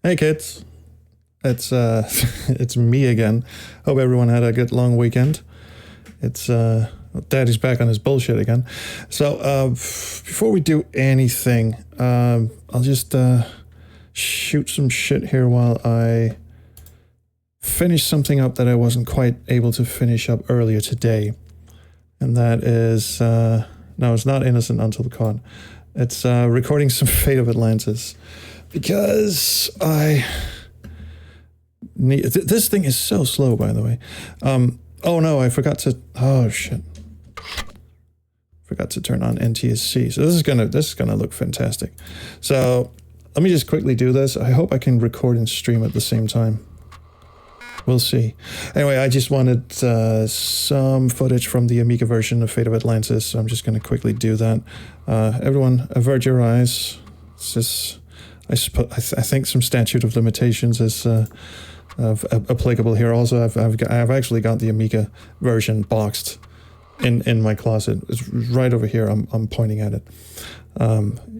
Hey kids, it's it's me again. Hope everyone had a good long weekend. It's Daddy's back on his bullshit again. So before we do anything, I'll just shoot some shit here while I finish something up that I wasn't quite able to finish up earlier today, and that is no, it's not Innocent Until Caught. It's recording some Fate of Atlantis. Because I need... This thing is so slow, by the way. Oh no, I forgot to... Oh shit. Forgot to turn on NTSC. So this is gonna look fantastic. So let me just quickly do this. I hope I can record and stream at the same time. We'll see. Anyway, I just wanted some footage from the Amiga version of Fate of Atlantis. So I'm just gonna quickly do that. Everyone, avert your eyes. It's just... I think some statute of limitations is applicable here. Also, I've actually got the Amiga version boxed in my closet. It's right over here. I'm pointing at it.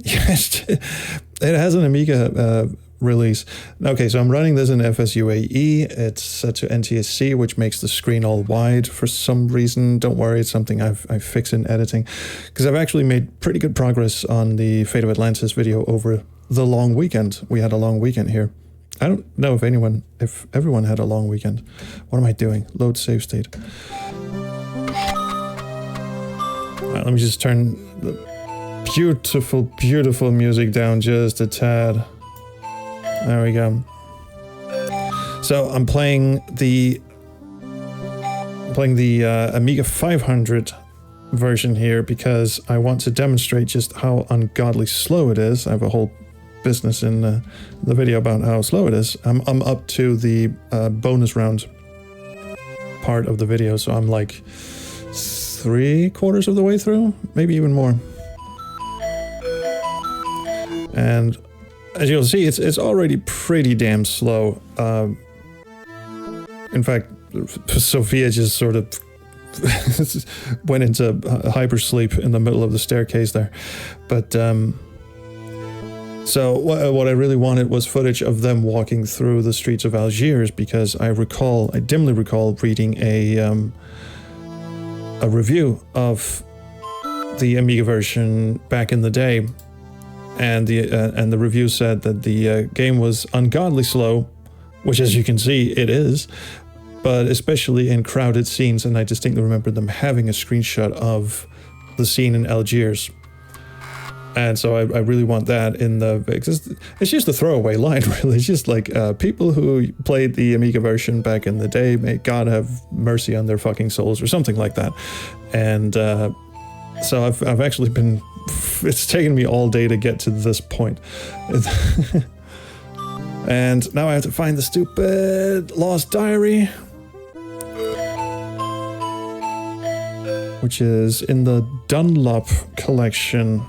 Yes, it has an Amiga release. Okay, so I'm running this in FSUAE. It's set to NTSC, which makes the screen all wide for some reason. Don't worry, it's something I fix in editing, because I've actually made pretty good progress on the Fate of Atlantis video over the long weekend. We had a long weekend here. I don't know if everyone had a long weekend. What am I doing? Load save state. Let me just turn the beautiful, beautiful music down just a tad. There we go. So I'm playing the Amiga 500 version here because I want to demonstrate just how ungodly slow it is. I have a whole business in the video about how slow it is. I'm up to the bonus round part of the video, so I'm like 3/4 of the way through, maybe even more. And as you'll see, it's already pretty damn slow. In fact, Sophia just sort of went into hypersleep in the middle of the staircase there. But so what I really wanted was footage of them walking through the streets of Algiers, because I dimly recall reading a review of the Amiga version back in the day, and the review said that the game was ungodly slow, which, as you can see, it is, but especially in crowded scenes. And I distinctly remember them having a screenshot of the scene in Algiers. And so I really want that in the... It's just a throwaway line, really. It's just like, people who played the Amiga version back in the day, may God have mercy on their fucking souls, or something like that. And so I've actually been... It's taken me all day to get to this point. And now I have to find the stupid Lost Diary, which is in the Dunlop collection.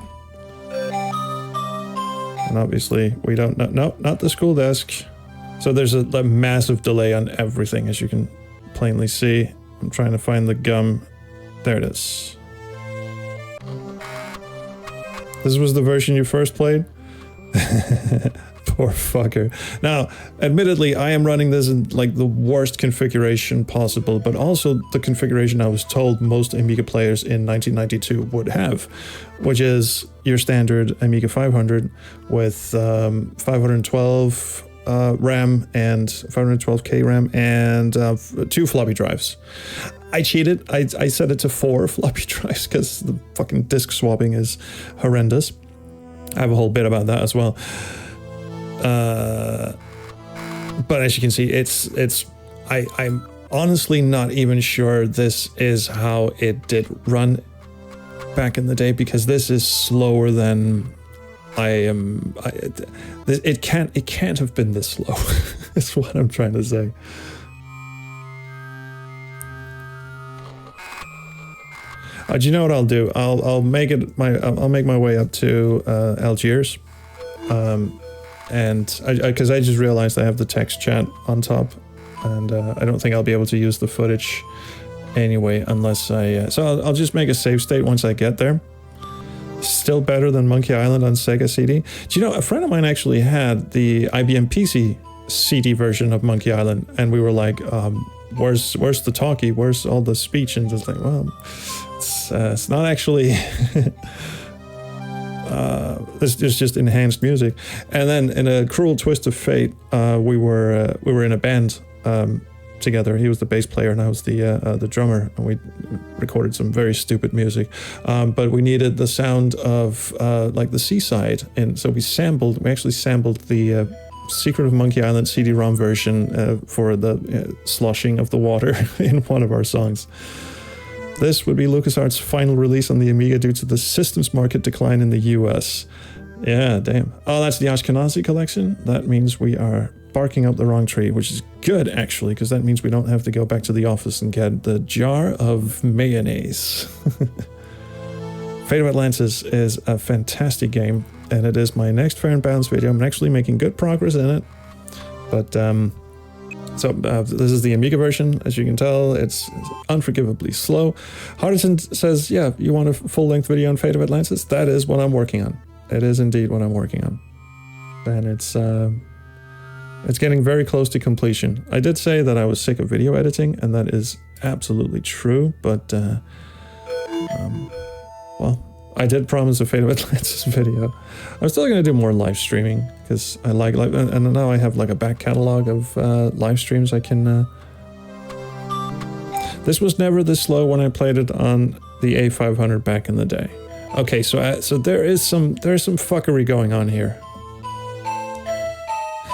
And obviously we don't know, no, not the school desk. So there's a massive delay on everything, as you can plainly see. I'm trying to find the gum. There it is. This was the version you first played? Poor fucker. Now, admittedly, I am running this in like the worst configuration possible, but also the configuration I was told most Amiga players in 1992 would have, which is your standard Amiga 500 with 512 RAM and 512K RAM and 2 floppy drives. I cheated. I set it to 4 floppy drives because the fucking disk swapping is horrendous. I have a whole bit about that as well. But as you can see, I'm honestly not even sure this is how it did run back in the day, because this is slower than it can't have been this slow. That's what I'm trying to say. Do you know what I'll do? I'll make my way up to Algiers. And because I just realized I have the text chat on top, and I don't think I'll be able to use the footage anyway unless so I'll just make a save state once I get there. Still better than Monkey Island on Sega CD. Do you know, a friend of mine actually had the IBM PC CD version of Monkey Island, and we were like, where's the talkie? Where's all the speech? And just like, well, it's not actually... It's just enhanced music. And then in a cruel twist of fate, we were in a band together. He was the bass player and I was the drummer, and we recorded some very stupid music. But we needed the sound of like the seaside, and so we actually sampled the Secret of Monkey Island CD-ROM version for the sloshing of the water in one of our songs. This would be LucasArts' final release on the Amiga due to the systems market decline in the US. Yeah, damn. Oh, that's the Ashkenazi collection? That means we are barking up the wrong tree, which is good, actually, because that means we don't have to go back to the office and get the jar of mayonnaise. Fate of Atlantis is a fantastic game, and it is my next Fair and Balanced video. I'm actually making good progress in it, but this is the Amiga version. As you can tell, it's unforgivably slow. Hardison says, yeah, you want a full-length video on Fate of Atlantis? That is what I'm working on. It is indeed what I'm working on. And it's getting very close to completion. I did say that I was sick of video editing, and that is absolutely true, but, well, I did promise a Fate of Atlantis video. I'm still going to do more live streaming, because I like live, and now I have like a back catalog of live streams I can... This was never this slow when I played it on the A500 back in the day. Okay, so there's some fuckery going on here.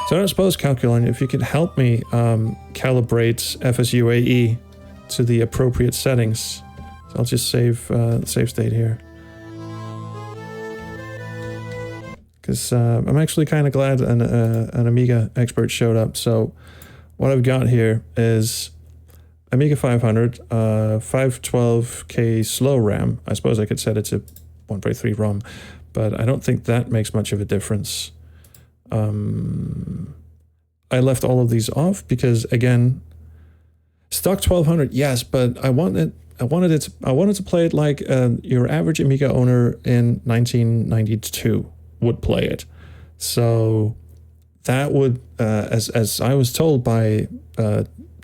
So I don't suppose, Calculon, if you could help me calibrate FSUAE to the appropriate settings. So I'll just save state here. Because I'm actually kind of glad an Amiga expert showed up. So what I've got here is Amiga 500, 512K slow RAM. I suppose I could set it to 1.3 ROM, but I don't think that makes much of a difference. I left all of these off because, again, stock 1200, yes, but I wanted to play it like your average Amiga owner in 1992 would play it. So that would, as I was told by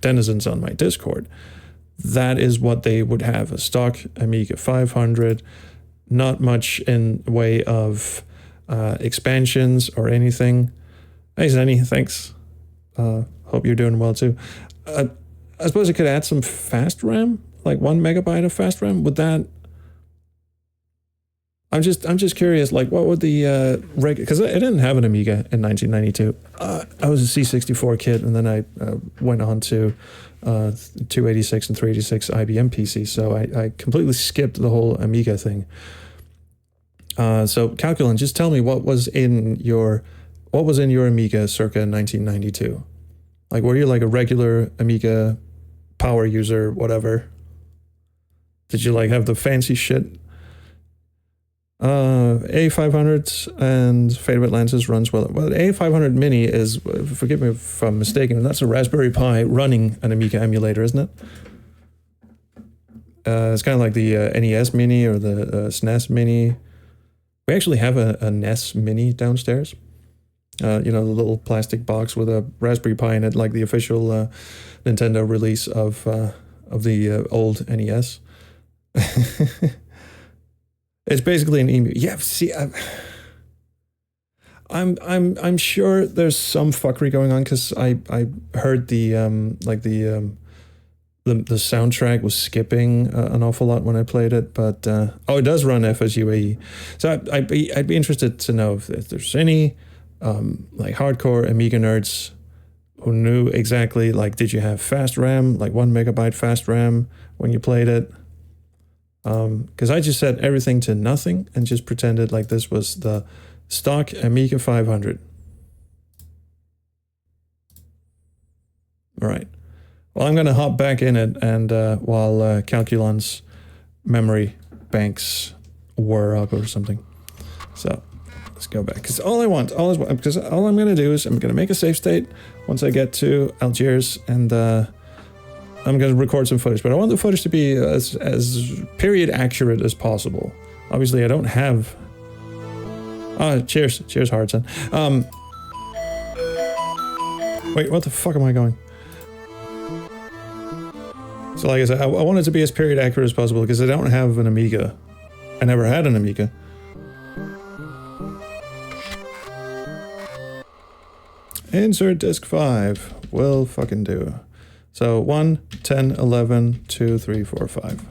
denizens on my Discord, that is what they would have, a stock Amiga 500, not much in way of expansions or anything. Hey Zenny, thanks. Hope you're doing well too. I suppose I could add some fast RAM, like 1 megabyte of fast RAM. Would that... I'm just curious, like what would the because I didn't have an Amiga in 1992. I was a C64 kid, and then I went on to 286 and 386 IBM PC, so I completely skipped the whole Amiga thing. So Calculon, just tell me what was in your Amiga circa 1992. Like, were you like a regular Amiga power user, whatever? Did you like have the fancy shit? A500 and Fate of Atlantis runs well. Well, A500 Mini is, forgive me if I'm mistaken, that's a Raspberry Pi running an Amiga emulator, isn't it? It's kind of like the NES Mini or the SNES Mini. We actually have a NES Mini downstairs. You know, the little plastic box with a Raspberry Pi in it, like the official Nintendo release of the old NES. It's basically an emu. Yeah, see, I'm sure there's some fuckery going on because I heard the soundtrack was skipping an awful lot when I played it, but it does run FSUAE. So I'd be interested to know if there's any like hardcore Amiga nerds who knew exactly, like, did you have fast RAM, like 1 megabyte fast RAM when you played it? Because I just set everything to nothing and just pretended like this was the stock Amiga 500. All right. Well, I'm going to hop back in it, and while Calculon's memory banks were up or something. So let's go back. Because all I'm going to do is I'm going to make a save state once I get to Algiers, and I'm going to record some footage, but I want the footage to be as period accurate as possible. Obviously, I don't have... Oh, cheers. Cheers, Hardson. Wait, what the fuck am I going? So like I said, I want it to be as period accurate as possible because I don't have an Amiga. I never had an Amiga. Insert disk 5. Will fucking do. So 1, 10, 11, 2, 3, 4, 5.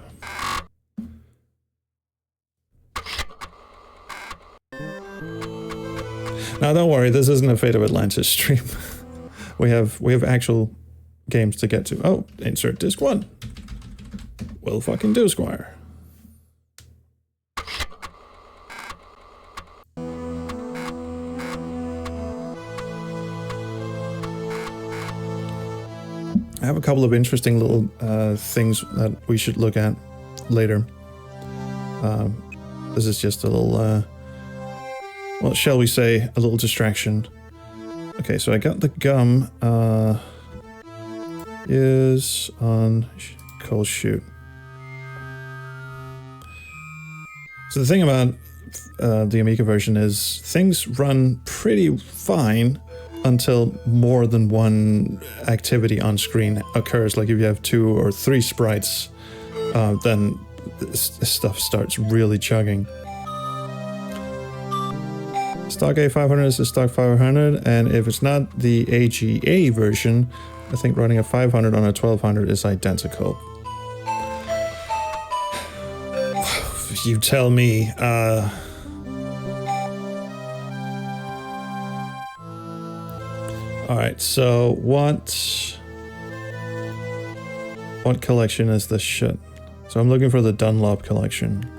Now don't worry, this isn't a Fate of Atlantis stream. we have actual games to get to. Oh, insert disc 1. Will fucking do, Squire. I have a couple of interesting little things that we should look at later. This is just a little, well, shall we say, a little distraction. Okay, so I got the gum is on call shoot. So the thing about the Amiga version is things run pretty fine until more than one activity on screen occurs. Like if you have 2 or 3 sprites, then stuff starts really chugging. Stock A500 is the stock 500, and if it's not the AGA version, I think running a 500 on a 1200 is identical. You tell me. Alright, so what collection is this shit? So I'm looking for the Dunlop collection.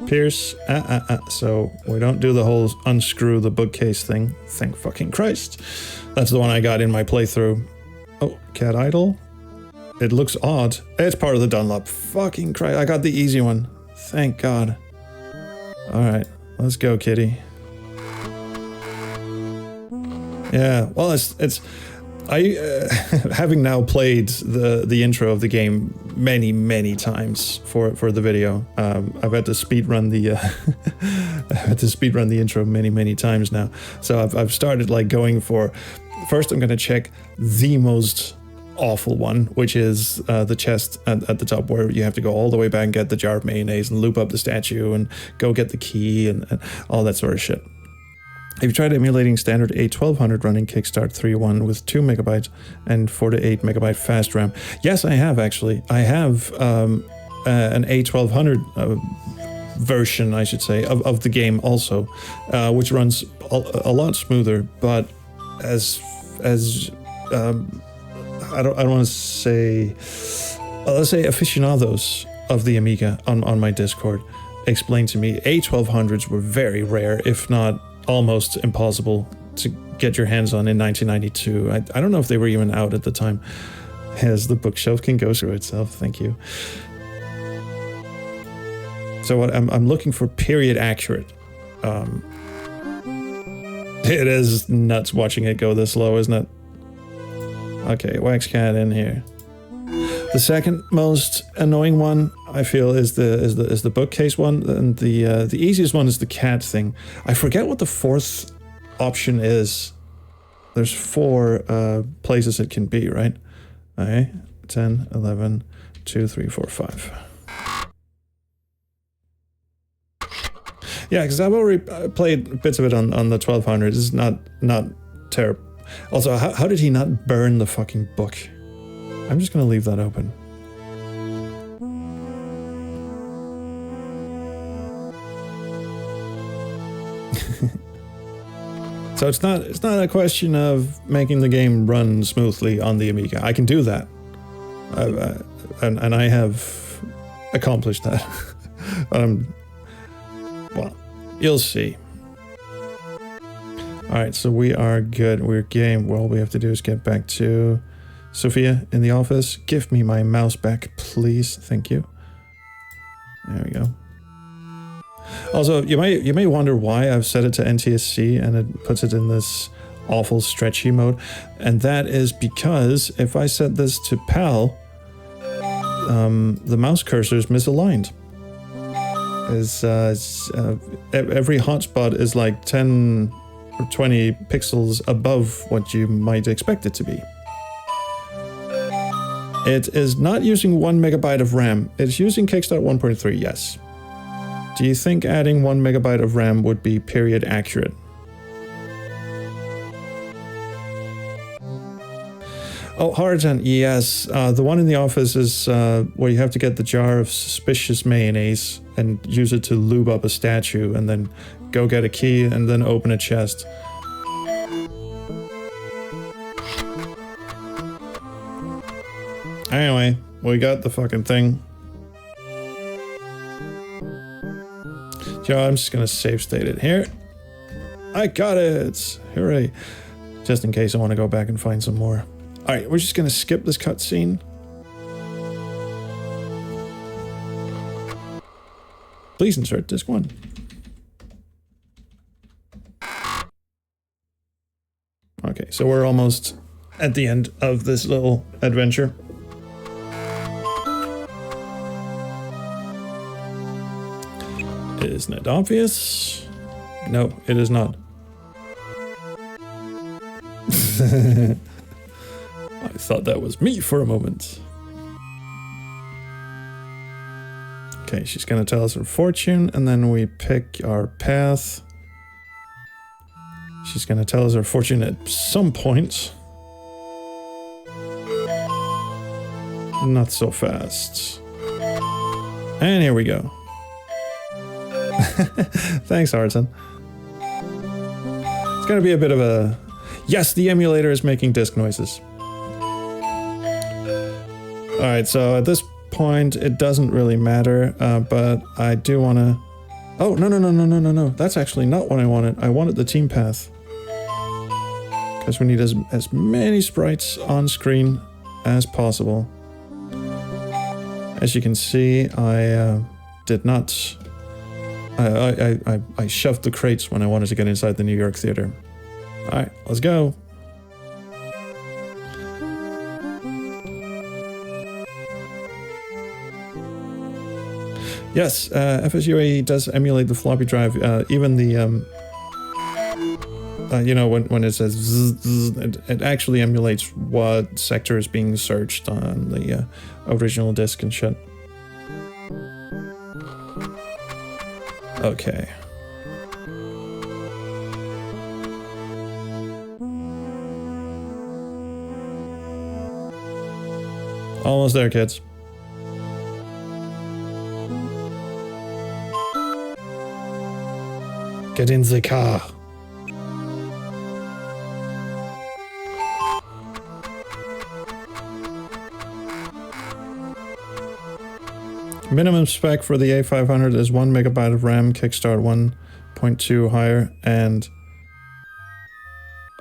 Pierce, so we don't do the whole unscrew the bookcase thing. Thank fucking Christ. That's the one I got in my playthrough. Oh, Cat Idol? It looks odd. It's part of the Dunlop. Fucking Christ, I got the easy one. Thank God. Alright, let's go, kitty. Yeah, well, it's having now played the intro of the game many times for the video. I've had to speed run the intro many times now. So I've started like going for, first I'm gonna check the most awful one, which is the chest at the top where you have to go all the way back and get the jar of mayonnaise and loop up the statue and go get the key and all that sort of shit. Have you tried emulating standard A1200 running Kickstart 3.1 with 2 megabytes and 4 to 8 megabyte fast RAM? Yes, I have actually. I have an A1200 version, I should say, of the game also, which runs a lot smoother, but as I don't want to say, let's say aficionados of the Amiga on my Discord explained to me A1200s were very rare, if not almost impossible to get your hands on in 1992. I don't know if they were even out at the time. As the bookshelf can go through itself, thank you. So what I'm looking for period accurate. It is nuts watching it go this low, isn't it? Okay, Wax Cat in here. The second most annoying one I feel is the bookcase one, and the easiest one is the cat thing. I forget what the fourth option is. There's 4 places it can be, right? Okay, 10, 11, 2, 3, 4, 5. Yeah, because I've already played bits of it on the 1200. It's not terrible. Also, how did he not burn the fucking book? I'm just gonna leave that open. So it's not a question of making the game run smoothly on the Amiga. I can do that, and I have accomplished that. Well, you'll see. All right, so we are good. We're game. All we have to do is get back to Sophia in the office. Give me my mouse back, please. Thank you. There we go. Also, you may wonder why I've set it to NTSC and it puts it in this awful stretchy mode. And that is because if I set this to PAL, the mouse cursor is misaligned. Every hotspot is like 10 or 20 pixels above what you might expect it to be. It is not using 1 megabyte of RAM. It's using Kickstart 1.3, yes. Do you think adding 1 megabyte of RAM would be period accurate? Oh, Harajan, yes. The one in the office is where you have to get the jar of suspicious mayonnaise and use it to lube up a statue and then go get a key and then open a chest. Anyway, we got the fucking thing. So I'm just gonna save state it here. I got it! Hooray. Just in case I want to go back and find some more. Alright, we're just gonna skip this cutscene. Please insert disc 1. Okay, so we're almost at the end of this little adventure. Isn't it obvious? No, it is not. I thought that was me for a moment. Okay, she's gonna tell us her fortune, and then we pick our path. She's gonna tell us her fortune at some point. Not so fast. And here we go. Thanks, Arton. It's gonna be a bit of a... Yes, the emulator is making disc noises. Alright, so at this point, it doesn't really matter, but I do want to... Oh, no. That's actually not what I wanted. I wanted the team path. Because we need as many sprites on screen as possible. As you can see, I did not... I shoved the crates when I wanted to get inside the New York theater. Alright, let's go. Yes, FSUAE does emulate the floppy drive. Even the, you know, when it says zzz, it actually emulates what sector is being searched on the original disk and shit. Okay. Almost there, kids. Get in the car. Minimum spec for the A500 is 1 megabyte of RAM, Kickstart 1.2 higher, and...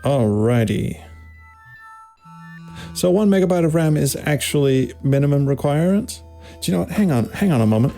Alrighty. So 1 megabyte of RAM is actually minimum requirement? Do you know what? Hang on a moment.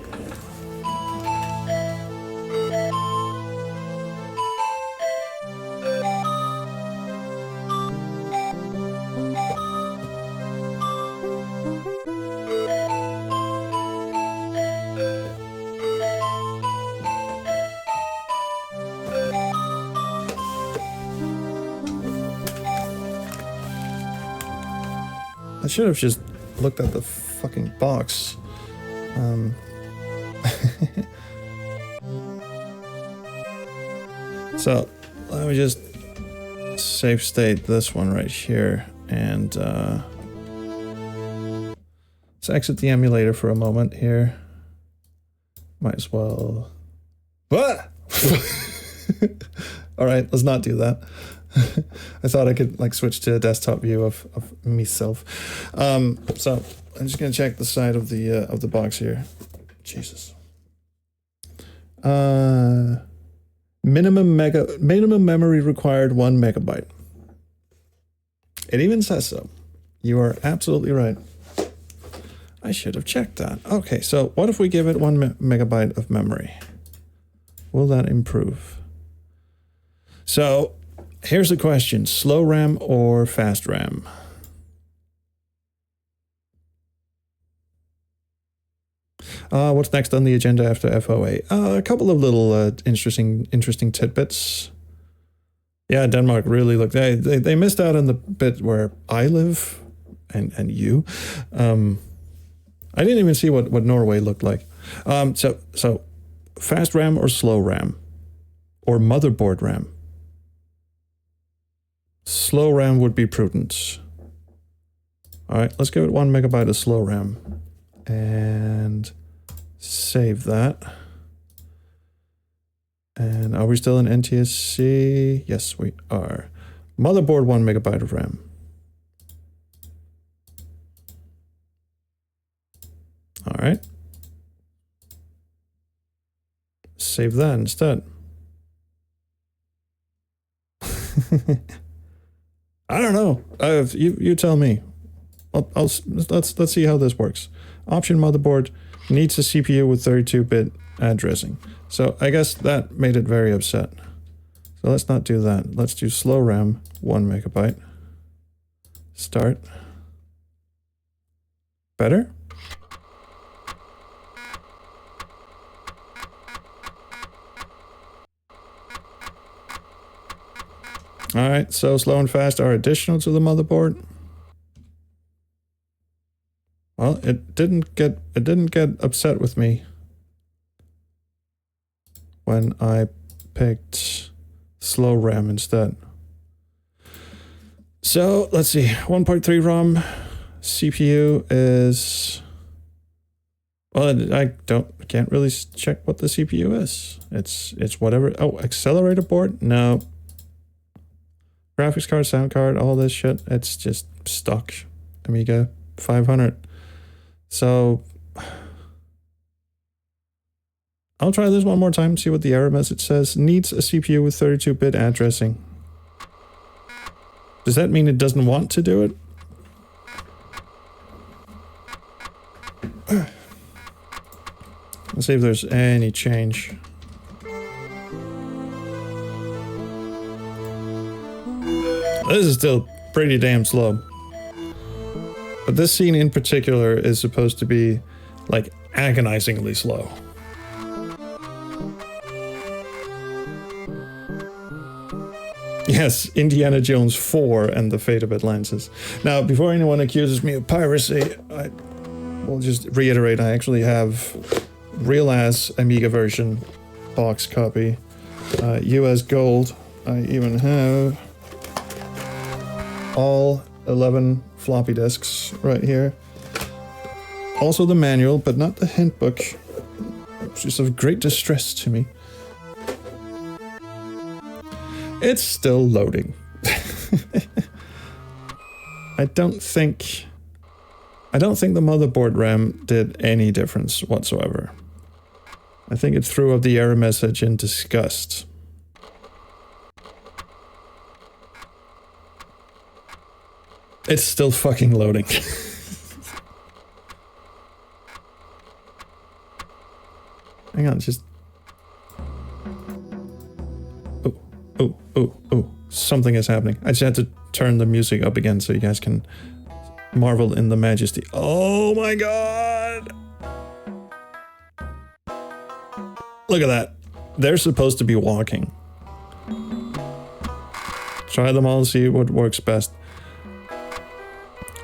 I should have just looked at the fucking box. So, let me just save state this one right here, and let's exit the emulator for a moment here. Might as well... What? Alright, let's not do that. I thought I could like switch to a desktop view of myself. So I'm just gonna check the side of the box here. Jesus. Minimum memory required 1 megabyte. It even says so. You are absolutely right. I should have checked that. Okay, so what if we give it 1 megabyte of memory? Will that improve? So here's the question. Slow RAM or fast RAM? What's next on the agenda after FOA? A couple of little interesting tidbits. Yeah, Denmark really looked... They missed out on the bit where I live and you. I didn't even see what Norway looked like. So fast RAM or slow RAM? Or motherboard RAM? Slow RAM would be prudent. All right, let's give it 1 megabyte of slow RAM. And save that. And are we still in NTSC? Yes, we are. Motherboard 1 megabyte of RAM. All right. Save that instead. I don't know. You tell me. Let's see how this works. Option motherboard needs a CPU with 32-bit addressing. So I guess that made it very upset. So let's not do that. Let's do slow RAM, 1 megabyte. Start. Better? All right, so slow and fast are additional to the motherboard. Well, it didn't get upset with me when I picked slow RAM instead. So let's see, 1.3 ROM, CPU is, well, I can't really check what the CPU is. It's whatever. Oh, accelerator board? No. Graphics card, sound card, all this shit. It's just stock Amiga 500. So I'll try this one more time, see what the error message says. Needs a CPU with 32-bit addressing. Does that mean it doesn't want to do it? Let's see if there's any change. This is still pretty damn slow. But this scene in particular is supposed to be, like, agonizingly slow. Yes, Indiana Jones 4 and the Fate of Atlantis. Now, before anyone accuses me of piracy, I will just reiterate, I actually have real-ass Amiga version box copy. US gold. I even have all 11 floppy disks right here. Also the manual, but not the hint book, which is of great distress to me. It's still loading. I don't think the motherboard RAM did any difference whatsoever. I think it threw up the error message in disgust. It's still fucking loading. Hang on, just... Oh, something is happening. I just had to turn the music up again so you guys can marvel in the majesty. Oh my god! Look at that. They're supposed to be walking. Try them all, see what works best.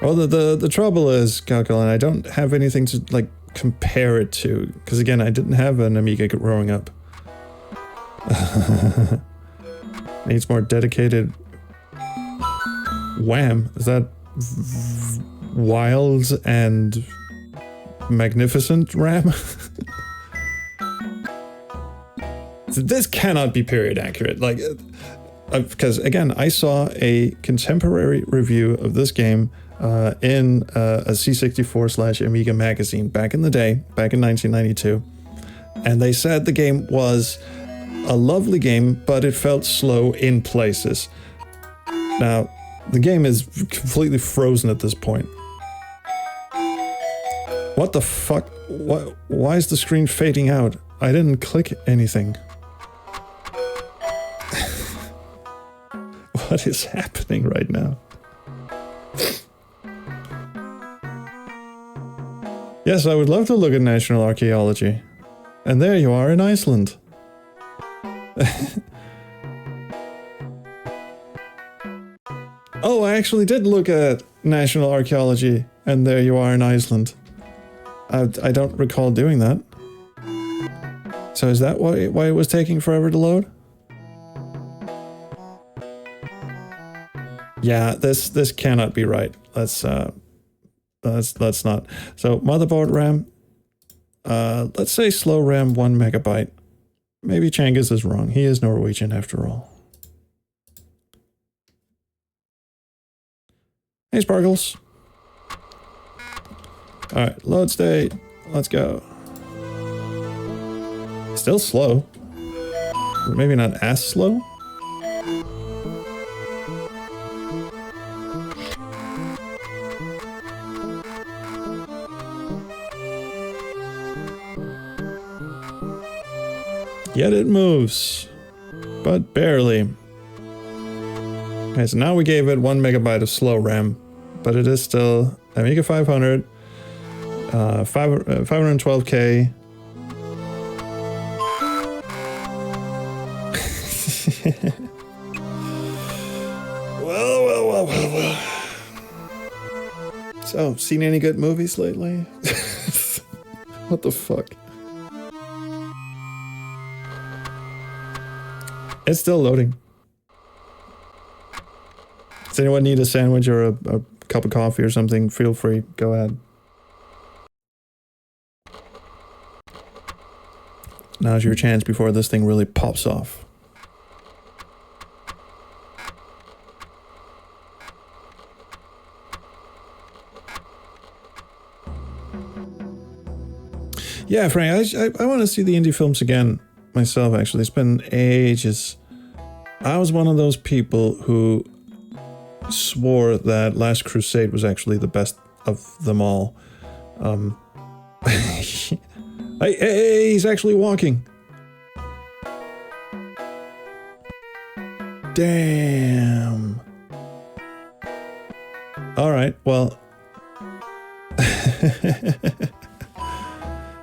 Well, the trouble is, Calculin, I don't have anything to, like, compare it to. Because, again, I didn't have an Amiga growing up. Needs more dedicated... Wham! Is that... wild and... magnificent RAM? This cannot be period accurate. Like... because, again, I saw a contemporary review of this game in a C64/Amiga magazine back in the day, back in 1992. And they said the game was a lovely game, but it felt slow in places. Now, the game is completely frozen at this point. What the fuck? Why is the screen fading out? I didn't click anything. What is happening right now? Yes, I would love to look at national archaeology. And there you are in Iceland. Oh, I actually did look at national archaeology, and there you are in Iceland. I don't recall doing that. So is that why it was taking forever to load? Yeah, this cannot be right. Let's not. So motherboard RAM. Let's say slow RAM 1 megabyte. Maybe Changiz is wrong. He is Norwegian after all. Hey, Sparkles. Alright, load state. Let's go. Still slow. Maybe not as slow. Yet it moves. But barely. Okay, so now we gave it 1 megabyte of slow RAM, but it is still Amiga 500, 512K. Well. So, seen any good movies lately? What the fuck? It's still loading. Does anyone need a sandwich or a cup of coffee or something? Feel free. Go ahead. Now's your chance before this thing really pops off. Yeah, Frank, I want to see the indie films again myself, actually. It's been ages. I was one of those people who swore that Last Crusade was actually the best of them all. Hey, he's actually walking. Damn. Alright, well.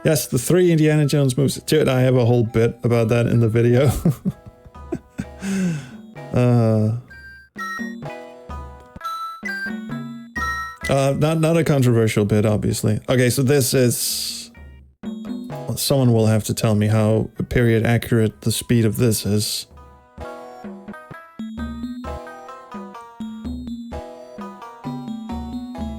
Yes, the 3 Indiana Jones moves. Dude, I have a whole bit about that in the video. Not a controversial bit, obviously. Okay, so this is... Well, someone will have to tell me how period accurate the speed of this is.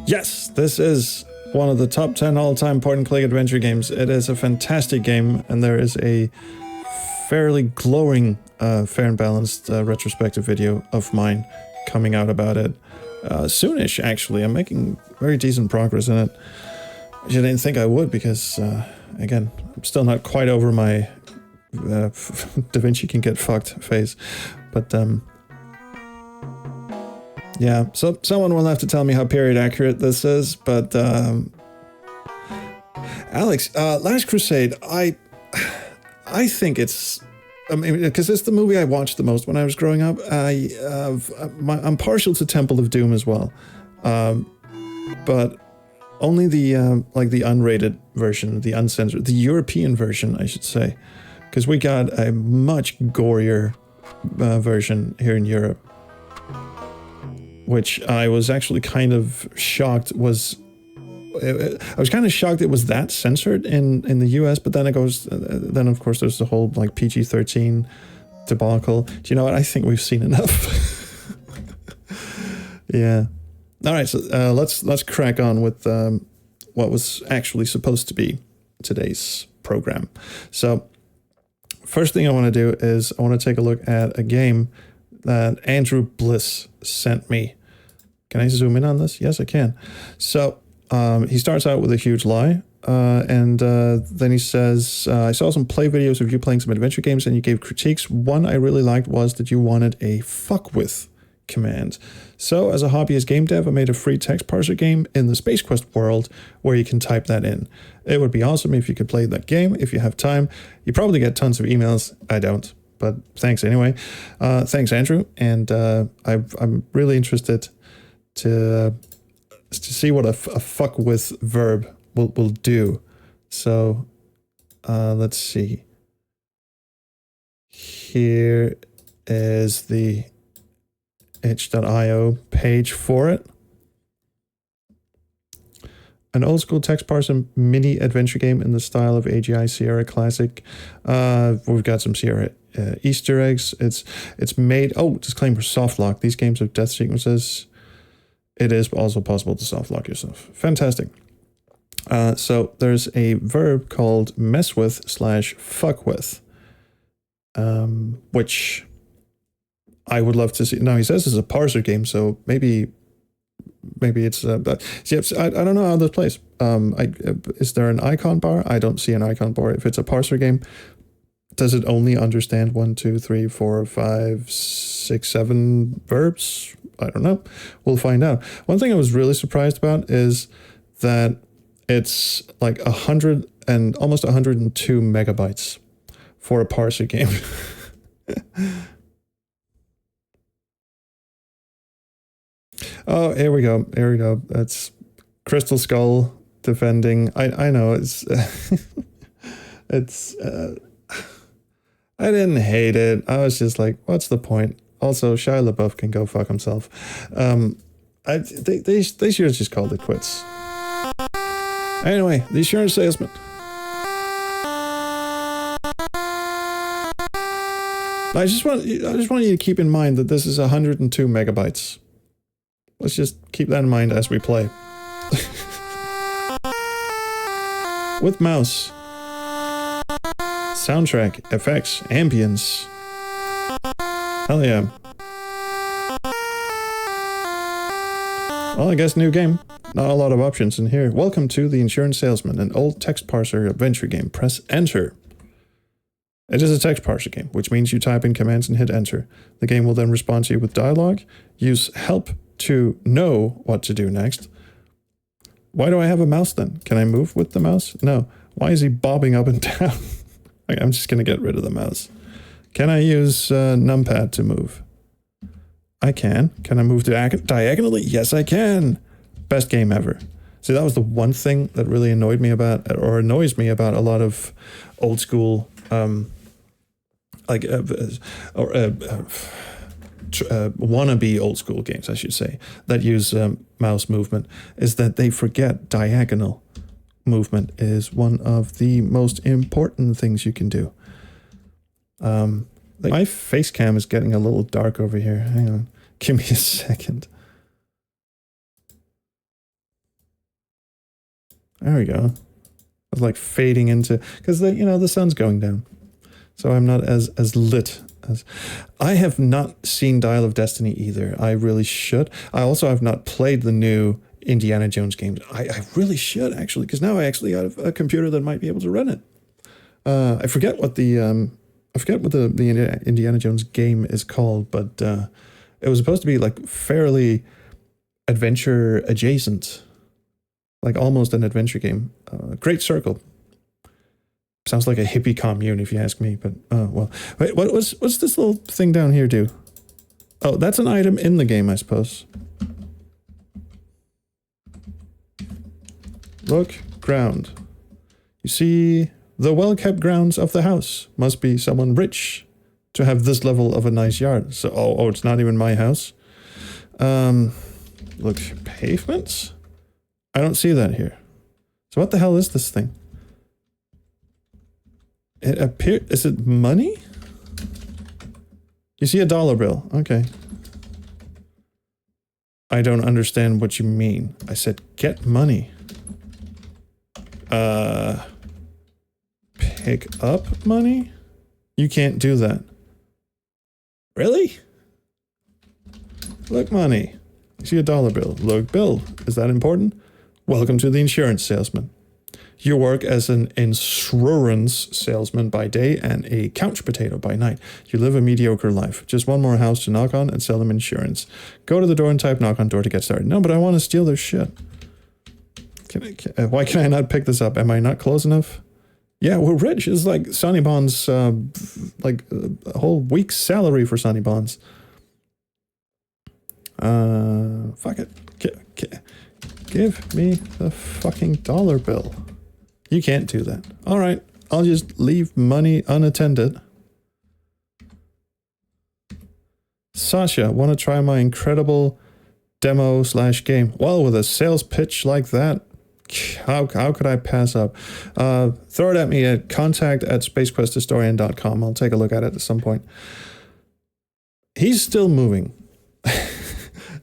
Yes, this is one of the top 10 all-time point-and-click adventure games. It is a fantastic game, and there is a fairly glowing, fair and balanced retrospective video of mine coming out about it. Soonish, actually. I'm making very decent progress in it. I didn't think I would because, again, I'm still not quite over my DaVinci can get fucked phase. But, yeah, so someone will have to tell me how period accurate this is, but, Alex, Last Crusade, I think it's... I mean, because it's the movie I watched the most when I was growing up. I'm partial to Temple of Doom as well, but only the like the unrated version, the uncensored, the European version, I should say, because we got a much gorier version here in Europe, which I was actually kind of shocked was. I was kind of shocked it was that censored in the US, but then it goes, then of course there's the whole like PG-13 debacle. Do you know what? I think we've seen enough. Yeah. All right, so let's crack on with what was actually supposed to be today's program. So first thing I want to do is I want to take a look at a game that Andrew Bliss sent me. Can I zoom in on this? Yes, I can. So he starts out with a huge lie, and then he says, I saw some play videos of you playing some adventure games and you gave critiques. One I really liked was that you wanted a fuck with command. So as a hobbyist game dev, I made a free text parser game in the Space Quest world where you can type that in. It would be awesome if you could play that game if you have time. You probably get tons of emails. I don't. but thanks anyway. Thanks, Andrew. And I'm really interested to see what a fuck with verb will do. So let's see. Here is the itch.io page for it. An old school text parser mini adventure game in the style of AGI Sierra Classic. We've got some Sierra Easter eggs. It's made. Oh, disclaimer: soft lock. These games have death sequences. It is also possible to soft lock yourself. Fantastic. So there's a verb called mess with / fuck with, which I would love to see. Now he says it's a parser game, so maybe it's I don't know how this plays. Is there an icon bar? I don't see an icon bar. If it's a parser game, does it only understand 1, 2, 3, 4, 5, 6, 7 verbs? I don't know. We'll find out. One thing I was really surprised about is that it's like 100 and almost 102 megabytes for a parser game. Oh, here we go. Here we go. That's Crystal Skull defending. I know it's it's. I didn't hate it. I was just like, what's the point? Also, Shia LaBeouf can go fuck himself. They should have just called it quits. Anyway, the Insurance Salesman. I just want you to keep in mind that this is 102 megabytes. Let's just keep that in mind as we play. With mouse. Soundtrack, effects, ambience. Hell yeah. Well, I guess new game. Not a lot of options in here. Welcome to the Insurance Salesman, an old text parser adventure game. Press enter. It is a text parser game, which means you type in commands and hit enter. The game will then respond to you with dialogue. Use help to know what to do next. Why do I have a mouse then? Can I move with the mouse? No. Why is he bobbing up and down? I'm just going to get rid of the mouse. Can I use numpad to move? I can. Can I move diagonally? Yes, I can. Best game ever. See, that was the one thing that really annoys me about a lot of old school wannabe old school games, I should say, that use mouse movement, is that they forget diagonal movement is one of the most important things you can do. My face cam is getting a little dark over here. Hang on. Give me a second. There we go. I was like fading into, because the sun's going down. So I'm not as lit as... I have not seen Dial of Destiny either. I really should. I also have not played the new Indiana Jones games. I really should, actually, because now I actually have a computer that might be able to run it. I forget what the Indiana Jones game is called, but it was supposed to be like fairly adventure adjacent, like almost an adventure game. Great Circle. Sounds like a hippie commune, if you ask me. But well, wait, what's this little thing down here do? Oh, that's an item in the game, I suppose. Look, ground. You see, the well-kept grounds of the house. Must be someone rich to have this level of a nice yard. So, oh, it's not even my house. Look, pavements? I don't see that here. So what the hell is this thing? Is it money? You see a dollar bill. Okay. I don't understand what you mean. I said, get money. Pick up money? You can't do that. Really? Look, money. You see a dollar bill. Look, bill. Is that important? Welcome to the Insurance Salesman. You work as an insurance salesman by day and a couch potato by night. You live a mediocre life. Just one more house to knock on and sell them insurance. Go to the door and type knock on door to get started. No, but I want to steal their shit. Why can I not pick this up? Am I not close enough? Yeah, we're rich. It's like Sonny Bond's, like a whole week's salary for Sonny Bonds. Fuck it. Give me the fucking dollar bill. You can't do that. All right, I'll just leave money unattended. Sasha, want to try my incredible demo / game? Well, with a sales pitch like that, how could I pass up? Throw it at me at contact@spacequesthistorian.com. I'll take a look at it at some point. He's still moving.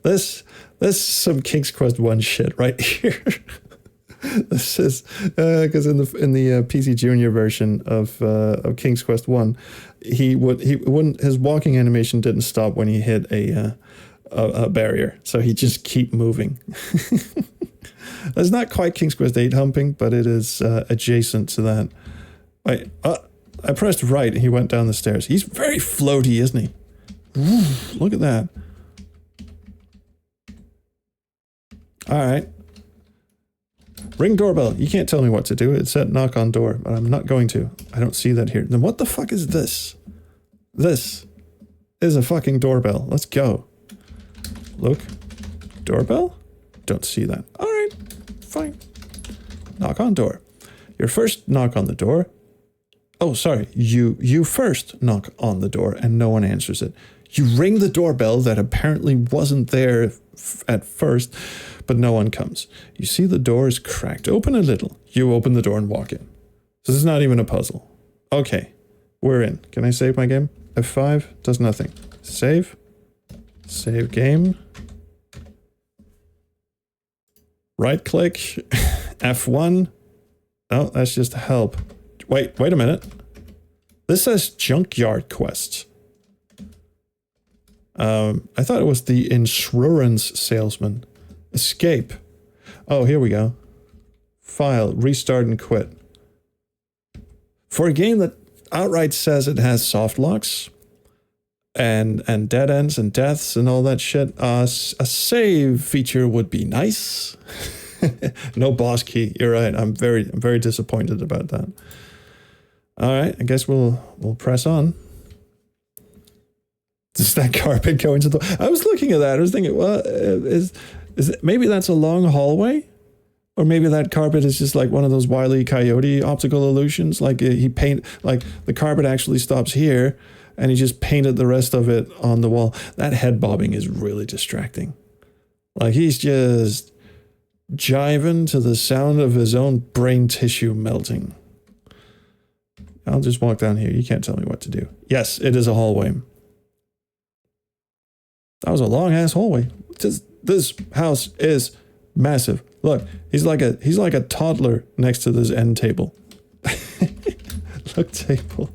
This some King's Quest 1 shit right here. This is because in the PC Junior version of King's Quest 1, he wouldn't, his walking animation didn't stop when he hit a barrier, so he just keep moving. That's not quite King's Quest 8 humping, but it is adjacent to that. Wait, I pressed right and he went down the stairs. He's very floaty, isn't he? Ooh, look at that. All right. Ring doorbell. You can't tell me what to do. It said knock on door, but I'm not going to. I don't see that here. Then what the fuck is this? This is a fucking doorbell. Let's go. Look. Doorbell? Don't see that. All right. Fine. Knock on door. Your first knock on the door. Oh, sorry. You first knock on the door and no one answers it. You ring the doorbell that apparently wasn't there at first, but no one comes. You see the door is cracked open a little. You open the door and walk in. So this is not even a puzzle. Okay, we're in. Can I save my game? F5 does nothing. Save. Save game. Right click. F1. Oh, that's just help. Wait a minute. This says junkyard quests. I thought it was the Insurance Salesman. Escape. Oh, here we go. File, restart and quit. For a game that outright says it has soft locks and dead ends and deaths and all that shit, a save feature would be nice. No boss key. You're right. I'm very disappointed about that. All right, I guess we'll press on. Does that carpet go into the... I was looking at that. I was thinking, well, is it, maybe that's a long hallway? Or maybe that carpet is just like one of those Wile E. Coyote optical illusions. Like like the carpet actually stops here and he just painted the rest of it on the wall. That head bobbing is really distracting. Like he's just jiving to the sound of his own brain tissue melting. I'll just walk down here. You can't tell me what to do. Yes, it is a hallway. That was a long ass hallway. This house is massive. Look, he's like a toddler next to this end table. Look, table.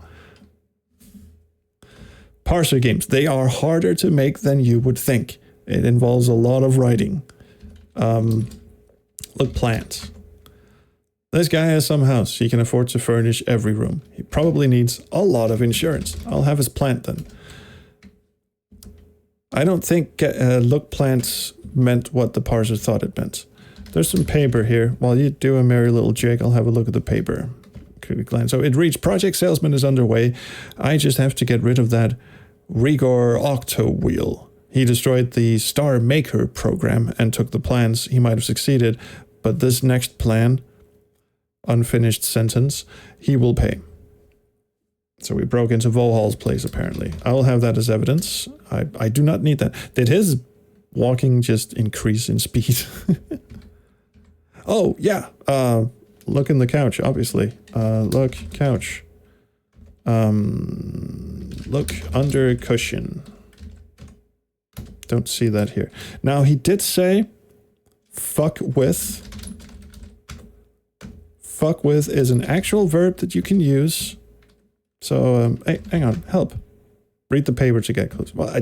Parser games. They are harder to make than you would think. It involves a lot of writing. Look, plants. This guy has some house. He can afford to furnish every room. He probably needs a lot of insurance. I'll have his plant then. I don't think look plants meant what the parser thought it meant. There's some paper here. While you do a merry little jig, I'll have a look at the paper. So it reads, Project Salesman is underway. I just have to get rid of that Rigor Octo wheel. He destroyed the Star Maker program and took the plans. He might have succeeded, but this next plan, unfinished sentence, he will pay. So we broke into Volhal's place, apparently. I will have that as evidence. I do not need that. Did his walking just increase in speed? Oh, yeah. Look in the couch, obviously. Look, couch. Look under cushion. Don't see that here. Now, he did say, fuck with. Fuck with is an actual verb that you can use. So, hey, hang on, help. Read the paper to get close. Well,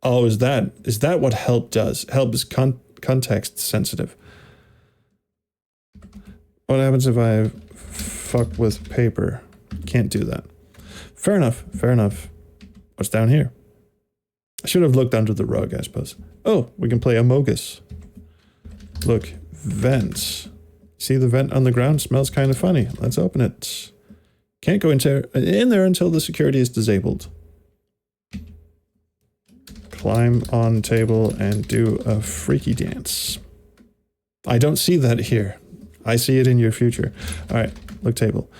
oh, is that what help does? Help is context sensitive. What happens if I fuck with paper? Can't do that. Fair enough, fair enough. What's down here? I should have looked under the rug, I suppose. Oh, we can play Amogus. Look, vents. See the vent on the ground? Smells kind of funny. Let's open it. Can't go in there until the security is disabled. Climb on table and do a freaky dance. I don't see that here. I see it in your future. All right, look table.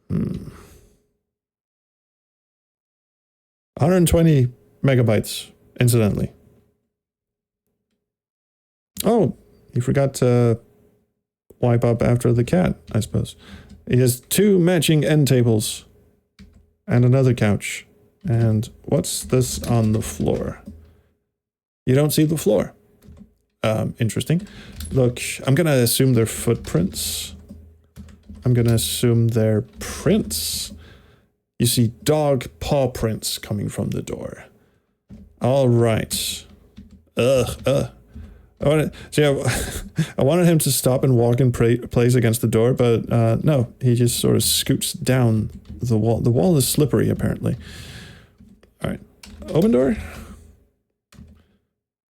120 megabytes, incidentally. Oh, he forgot to wipe up after the cat, I suppose. He has 2 matching end tables and another couch. And what's this on the floor? You don't see the floor. Interesting. Look, I'm going to assume they're footprints. I'm going to assume they're prints. You see dog paw prints coming from the door. All right. I wanted him to stop and walk in place against the door, but no, he just sort of scoots down the wall. The wall is slippery, apparently. All right, open door.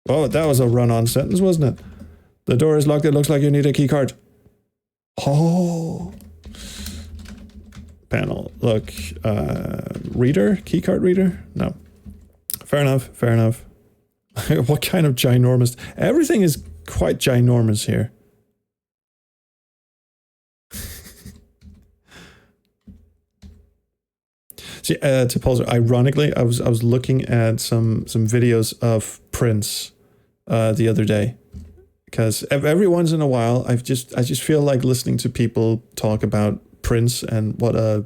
Oh, that was a run-on sentence, wasn't it? The door is locked. It looks like you need a key card. Oh. Panel. Look, reader? Key card reader? No. Fair enough. Fair enough. What kind of ginormous... Everything is quite ginormous here. See, to pause it, ironically, I was looking at some videos of Prince the other day, because every once in a while I just feel like listening to people talk about Prince and what a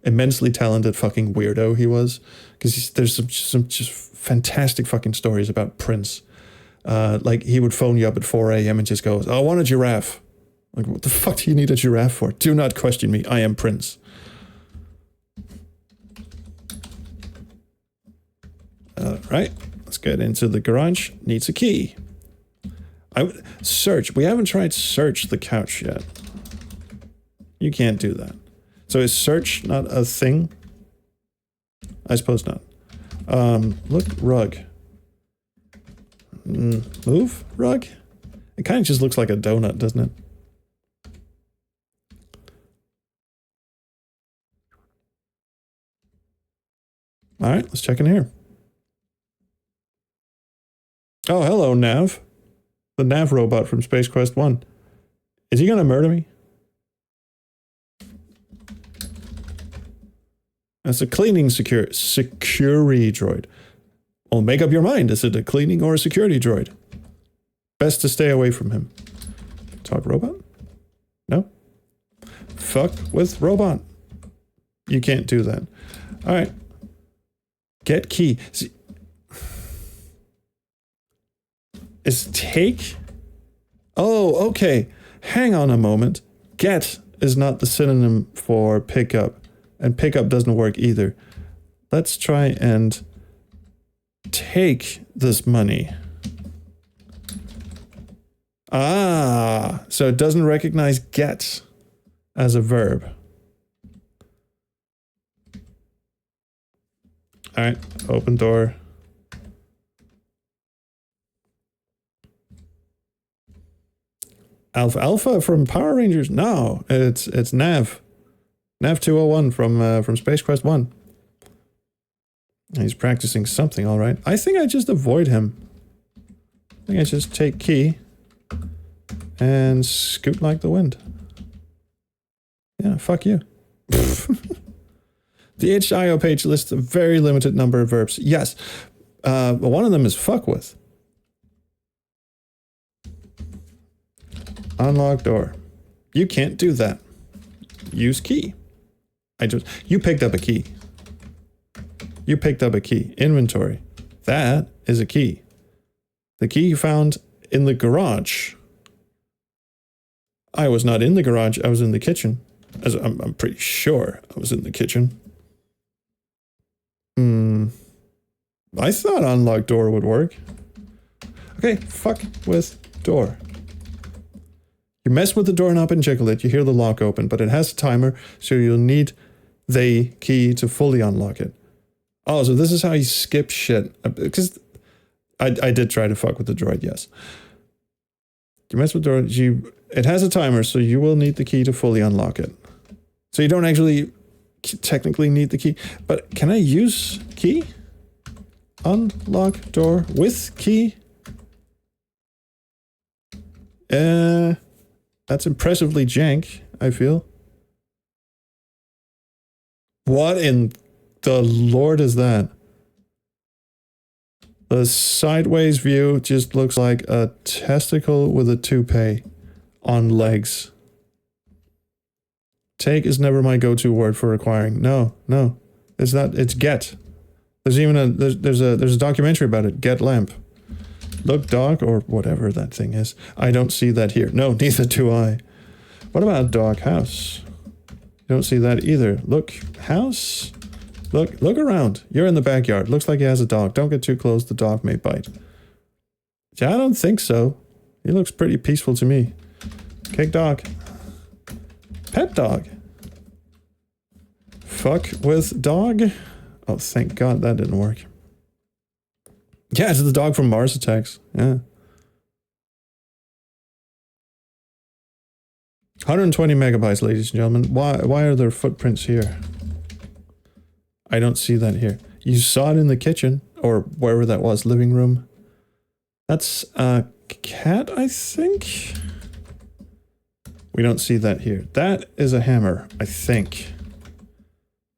immensely talented fucking weirdo he was, because there's some just fantastic fucking stories about Prince. Like he would phone you up at 4 a.m. and just go, "I want a giraffe." Like, what the fuck do you need a giraffe for? Do not question me. I am Prince. Right, let's get into the garage. Needs a key. Search. We haven't tried search the couch yet. You can't do that. So is search not a thing? I suppose not. Look, rug. Move, rug? It kind of just looks like a donut, doesn't it? All right, let's check in here. Oh, hello, Nav. The Nav robot from Space Quest 1. Is he gonna murder me? That's a cleaning security droid. Well, make up your mind. Is it a cleaning or a security droid? Best to stay away from him. Talk robot? No? Fuck with robot. You can't do that. All right. Get key. See, is take? Oh, okay. Hang on a moment. Get is not the synonym for pickup, and pickup doesn't work either. Let's try and take this money. Ah, so it doesn't recognize get as a verb. All right, open door. Alpha from Power Rangers? No, it's Nav. Nav 201 from Space Quest 1. He's practicing something, all right. I think I just avoid him. I think I just take key and scoot like the wind. Yeah, fuck you. The HIO page lists a very limited number of verbs. Yes, but one of them is fuck with. Unlock door. You can't do that. Use key. You picked up a key. You picked up a key. Inventory. That is a key. The key you found in the garage. I was not in the garage. I was in the kitchen. I'm pretty sure I was in the kitchen. I thought unlock door would work. Okay, fuck with door. You mess with the doorknob and jiggle it, you hear the lock open, but it has a timer, so you'll need the key to fully unlock it. Oh, so this is how you skip shit. Because I did try to fuck with the droid, yes. You mess with the door. It has a timer, so you will need the key to fully unlock it. So you don't actually technically need the key. But can I use key? Unlock door with key? That's impressively jank, I feel. What in the Lord is that? The sideways view just looks like a testicle with a toupee on legs. Take is never my go-to word for acquiring. No. It's not. It's get. There's even there's a documentary about it. Get lamp. Look dog or whatever that thing is. I don't see that here. No, neither do I. What about dog house? You don't see that either. Look house. Look around. You're in the backyard. Looks like he has a dog. Don't get too close. The dog may bite. Yeah, I don't think so. He looks pretty peaceful to me. Kick dog. Pet dog. Fuck with dog. Oh, thank God that didn't work. Yeah, it's the dog from Mars Attacks. Yeah. 120 megabytes, ladies and gentlemen. Why are there footprints here? I don't see that here. You saw it in the kitchen, or wherever that was, living room. That's a cat, I think? We don't see that here. That is a hammer, I think.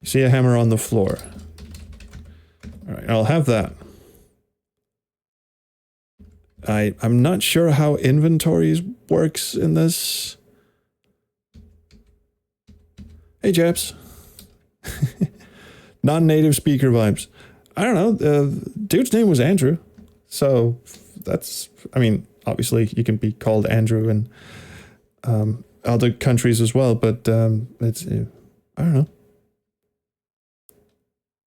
You see a hammer on the floor. Alright, I'll have that. I'm not sure how inventories works in this. Hey, Japs. Non-native speaker vibes. I don't know. Dude's name was Andrew. So that's, I mean, obviously you can be called Andrew in other countries as well, but it's, I don't know.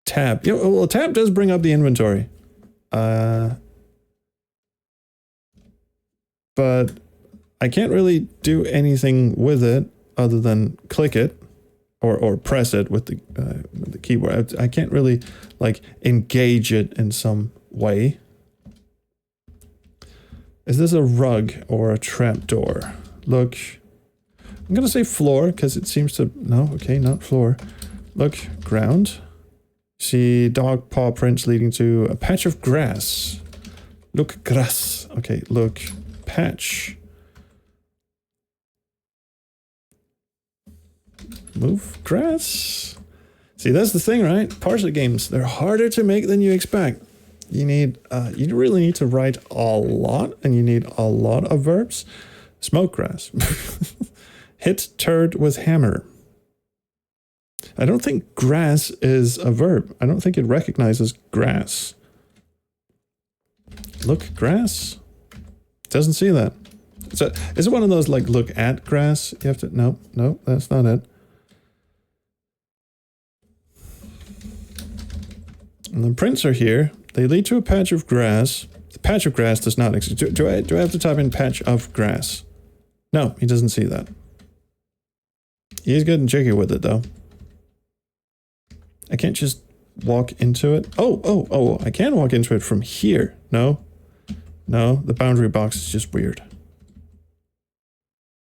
Tab. Yeah, well, tab does bring up the inventory. But I can't really do anything with it other than click it or press it with the keyboard. I can't really like engage it in some way. Is this a rug or a trapdoor? Look, I'm gonna say floor because it seems to, no, okay, not floor. Look, ground. See dog paw prints leading to a patch of grass. Look, grass. Okay, look, patch. Move grass. See, that's the thing, right? Parser games, they're harder to make than you expect. You need, you really need to write a lot, and you need a lot of verbs. Smoke grass. Hit turd with hammer. I don't think grass is a verb. I don't think it recognizes grass. Look, grass. Doesn't see that. So, is it one of those like look at grass? You have to, no, that's not it. And the prints are here. They lead to a patch of grass. The patch of grass does not exist. Do I have to type in patch of grass? No, he doesn't see that. He's getting jiggy with it though. I can't just walk into it. Oh, I can walk into it from here. No, the boundary box is just weird.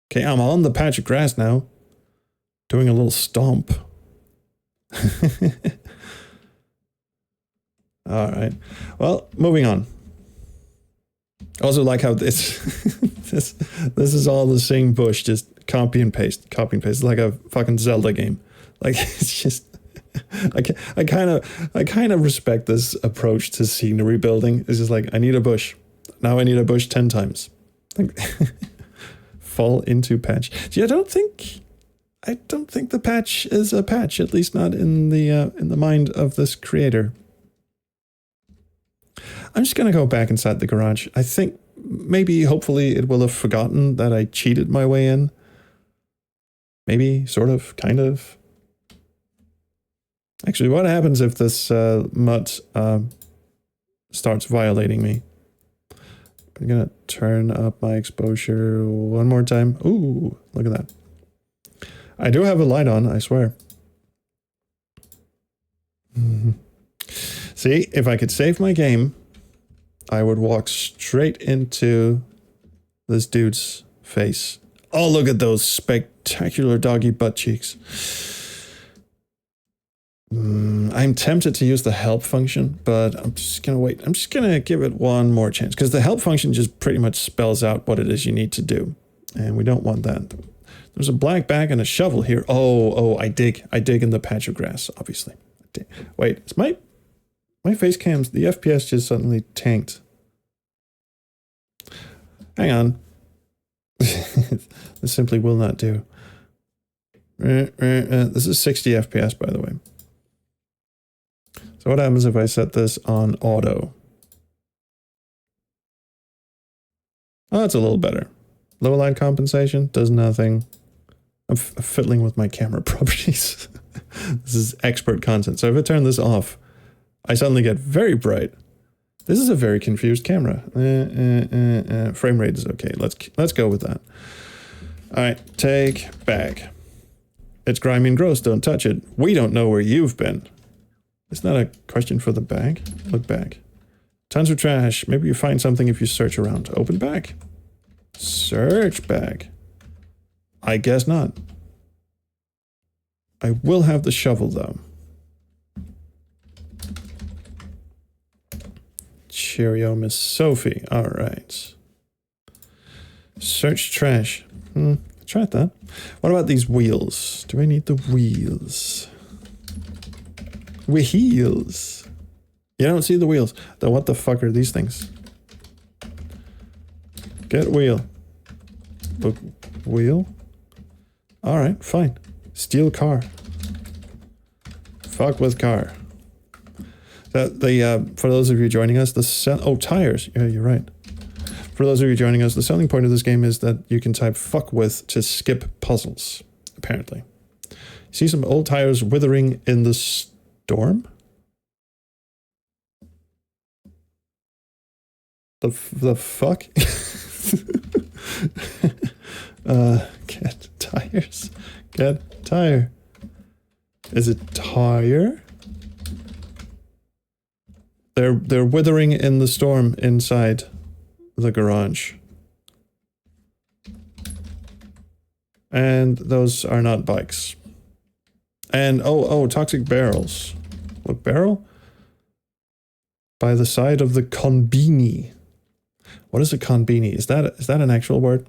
Okay, I'm on the patch of grass now. Doing a little stomp. Alright. Well, moving on. I also like how this this is all the same bush, just copy and paste. It's like a fucking Zelda game. Like it's just I kind of respect this approach to scenery building. It's just like I need a bush. Now I need a bush 10 times. Like, fall into patch. See, I don't think the patch is a patch, at least not in the mind of this creator. I'm just gonna go back inside the garage. I think maybe, hopefully, it will have forgotten that I cheated my way in. Maybe, sort of, kind of. Actually, what happens if this mutt starts violating me? I'm gonna turn up my exposure one more time. Ooh, look at that. I do have a light on, I swear. See, if I could save my game, I would walk straight into this dude's face. Oh, look at those spectacular doggy butt cheeks. I'm tempted to use the help function, but I'm just going to wait. I'm just going to give it one more chance, because the help function just pretty much spells out what it is you need to do. And we don't want that. There's a black bag and a shovel here. Oh, I dig in the patch of grass, obviously. Wait, is my face cams, the FPS just suddenly tanked. Hang on. This simply will not do. This is 60 FPS, by the way. So what happens if I set this on auto? Oh, it's a little better. Low light compensation does nothing. I'm fiddling with my camera properties. This is expert content. So if I turn this off, I suddenly get very bright. This is a very confused camera. Frame rate is okay. Let's go with that. All right, take back. It's grimy and gross. Don't touch it. We don't know where you've been. Isn't that a question for the bag? Look back. Tons of trash. Maybe you find something if you search around. Open bag. Search bag. I guess not. I will have the shovel though. Cheerio, Miss Sophie. All right. Search trash. Tried that. What about these wheels? Do I need the wheels? Wheels. You don't see the wheels. Then what the fuck are these things? Get wheel. Look, wheel. All right, fine. Steal car. Fuck with car. For those of you joining us, tires. Yeah, you're right. For those of you joining us, the selling point of this game is that you can type fuck with to skip puzzles, apparently. See some old tires withering in the storm? The fuck? Get tires. Get tire. Is it tire? They're withering in the storm inside the garage. And those are not bikes. And oh, toxic barrels. What barrel? By the side of the conbini. What is a conbini? Is that an actual word?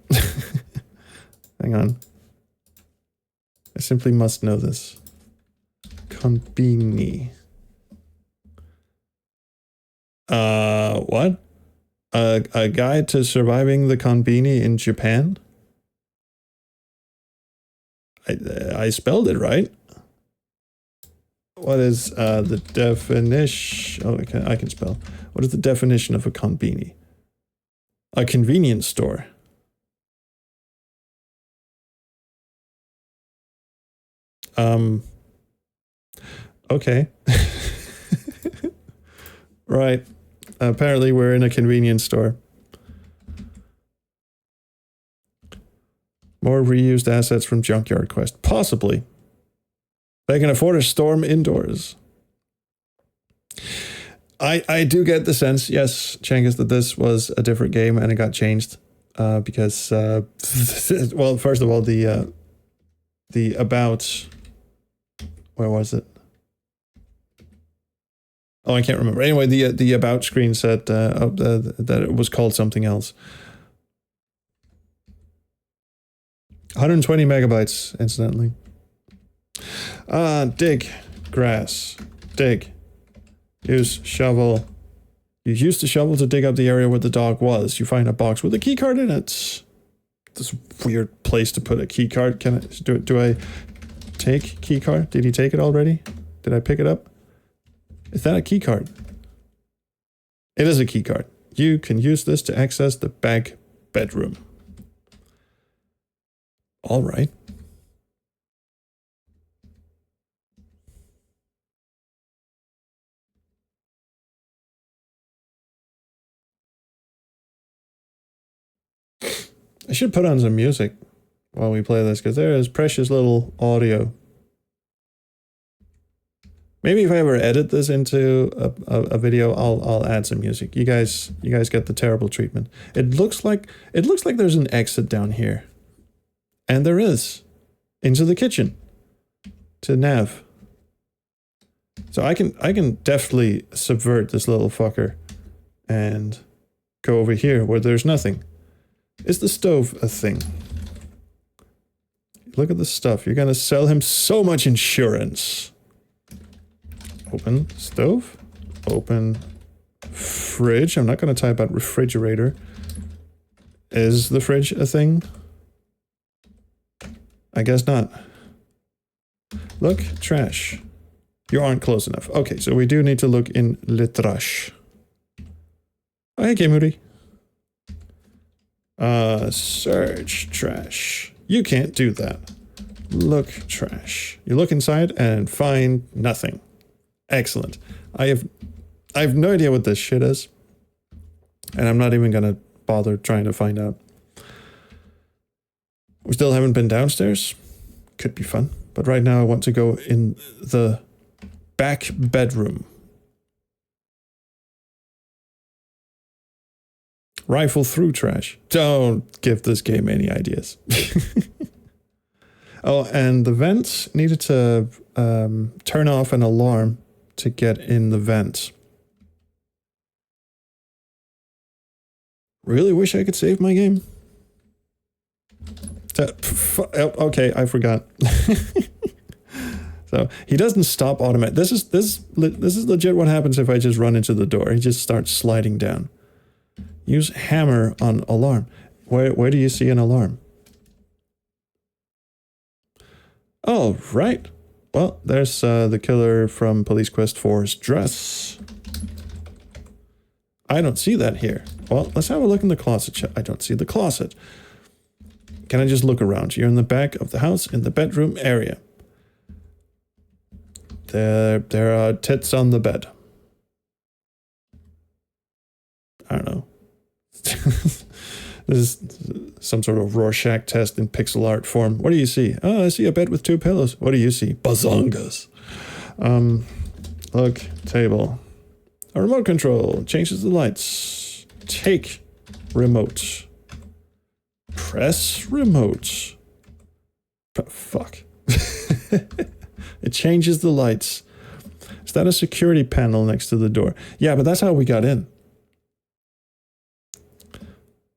Hang on. I simply must know this. Conbini. What? A guide to surviving the conbini in Japan? I spelled it right. What is the definition? Oh, I can spell. What is the definition of a conbini? A convenience store. Okay. Right. Apparently we're in a convenience store. More reused assets from Junkyard Quest. Possibly. They can afford a storm indoors. I do get the sense, yes, Changus, that this was a different game and it got changed. Because, well, first of all, the about... Where was it? Oh, I can't remember. Anyway, the about screen said that it was called something else. 120 megabytes, incidentally. Dig. Grass. Dig. Use shovel. You use the shovel to dig up the area where the dog was. You find a box with a key card in it. This weird place to put a key card. Can I do I take key card? Did he take it already? Did I pick it up? Is that a key card? It is a key card. You can use this to access the back bedroom. All right. I should put on some music while we play this, because there is precious little audio. Maybe if I ever edit this into a video, I'll add some music. You guys get the terrible treatment. It looks like there's an exit down here. And there is. Into the kitchen. To nav. So I can definitely subvert this little fucker and go over here where there's nothing. Is the stove a thing? Look at the stuff. You're gonna sell him so much insurance. Open stove. Open fridge. I'm not gonna type out refrigerator. Is the fridge a thing? I guess not. Look, trash. You aren't close enough. Okay, so we do need to look in le trash. Oh, hey, Kimuri. Search trash. You can't do that. Look trash. You look inside and find nothing. Excellent. I have no idea what this shit is. And I'm not even gonna bother trying to find out. We still haven't been downstairs. Could be fun. But right now I want to go in the back bedroom. Rifle through trash. Don't give this game any ideas. Oh, and the vents needed to turn off an alarm to get in the vents. Really wish I could save my game. Okay, I forgot. So he doesn't stop automatic. This is legit what happens if I just run into the door. He just starts sliding down. Use hammer on alarm. Where do you see an alarm? Oh, right. Well, there's the killer from Police Quest 4's dress. I don't see that here. Well, let's have a look in the closet. I don't see the closet. Can I just look around? You're in the back of the house in the bedroom area. There are tits on the bed. I don't know. This is some sort of Rorschach test in pixel art form. What do you see? Oh, I see a bed with 2 pillows. What do you see? Bazongas. Look, table. A remote control. Changes the lights. Take remote. Press remote. Fuck. It changes the lights. Is that a security panel next to the door? Yeah, but that's how we got in.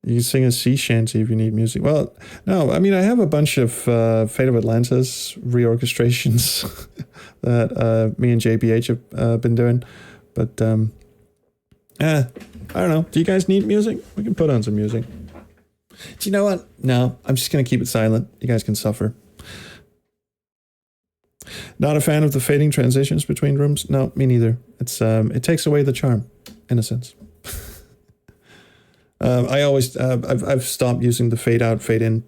You can sing a sea shanty if you need music. Well, no, I mean, I have a bunch of Fate of Atlantis reorchestrations that me and JBH have been doing. But, I don't know. Do you guys need music? We can put on some music. Do you know what? No, I'm just going to keep it silent. You guys can suffer. Not a fan of the fading transitions between rooms? No, me neither. It's it takes away the charm, in a sense. I've stopped using the fade out, fade in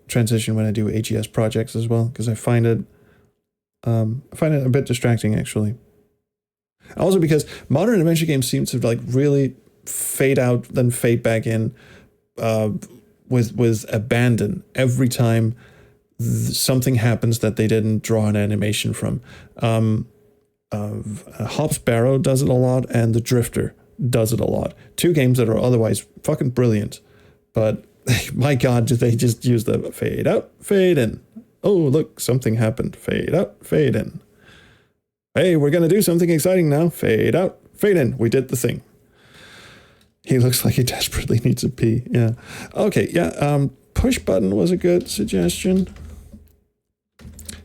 transition when I do AGS projects as well, because I find it a bit distracting actually. Also because modern adventure games seem to like really fade out then fade back in with abandon every time something happens that they didn't draw an animation from. Hop Sparrow does it a lot, and The Drifter does it a lot. 2 games that are otherwise fucking brilliant, but my god, did they just use the fade out, fade in. Oh, look, something happened. Fade out, fade in. Hey, we're gonna do something exciting now. Fade out, fade in. We did the thing. He looks like he desperately needs a pee. Yeah. Okay, yeah, push button was a good suggestion.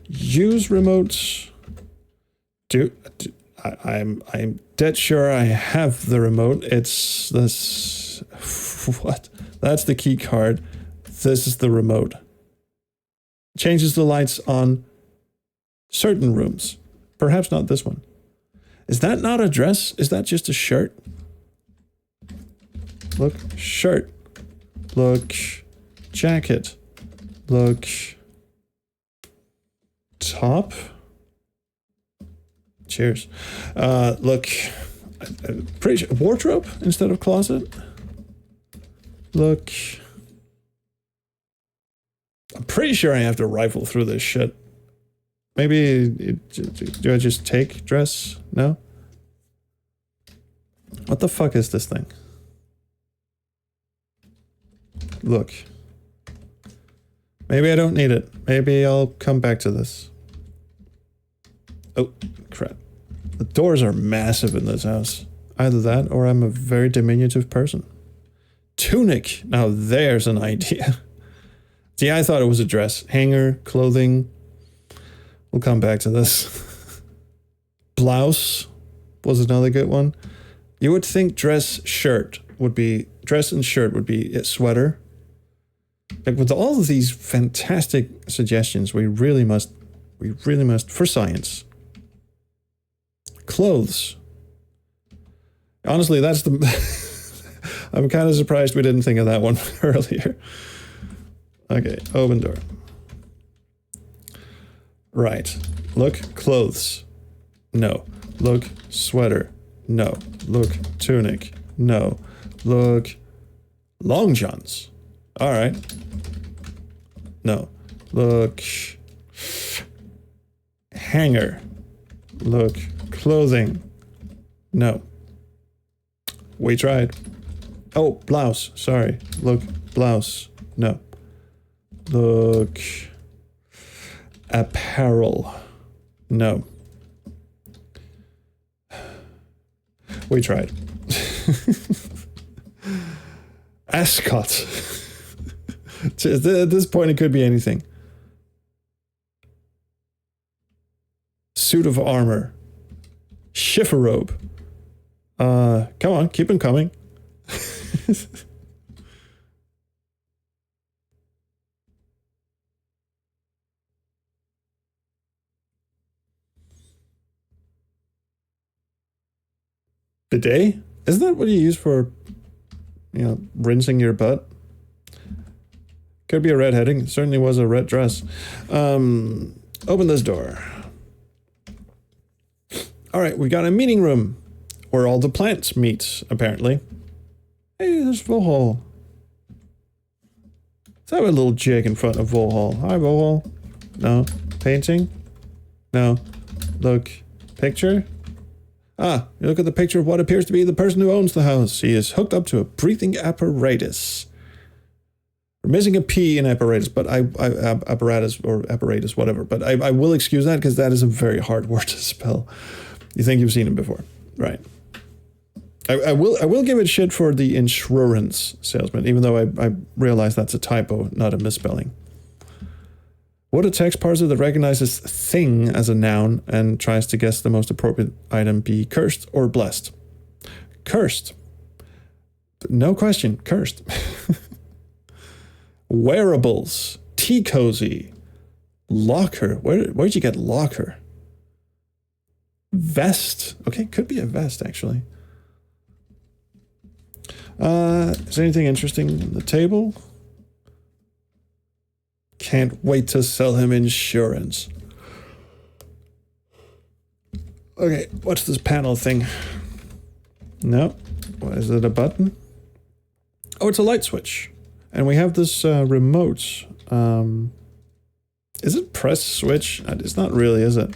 Use remotes. I'm dead sure I have the remote. It's this. What? That's the key card. This is the remote. Changes the lights on certain rooms. Perhaps not this one. Is that not a dress? Is that just a shirt? Look, shirt. Look, jacket. Look, top. Cheers. Look, pretty sure, wardrobe instead of closet. Look, I'm pretty sure I have to rifle through this shit. Maybe, do I just take dress? No? What the fuck is this thing? Look. Maybe I don't need it. Maybe I'll come back to this. Oh, crap. The doors are massive in this house. Either that, or I'm a very diminutive person. Tunic! Now there's an idea. See, I thought it was a dress. Hanger, clothing. We'll come back to this. Blouse was another good one. You would think dress and shirt would be a sweater. Like with all of these fantastic suggestions, we really must, for science. Clothes. Honestly, that's the... I'm kind of surprised we didn't think of that one earlier. Okay, open door. Right. Look, clothes. No. Look, sweater. No. Look, tunic. No. Look, long johns. All right. No. Look, hanger. Look, clothing. No. We tried. Oh, blouse. Sorry. Look, blouse. No. Look, apparel. No. We tried. Ascot. At this point, it could be anything. Suit of armor. Chifforobe. Come on, keep them coming. Bidet? Isn't that what you use for, rinsing your butt? Could be a red heading. It certainly was a red dress. Open this door. All right, we got a meeting room where all the plants meet, apparently. Hey, there's Vohal. Let's have a little jig in front of Vohal. Hi, Vohal. No. Painting? No. Look. Picture? Ah, you look at the picture of what appears to be the person who owns the house. He is hooked up to a breathing apparatus. We're missing a P in apparatus, but apparatus or apparatus, whatever. But I will excuse that because that is a very hard word to spell. You think you've seen it before, right? I will give it shit for the insurance salesman, even though I realize that's a typo, not a misspelling. Would a text parser that recognizes thing as a noun and tries to guess the most appropriate item be cursed or blessed? Cursed. No question, cursed. Wearables. Tea cozy. Locker. Where'd you get locker? Vest. Okay, could be a vest, actually. Is there anything interesting on the table? Can't wait to sell him insurance. Okay, what's this panel thing? No. What, is it a button? Oh, it's a light switch. And we have this remote. Is it press switch? It's not really, is it?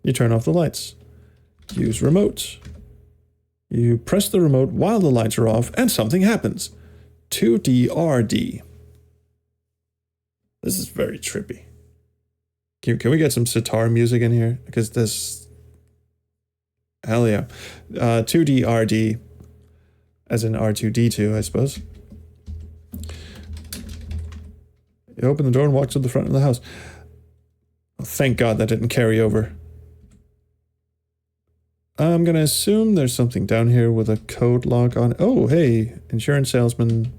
You turn off the lights. Use remote. You press the remote while the lights are off and something happens. 2DRD. This is very trippy. Can we get some sitar music in here? Because this... Hell yeah. 2DRD. As in R2D2, I suppose. You open the door and walk to the front of the house. Oh, thank God that didn't carry over. I'm going to assume there's something down here with a code lock on. Oh, hey, Insurance Salesman.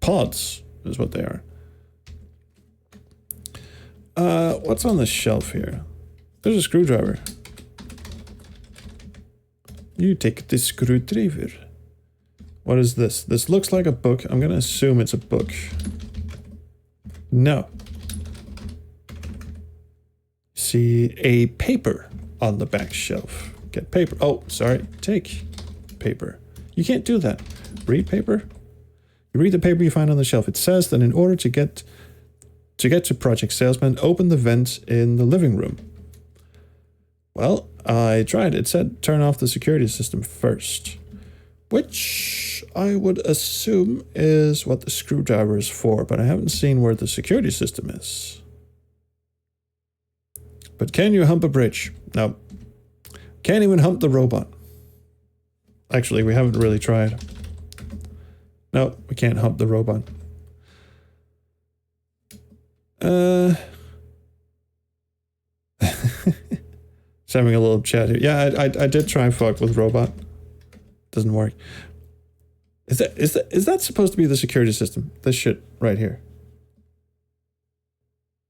Pods is what they are. What's on the shelf here? There's a screwdriver. You take the screwdriver. What is this? This looks like a book. I'm going to assume it's a book. No. See a paper on the back shelf. Get paper. Oh, sorry. Take paper. You can't do that. Read paper. You read the paper you find on the shelf. It says that in order to get To get to Project Salesman, open the vent in the living room. Well, I tried. It said turn off the security system first, which I would assume is what the screwdriver is for, but I haven't seen where the security system is. But can you hump a bridge? No. Can't even hump the robot. Actually, we haven't really tried. No, we can't hump the robot. Just having a little chat here. Yeah, I did try and fuck with robot. Doesn't work. Is that supposed to be the security system? This shit right here.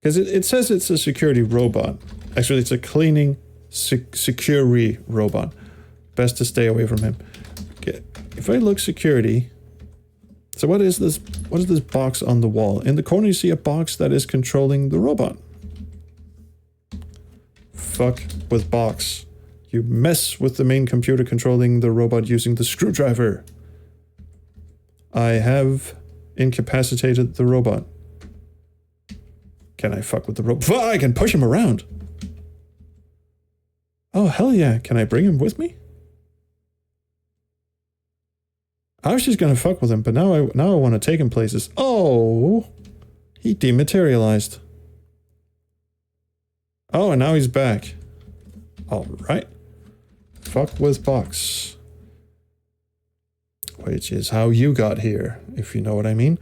Because it says it's a security robot. Actually, it's a cleaning security robot. Best to stay away from him. Okay. If I look security... So what is this? What is this box on the wall? In the corner you see a box that is controlling the robot. Fuck with box. You mess with the main computer controlling the robot using the screwdriver. I have incapacitated the robot. Can I fuck with the robot? I can push him around. Oh, hell yeah. Can I bring him with me? I was just gonna fuck with him, but now I want to take him places. Oh, he dematerialized. Oh, and now he's back. All right. Fuck with box. Which is how you got here, if you know what I mean.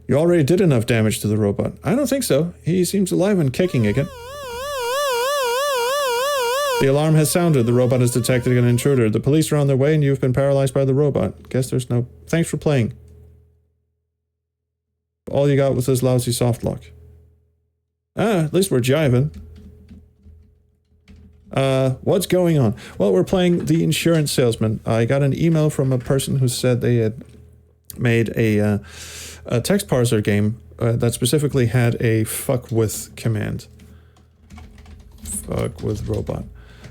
You already did enough damage to the robot. I don't think so. He seems alive and kicking again. The alarm has sounded. The robot has detected an intruder. The police are on their way and you've been paralyzed by the robot. Guess there's no... Thanks for playing. All you got was this lousy soft lock. Ah, at least we're jiving. What's going on? Well, we're playing the Insurance Salesman. I got an email from a person who said they had made a text parser game that specifically had a fuck with command. Fuck with robot.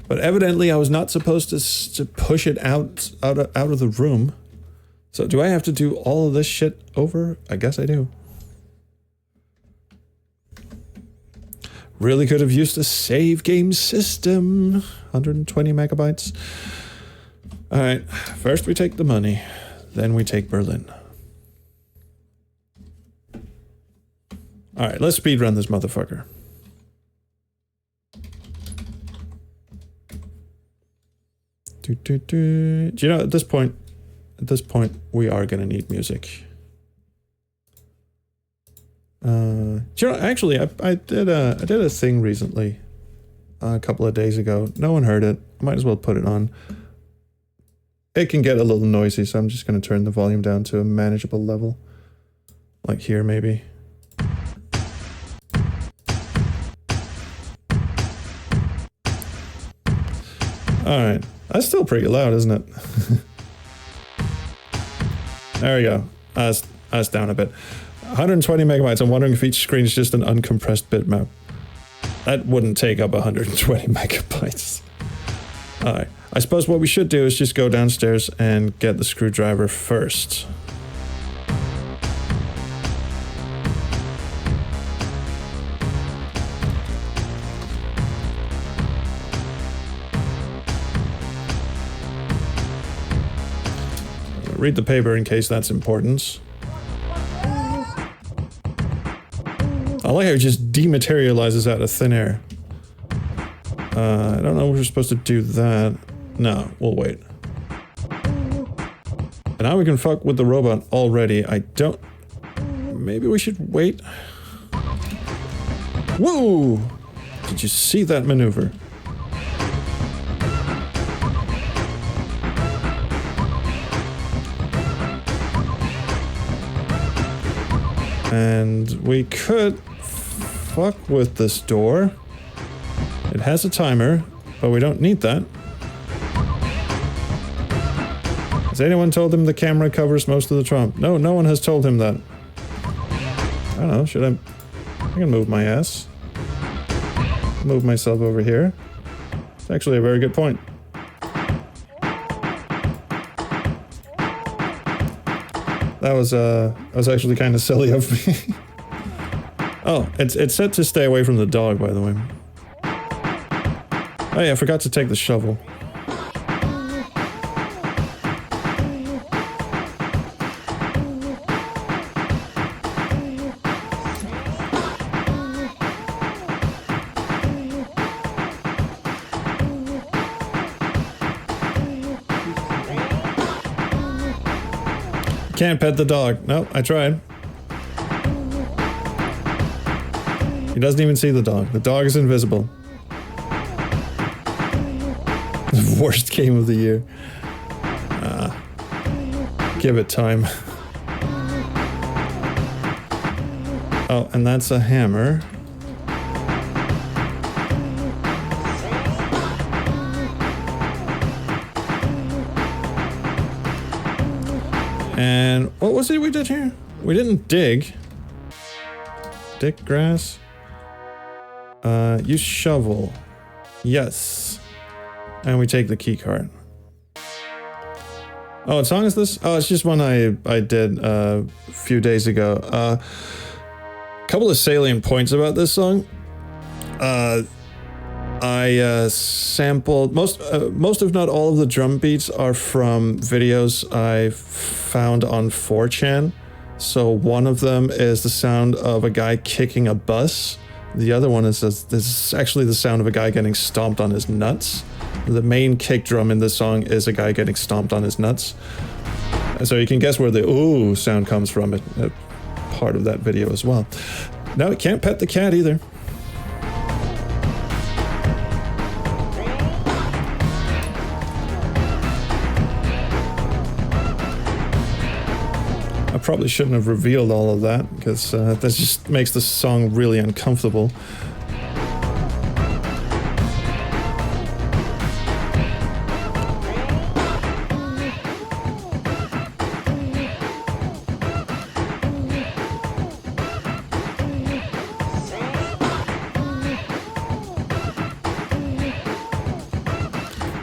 But evidently I was not supposed to push it out of the room. So do I have to do all of this shit over? I guess I do. Really could have used a save game system. 120 megabytes. Alright, first we take the money. Then we take Berlin. Alright, let's speedrun this motherfucker. Do you know, at this point, we are gonna need music. Do you know, actually, I did a thing recently, a couple of days ago. No one heard it. I might as well put it on. It can get a little noisy, so I'm just gonna turn the volume down to a manageable level, like here maybe. All right. That's still pretty loud, isn't it? There we go. That's down a bit. 120 megabytes. I'm wondering if each screen is just an uncompressed bitmap. That wouldn't take up 120 megabytes. Alright. I suppose what we should do is just go downstairs and get the screwdriver first. Read the paper in case that's important. I like how it just dematerializes out of thin air. I don't know if we're supposed to do that. No, we'll wait. And now we can fuck with the robot already. I don't... Maybe we should wait. Whoa! Did you see that maneuver? And we could fuck with this door. It has a timer, but we don't need that. Has anyone told him the camera covers most of the trump? No, no one has told him that. I don't know, should I can move my ass. Move myself over here. It's actually a very good point. That was actually kind of silly of me. Oh, it's set to stay away from the dog, by the way. Oh yeah, I forgot to take the shovel. Can't pet the dog. Nope, I tried. He doesn't even see the dog. The dog is invisible. The worst game of the year. Give it time. Oh, and that's a hammer. And what was it we did here? We didn't dig. Dig grass. Use shovel. Yes. And we take the key card. Oh, what song is this? Oh, it's just one I did a few days ago. A couple of salient points about this song. I sampled most if not all of the drum beats are from videos I found on 4chan. So one of them is the sound of a guy kicking a bus. The other one is this is actually the sound of a guy getting stomped on his nuts. The main kick drum in this song is a guy getting stomped on his nuts. So you can guess where the ooh sound comes from. It part of that video as well. No, it can't pet the cat either. I probably shouldn't have revealed all of that because that just makes the song really uncomfortable.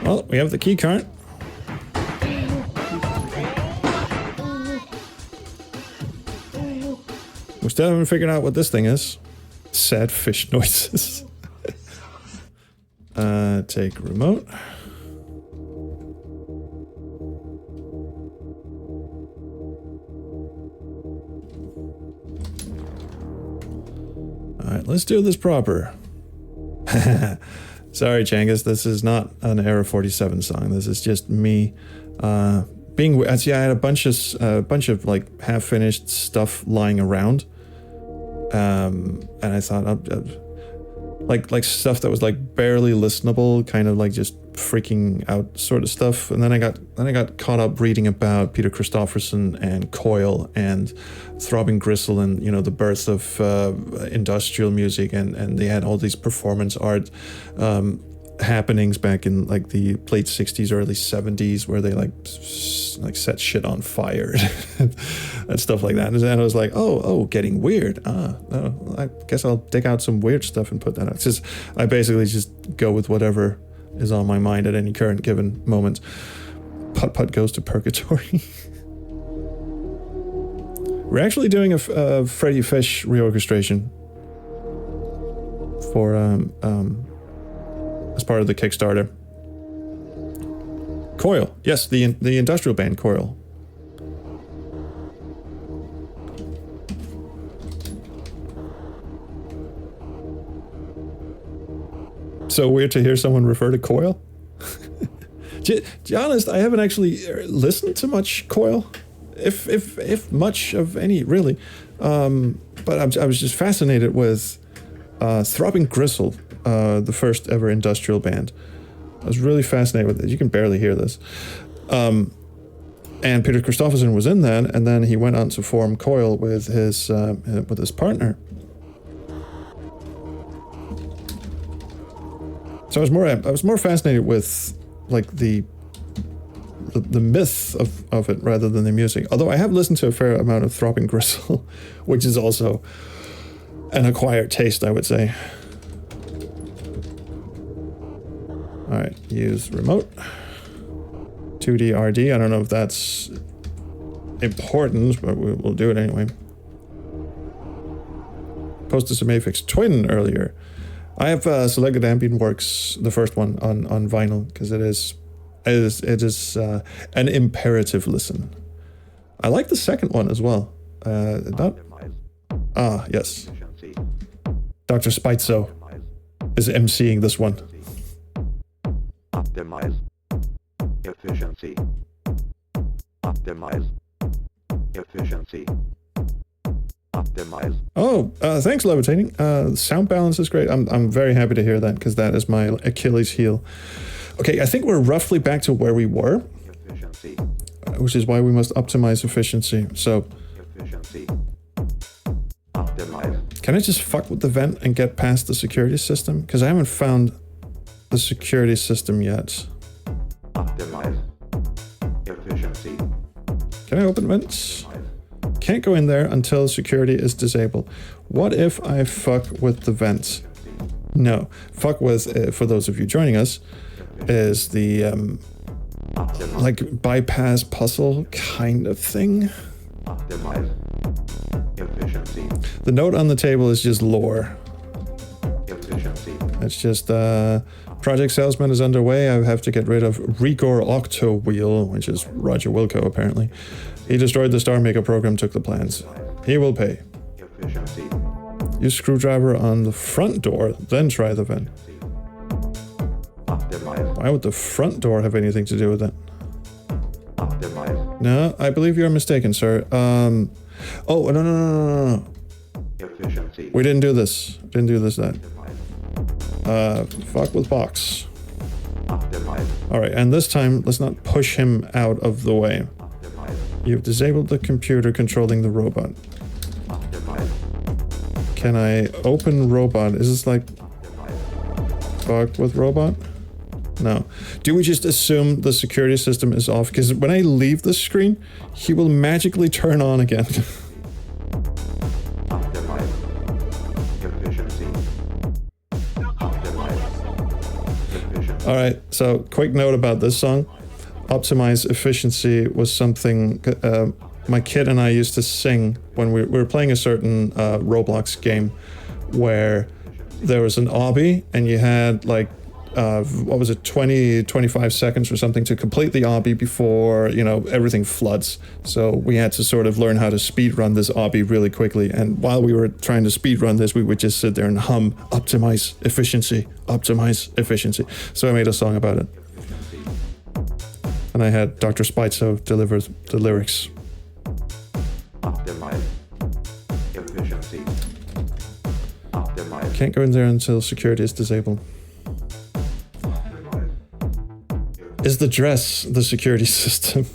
Well, we have the key card. We still haven't figured out what this thing is. Sad fish noises. Take remote. Alright, let's do this proper. Sorry, Changus, this is not an Era 47 song. This is just me being. See, I had a bunch of like half-finished stuff lying around, and I thought, like stuff that was like barely listenable, kind of like just freaking out sort of stuff. And then I got caught up reading about Peter Christopherson and Coil and Throbbing Gristle and the birth of industrial music, and they had all these performance art happenings back in like the late 60s, early 70s, where they like set shit on fire and stuff like that. And I was like, oh, getting weird. I guess I'll dig out some weird stuff and put that out. It's just, I basically just go with whatever is on my mind at any current given moment. Putt goes to purgatory. We're actually doing a Freddy Fish reorchestration for as part of the Kickstarter. Coil, yes, the industrial band Coil. So weird to hear someone refer to Coil. To be honest, I haven't actually listened to much Coil, if much of any, really. But I was just fascinated with Throbbing Gristle, the first ever industrial band. I was really fascinated with it. You can barely hear this. And Peter Christopherson was in that, and then he went on to form Coil with his partner. So I was more fascinated with like the myth of it rather than the music. Although I have listened to a fair amount of Throbbing Gristle, which is also an acquired taste, I would say. All right, use remote. 2D RD. I don't know if that's important, but we'll do it anyway. posted some Aphex Twin earlier. I have selected Ambient Works, the first one, on vinyl, because it is an imperative listen. I like the second one as well. Yes. Dr. Spitzo is emceeing this one. Optimize efficiency. Optimize efficiency. Optimize. Oh, thanks, Levitating. Sound balance is great. I'm very happy to hear that, because that is my Achilles heel. Okay, I think we're roughly back to where we were, Efficiency. Which is why we must optimize efficiency. So, Efficiency. Optimize. can I just fuck with the vent and get past the security system? Because I haven't found the security system yet. Optimize efficiency. Can I open vents? Can't go in there until security is disabled. What if I fuck with the vents? No. Fuck with, for those of you joining us, is the like bypass puzzle kind of thing. Optimize efficiency. The note on the table is just lore. Efficiency. It's just Project Salesman is underway. I have to get rid of Rigor Octo Wheel, which is Roger Wilco apparently. He destroyed the Star Maker program, took the plans. He will pay. Efficiency. Use screwdriver on the front door, then try the vent. Optimize. Why would the front door have anything to do with that? Optimize. No, I believe you're mistaken, sir. Oh, no. Efficiency. We didn't do this. That. Fuck with box. Optimize. Alright, and this time, let's not push him out of the way. Optimize. You've disabled the computer controlling the robot. Optimize. Can I open robot? Is this like fuck with robot? No. Do we just assume the security system is off? Because when I leave the screen, he will magically turn on again. Optimize efficiency. Optimize efficiency. Alright, so quick note about this song. Optimize efficiency was something my kid and I used to sing when we were playing a certain Roblox game where there was an obby and you had like, 25 seconds or something to complete the obby before, everything floods. So we had to sort of learn how to speed run this obby really quickly. And while we were trying to speed run this, we would just sit there and hum, optimize efficiency, optimize efficiency. So I made a song about it. And I had Dr. Spitzo deliver the lyrics. Optimize efficiency. Optimize. Can't go in there until security is disabled. Is the dress the security system?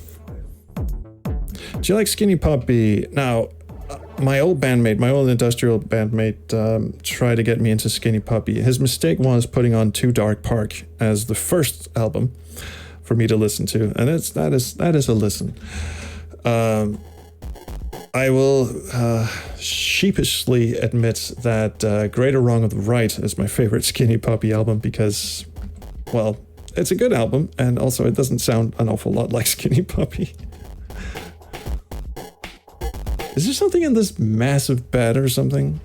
Do you like Skinny Puppy? Now, my old industrial bandmate tried to get me into Skinny Puppy. His mistake was putting on Too Dark Park as the first album for me to listen to, and that is a listen. I will sheepishly admit that Greater Wrong of the Right is my favorite Skinny Puppy album because, well, it's a good album, and also it doesn't sound an awful lot like Skinny Puppy. Is there something in this massive bed or something?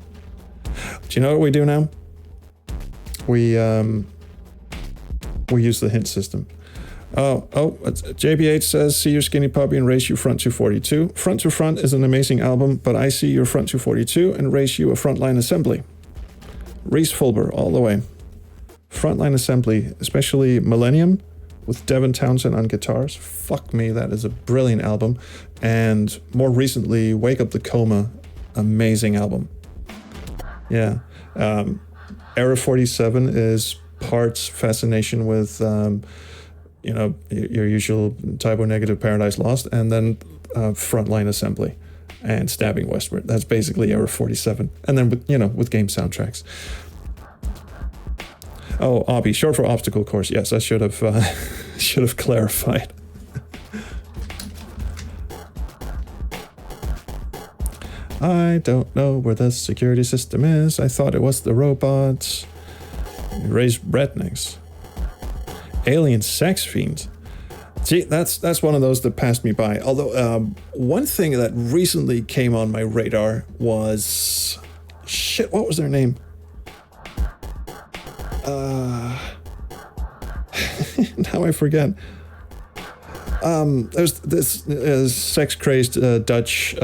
Do you know what we do now? We use the hint system. JBH says, see your Skinny Puppy and race you front 242. Front to Front is an amazing album, but I see your front 242 and race you a Frontline Assembly. Reese Fulber, all the way. Frontline Assembly, especially Millennium with Devin Townsend on guitars. Fuck me, that is a brilliant album. And more recently, Wake Up the Coma, amazing album. Yeah. Era 47 is parts fascination with, your usual typo negative Paradise Lost, and then Frontline Assembly and Stabbing Westward. That's basically Era 47. And then, with game soundtracks. Oh, obby, short for obstacle course. Yes, I should have clarified. I don't know where the security system is. I thought it was the robots. Raised rednecks. Alien sex fiend. See, that's one of those that passed me by. Although one thing that recently came on my radar was Shit, what was their name? Now I forget. There's this sex-crazed Dutch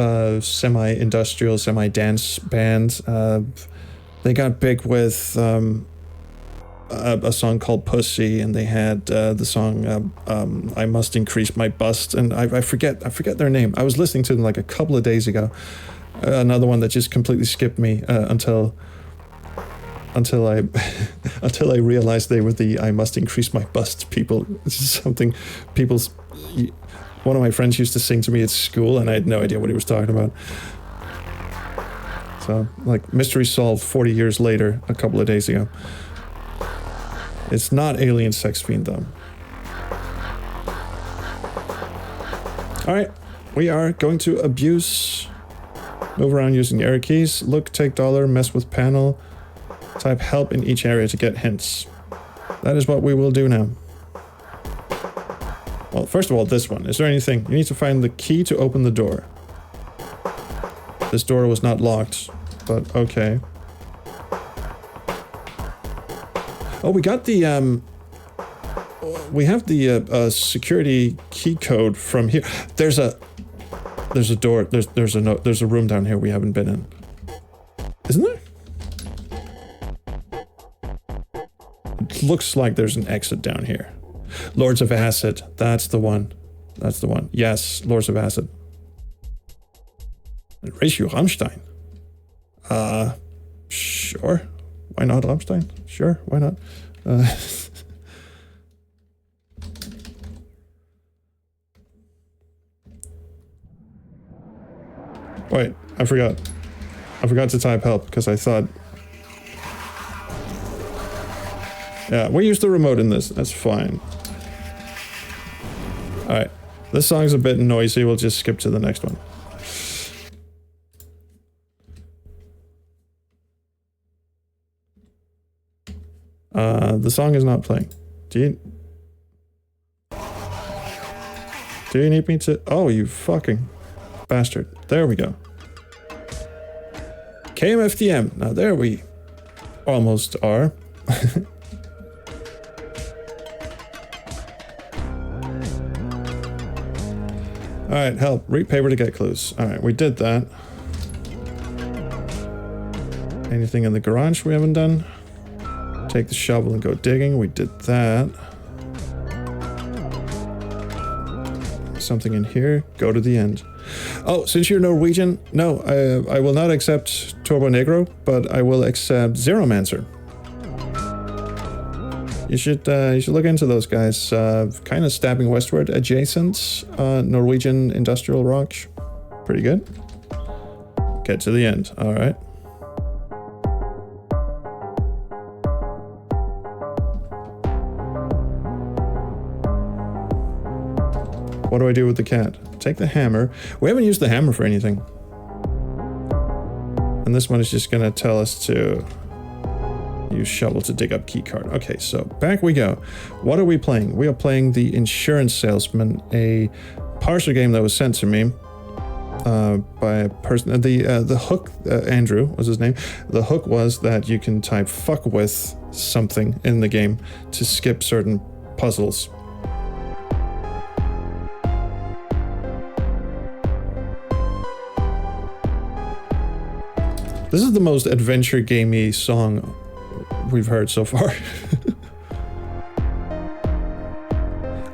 semi-industrial, semi-dance band. They got big with a song called Pussy, and they had the song I Must Increase My Bust, and I forget their name. I was listening to them like a couple of days ago. Another one that just completely skipped me until I until I realized they were the I Must Increase My Bust people. This is something one of my friends used to sing to me at school, and I had no idea what he was talking about. So, like, mystery solved 40 years later, a couple of days ago. It's not Alien Sex Fiend, though. Alright, we are going to move around using arrow keys, look, take dollar, mess with panel, type help in each area to get hints. That is what we will do now. Well, first of all, this one. Is there anything? You need to find the key to open the door. This door was not locked, but okay. Oh, we got the, we have the security key code from here. There's a door, there's a room down here we haven't been in. Isn't there? It looks like there's an exit down here. Lords of Acid, that's the one. That's the one. Yes, Lords of Acid. Ratio Rammstein. Sure. Why not Rammstein? Sure, why not? Wait, I forgot. I forgot to type help because I thought... Yeah, we use the remote in this. That's fine. Alright. This song's a bit noisy. We'll just skip to the next one. The song is not playing. Do you need me to... Oh, you fucking bastard. There we go. KMFDM. Now there we almost are. Alright, help. Read paper to get clues. Alright, we did that. Anything in the garage we haven't done? Take the shovel and go digging. We did that. Something in here. Go to the end. Oh, since you're Norwegian, no, I will not accept Turbo Negro, but I will accept Zeromancer. You should look into those guys. Kind of stabbing westward adjacent. Norwegian industrial rock. Pretty good. Get to the end. All right. What do I do with the cat? Take the hammer. We haven't used the hammer for anything. And this one is just going to tell us to use shovel to dig up keycard. Okay, so back we go. What are we playing? We are playing the Insurance Salesman, a parser game that was sent to me by a person. The hook, Andrew was his name. The hook was that you can type fuck with something in the game to skip certain puzzles. This is the most adventure gamey song we've heard so far.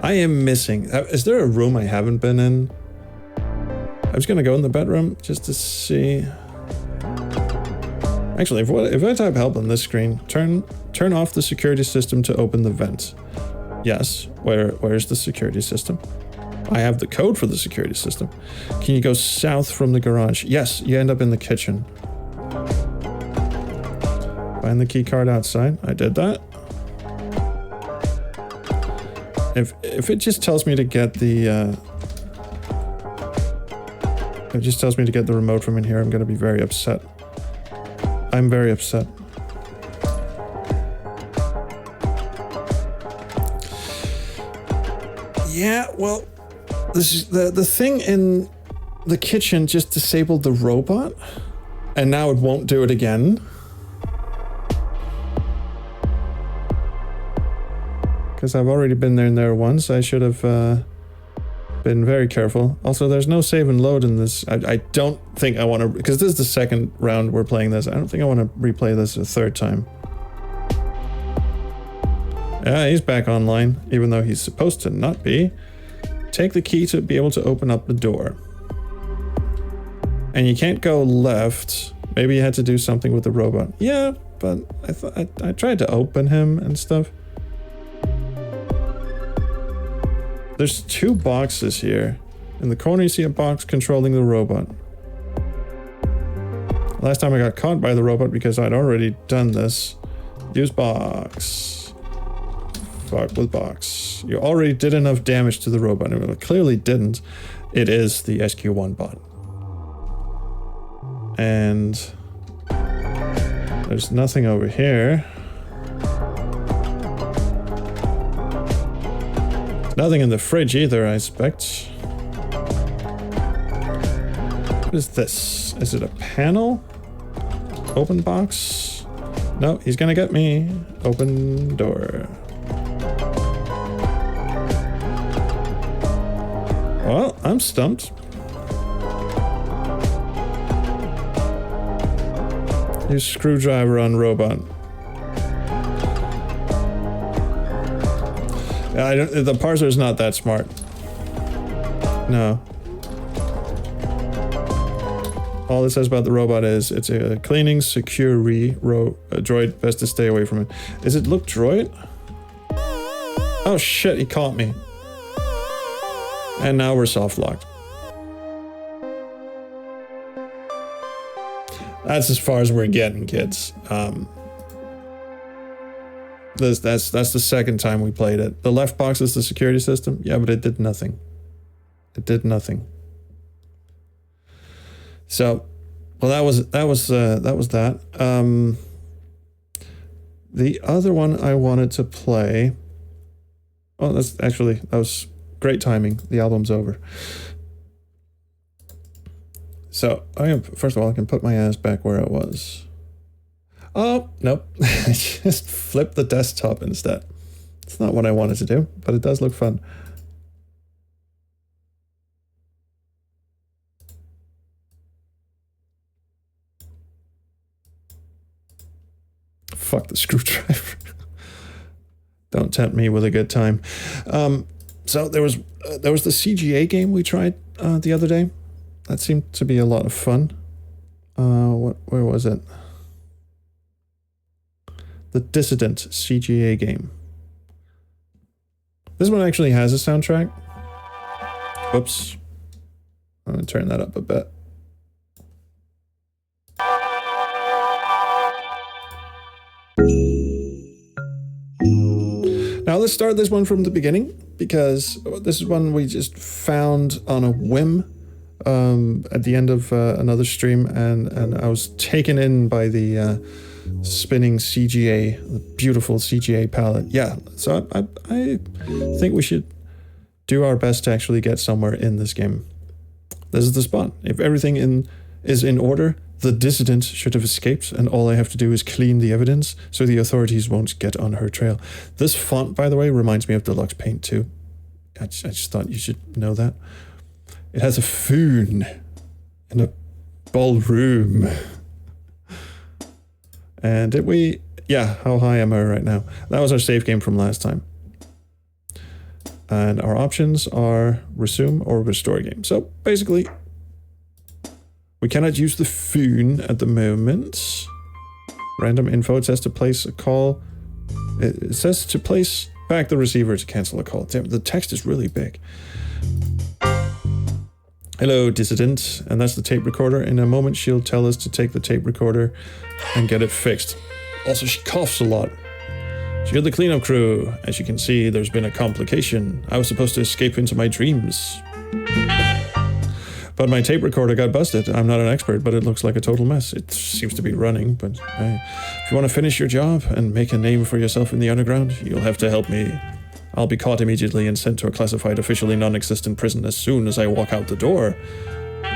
I am missing. Is there a room I haven't been in? I was gonna go in the bedroom just to see. Actually, if I type help on this screen, turn off the security system to open the vent. Yes. Where's the security system? I have the code for the security system. Can you go south from the garage? Yes. You end up in the kitchen. Find the key card outside. I did that. If it just tells me to get the it just tells me to get the remote from in here, I'm gonna be very upset. I'm very upset. Yeah, well, this is the thing in the kitchen just disabled the robot. And now it won't do it again. Because I've already been there once. I should have been very careful. Also, there's no save and load in this. I don't think I want to... Because this is the second round we're playing this. I don't think I want to replay this a third time. Yeah, he's back online, even though he's supposed to not be. Take the key to be able to open up the door. And you can't go left. Maybe you had to do something with the robot. Yeah, but I tried to open him and stuff. There's 2 boxes here. In the corner you see a box controlling the robot. Last time I got caught by the robot because I'd already done this. Use box. Fuck with box. You already did enough damage to the robot. Well, it clearly didn't. It is the SQ1 bot. And there's nothing over here. Nothing in the fridge either, I expect. What is this? Is it a panel? Open box? No, he's gonna get me. Open door. Well, I'm stumped. Use screwdriver on robot. The parser's not that smart. No. All it says about the robot is it's a cleaning, secure droid. Best to stay away from it. Does it look droid? Oh shit, he caught me. And now we're soft locked. That's as far as we're getting, kids. That's the second time we played it. The left box is the security system. Yeah, but it did nothing. It did nothing. So, well, that was that. The other one I wanted to play. Oh, that was great timing. The album's over. So, first of all, I can put my ass back where it was. Oh, nope. I just flipped the desktop instead. It's not what I wanted to do, but it does look fun. Fuck the screwdriver. Don't tempt me with a good time. So there was the CGA game we tried the other day. That seemed to be a lot of fun. Where was it? The Dissident CGA game. This one actually has a soundtrack. Whoops. I'm going to turn that up a bit. Now let's start this one from the beginning, because this is one we just found on a whim at the end of another stream, and I was taken in by the spinning CGA, the beautiful CGA palette. Yeah, so I think we should do our best to actually get somewhere in this game. This is the spot. If everything is in order, the dissident should have escaped, and all I have to do is clean the evidence so the authorities won't get on her trail. This font, by the way, reminds me of Deluxe Paint 2. I just thought you should know that. It has a foon and a ballroom. And how high am I right now? That was our save game from last time. And our options are resume or restore game. So basically, we cannot use the foon at the moment. Random info, it says to place a call. It says to place back the receiver to cancel a call. Damn, the text is really big. Hello, Dissident. And that's the tape recorder. In a moment, she'll tell us to take the tape recorder and get it fixed. Also, she coughs a lot. You're the cleanup crew. As you can see, there's been a complication. I was supposed to escape into my dreams. But my tape recorder got busted. I'm not an expert, but it looks like a total mess. It seems to be running, but hey, if you want to finish your job and make a name for yourself in the underground, you'll have to help me. I'll be caught immediately and sent to a classified, officially non-existent prison as soon as I walk out the door.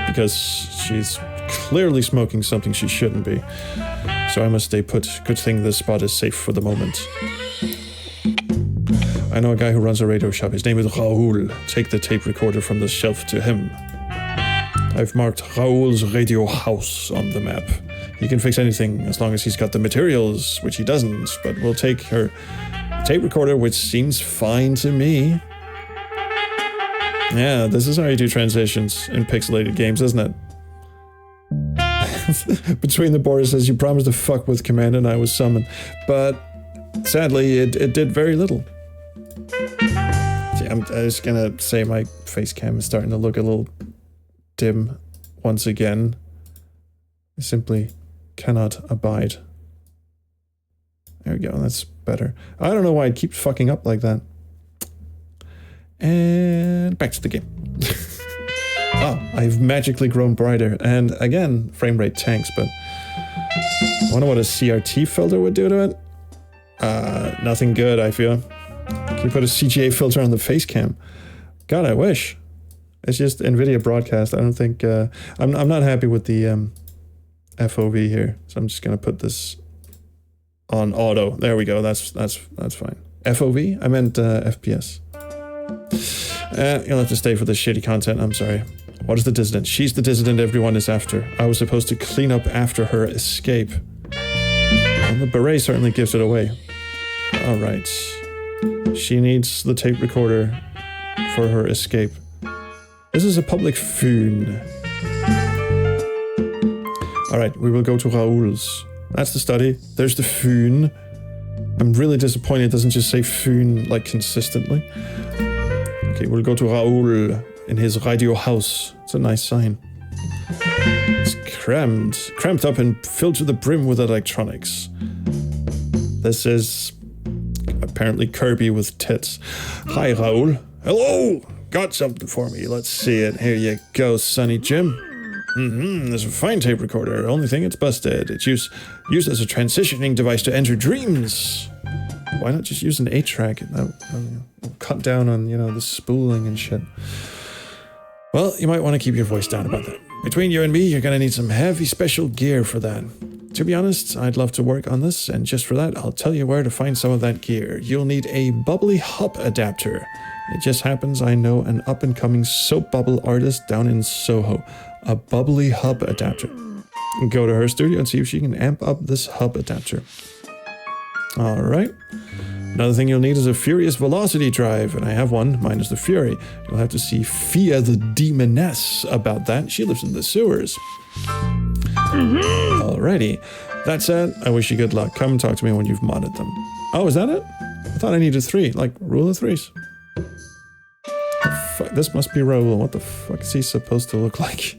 Because she's clearly smoking something she shouldn't be. So I must stay put. Good thing this spot is safe for the moment. I know a guy who runs a radio shop. His name is Raoul. Take the tape recorder from the shelf to him. I've marked Raoul's radio house on the map. He can fix anything as long as he's got the materials, which he doesn't, but we'll take her tape recorder, which seems fine to me. Yeah, this is how you do transitions in pixelated games, isn't it? Between the borders says you promised to fuck with command and I was summoned, but sadly it did very little. See, I'm just gonna say my face cam is starting to look a little dim once again. I simply cannot abide. There we go, that's better. I don't know why it keeps fucking up like that. And back to the game. Oh, I've magically grown brighter. And again, frame rate tanks, but I wonder what a CRT filter would do to it. Nothing good, I feel. Can you put a CGA filter on the face cam? God, I wish. It's just NVIDIA broadcast. I don't think... I'm not happy with the FOV here. So I'm just going to put this on auto. There we go. That's fine. FOV? I meant FPS. You'll have to stay for the shitty content. I'm sorry. What is the Dissident? She's the Dissident everyone is after. I was supposed to clean up after her escape. Well, the beret certainly gives it away. Alright. She needs the tape recorder for her escape. This is a public phone. Alright, we will go to Raoul's. That's the study. There's the phone. I'm really disappointed it doesn't just say phone like consistently. Okay, we'll go to Raoul in his radio house. It's a nice sign. It's cramped up and filled to the brim with electronics. This is apparently Kirby with tits. Hi, Raoul. Hello! Got something for me. Let's see it. Here you go, Sonny Jim. There's a fine tape recorder. Only thing it's busted. It's used as a transitioning device to enter dreams. Why not just use an 8-track? That'll cut down on, the spooling and shit. Well, you might want to keep your voice down about that. Between you and me, you're going to need some heavy special gear for that. To be honest, I'd love to work on this, and just for that, I'll tell you where to find some of that gear. You'll need a bubbly hub adapter. It just happens I know an up-and-coming soap bubble artist down in Soho. A bubbly hub adapter. Go to her studio and see if she can amp up this hub adapter. Alright. Another thing you'll need is a Furious Velocity drive, and I have one. Mine is the Fury. You'll have to see Fia the Demoness about that. She lives in the sewers. Alrighty. That said, I wish you good luck. Come talk to me when you've modded them. Oh, is that it? I thought I needed 3, like rule of 3s. Fuck, this must be Raoul. What the fuck is he supposed to look like?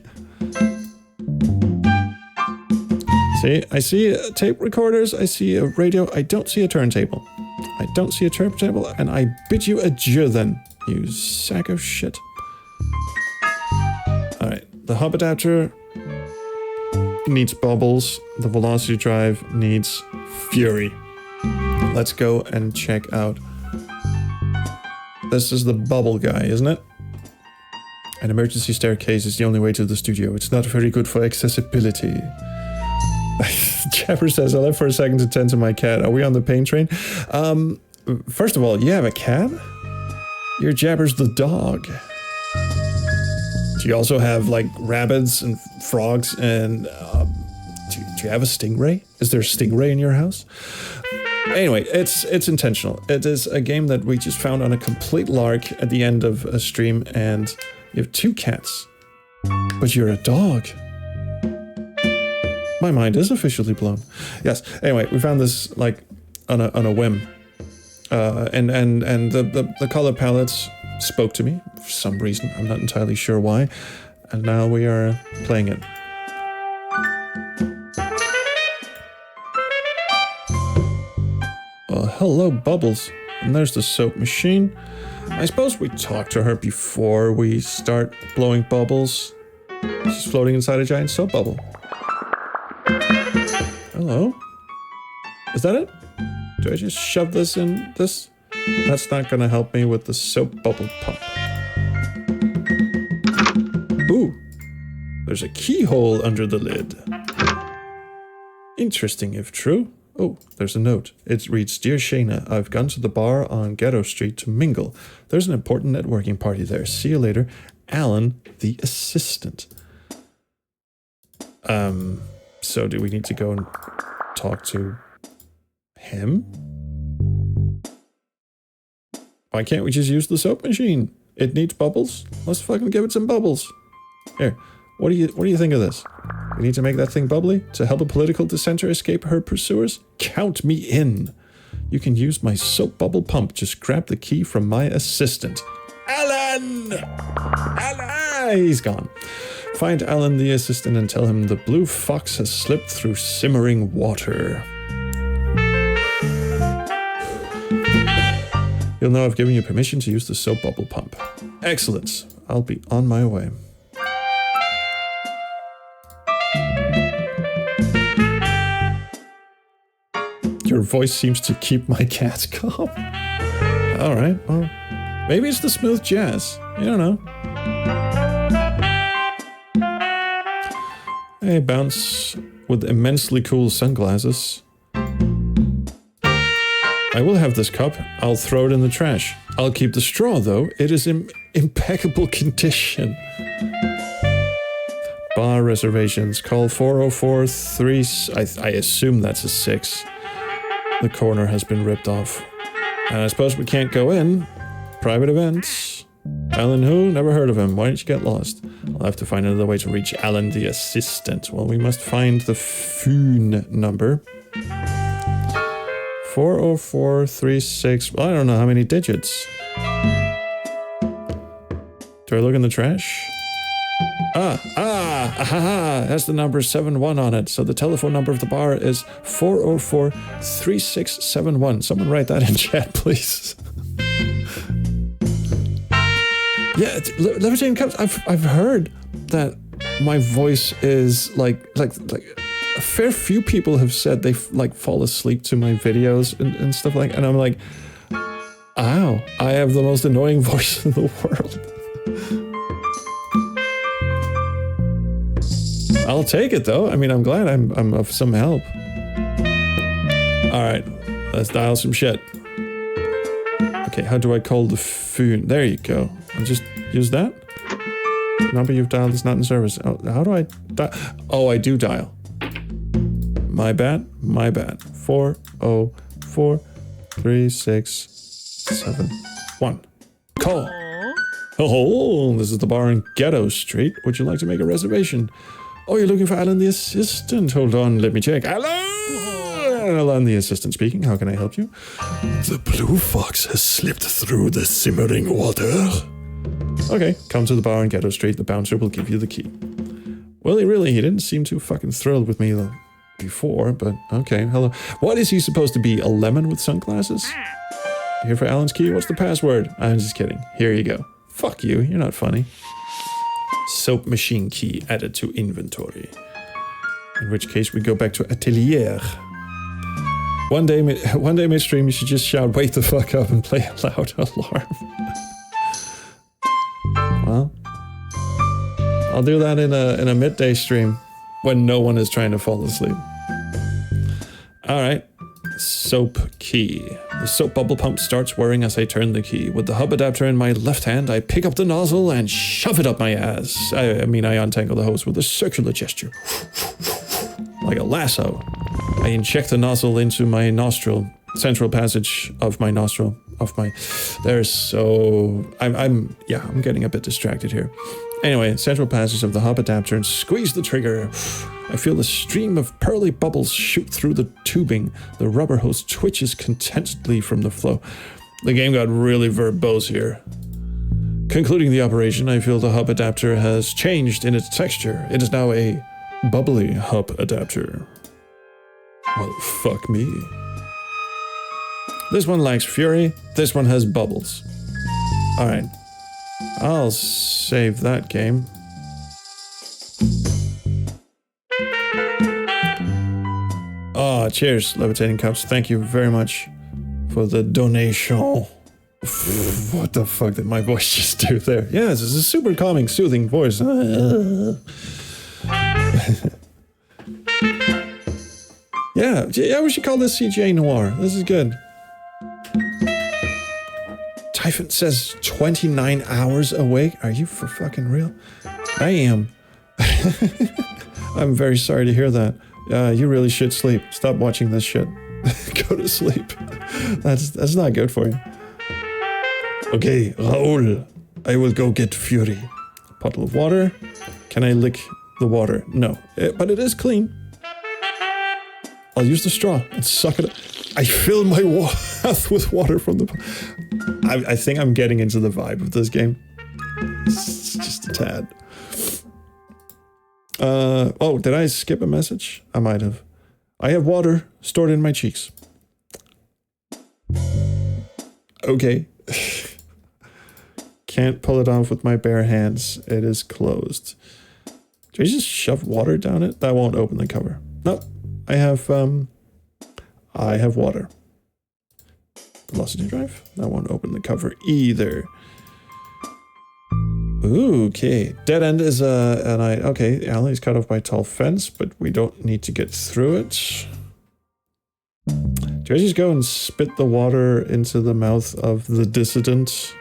See, I see tape recorders, I see a radio, I don't see a turntable. I don't see a turntable, and I bid you adieu then, you sack of shit. Alright, the hub adapter needs bubbles, the velocity drive needs fury. Let's go and check out. This is the bubble guy, isn't it? An emergency staircase is the only way to the studio. It's not very good for accessibility. Jabber says, I left for a second to tend to my cat. Are we on the pain train? First of all, you have a cat? Your Jabber's the dog. Do you also have, like, rabbits and frogs and, do you have a stingray? Is there a stingray in your house? Anyway, it's intentional. It is a game that we just found on a complete lark at the end of a stream, and you have 2 cats. But you're a dog. My mind is officially blown. Yes. Anyway, we found this like on a whim, and the color palettes spoke to me for some reason. I'm not entirely sure why, and now we are playing it. Hello, Bubbles. And there's the soap machine. I suppose we talk to her before we start blowing bubbles. She's floating inside a giant soap bubble. Hello? Is that it? Do I just shove this in this? That's not gonna help me with the soap bubble pump. Ooh. There's a keyhole under the lid. Interesting if true. Oh, there's a note. It reads, Dear Shayna, I've gone to the bar on Ghetto Street to mingle. There's an important networking party there. See you later. Alan, the assistant. So do we need to go and talk to him? Why can't we just use the soap machine? It needs bubbles. Let's fucking give it some bubbles. Here, what do you think of this? We need to make that thing bubbly to help a political dissenter escape her pursuers? Count me in. You can use my soap bubble pump. Just grab the key from my assistant. Alan! Alan! He's gone. Find Alan the assistant and tell him the blue fox has slipped through simmering water. You'll know I've given you permission to use the soap bubble pump. Excellent. I'll be on my way. Your voice seems to keep my cat calm. Alright, well, maybe it's the smooth jazz. You don't know. Hey, Bounce with immensely cool sunglasses. I will have this cup. I'll throw it in the trash. I'll keep the straw, though. It is in impeccable condition. Bar reservations. Call 404-3... I assume that's a 6. The corner has been ripped off. And I suppose we can't go in. Private events. Alan who? Never heard of him. Why didn't you get lost? I'll have to find another way to reach Alan the assistant. Well, we must find the phone number. 40436. Well, I don't know how many digits. Do I look in the trash? That's the number 71 on it. So the telephone number of the bar is 404-3671. Someone write that in chat, please. Yeah, levitating cups. I've heard that my voice is like a fair few people have said they like fall asleep to my videos and stuff like, and I'm like, ow, I have the most annoying voice in the world. I'll take it though. I mean, I'm glad I'm of some help. All right, let's dial some shit. Okay, how do I call the phone? There you go. I'll just use that. Number you've dialed is not in service. Oh, how do I dial? Oh, I do dial. My bad. 404-3671. Call. Oh, this is the bar on Ghetto Street. Would you like to make a reservation? Oh, you're looking for Alan the assistant. Hold on, let me check. Alan the assistant speaking. How can I help you? The blue fox has slipped through the simmering water. Okay, come to the bar on Ghetto Street. The bouncer will give you the key. Well, he didn't seem too fucking thrilled with me before, but okay, hello. What is he supposed to be, a lemon with sunglasses? Here for Alan's key? What's the password? I'm just kidding. Here you go. Fuck you, you're not funny. Soap machine key added to inventory. In which case we go back to Atelier. One day midstream you should just shout, wake the fuck up and play a loud alarm. Well, I'll do that in a midday stream when no one is trying to fall asleep. Alright. Soap key. The soap bubble pump starts whirring as I turn the key. With the hub adapter in my left hand, I pick up the nozzle and shove it up my ass. I untangle the hose with a circular gesture. Like a lasso. I inject the nozzle into my nostril. Central passage of my nostril. I'm getting a bit distracted here. Anyway, central passage of the hub adapter and squeeze the trigger. I feel a stream of pearly bubbles shoot through the tubing. The rubber hose twitches contentedly from the flow. The game got really verbose here. Concluding the operation, I feel the hub adapter has changed in its texture. It is now a bubbly hub adapter. Well, fuck me. This one lacks fury. This one has bubbles. Alright. I'll save that game. Oh, cheers, Levitating Cups. Thank you very much for the donation. What the fuck did my voice just do there? Yes, it's a super calming, soothing voice. Yeah, we should call this CGA Noir. This is good. Typhon says 29 hours awake. Are you for fucking real? I am. I'm very sorry to hear that. You really should sleep. Stop watching this shit. Go to sleep. That's not good for you. Okay, Raoul. I will go get Fury. Bottle of water. Can I lick the water? No, but it is clean. I'll use the straw and suck it up. I fill my mouth with water from the... I think I'm getting into the vibe of this game. It's just a tad. Oh, did I skip a message? I might have. I have water stored in my cheeks. Okay. Can't pull it off with my bare hands. It is closed. Do I just shove water down it? That won't open the cover. Nope. I have water. Velocity drive. That won't open the cover either. Ooh, okay. Dead end is okay, the alley is cut off by a tall fence, but we don't need to get through it. Do I just go and spit the water into the mouth of the Dissident?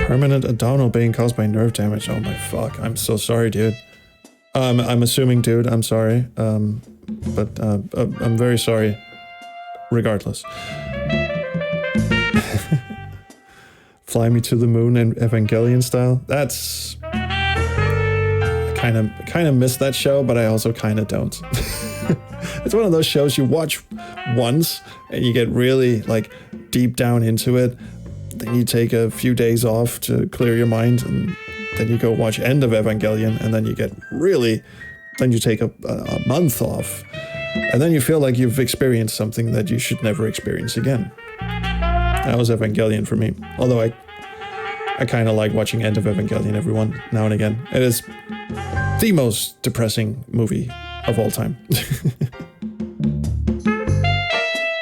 Permanent abdominal pain caused by nerve damage. Oh my fuck. I'm so sorry, dude. I'm assuming, dude, I'm sorry. But I'm very sorry. Regardless. Fly me to the moon in Evangelion style. That's... I kind of miss that show, but I also kind of don't. It's one of those shows you watch once and you get really like deep down into it. Then you take a few days off to clear your mind, and then you go watch End of Evangelion, and then you get really... Then you take a month off. And then you feel like you've experienced something that you should never experience again. That was Evangelion for me. Although I kind of like watching End of Evangelion every now and again. It is the most depressing movie of all time.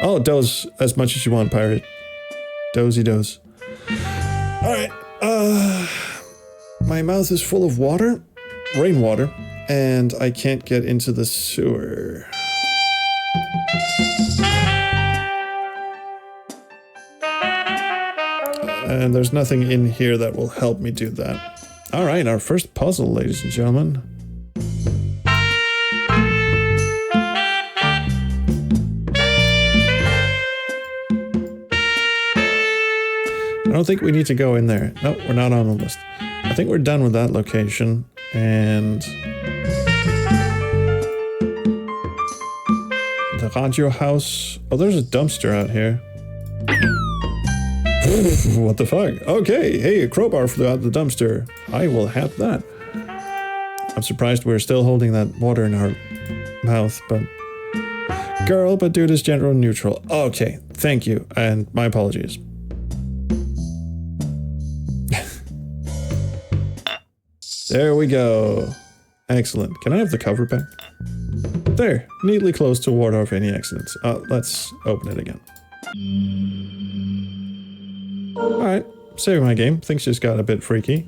Oh, doze as much as you want, pirate. Dozy doze. Alright. My mouth is full of water. Rainwater. And I can't get into the sewer. And there's nothing in here that will help me do that. All right, our first puzzle, ladies and gentlemen. I don't think we need to go in there. No, we're not on the list. I think we're done with that location. And... the radio house. Oh, there's a dumpster out here. What the fuck? Okay, hey, a crowbar flew out the dumpster. I will have that. I'm surprised we're still holding that water in our mouth, but... Girl, but dude is gender neutral. Okay, thank you, and my apologies. There we go. Excellent. Can I have the cover back? There, neatly closed to ward off any accidents. Let's open it again. Alright, saving my game. Things just got a bit freaky.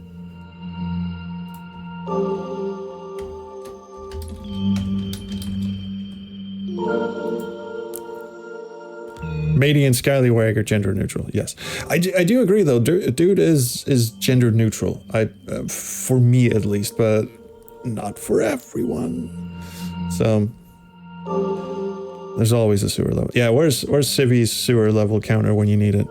Matey and Skylywag are gender neutral. Yes, I do agree though. Dude is gender neutral. For me at least, but not for everyone. So there's always a sewer level. Yeah, where's Civi's sewer level counter when you need it?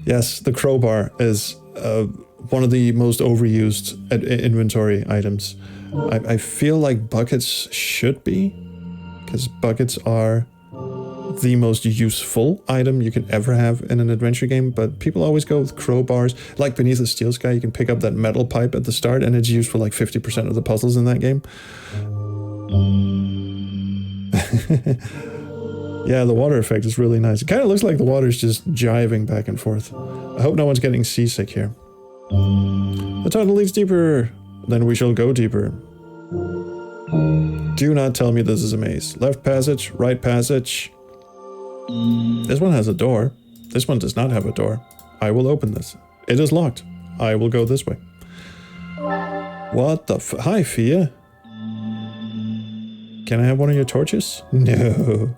Yes, the crowbar is one of the most overused inventory items. I feel like buckets should be. Because buckets are the most useful item you can ever have in an adventure game, but people always go with crowbars. Like Beneath the Steel Sky, you can pick up that metal pipe at the start, and it's used for like 50% of the puzzles in that game. Yeah, the water effect is really nice. It kind of looks like the water's just jiving back and forth. I hope no one's getting seasick here. The tunnel leads deeper. Then we shall go deeper. Do not tell me this is a maze. Left passage, right passage. This one has a door. This one does not have a door. I will open this. It is locked. I will go this way. What the Hi, Fia. Can I have one of your torches? No.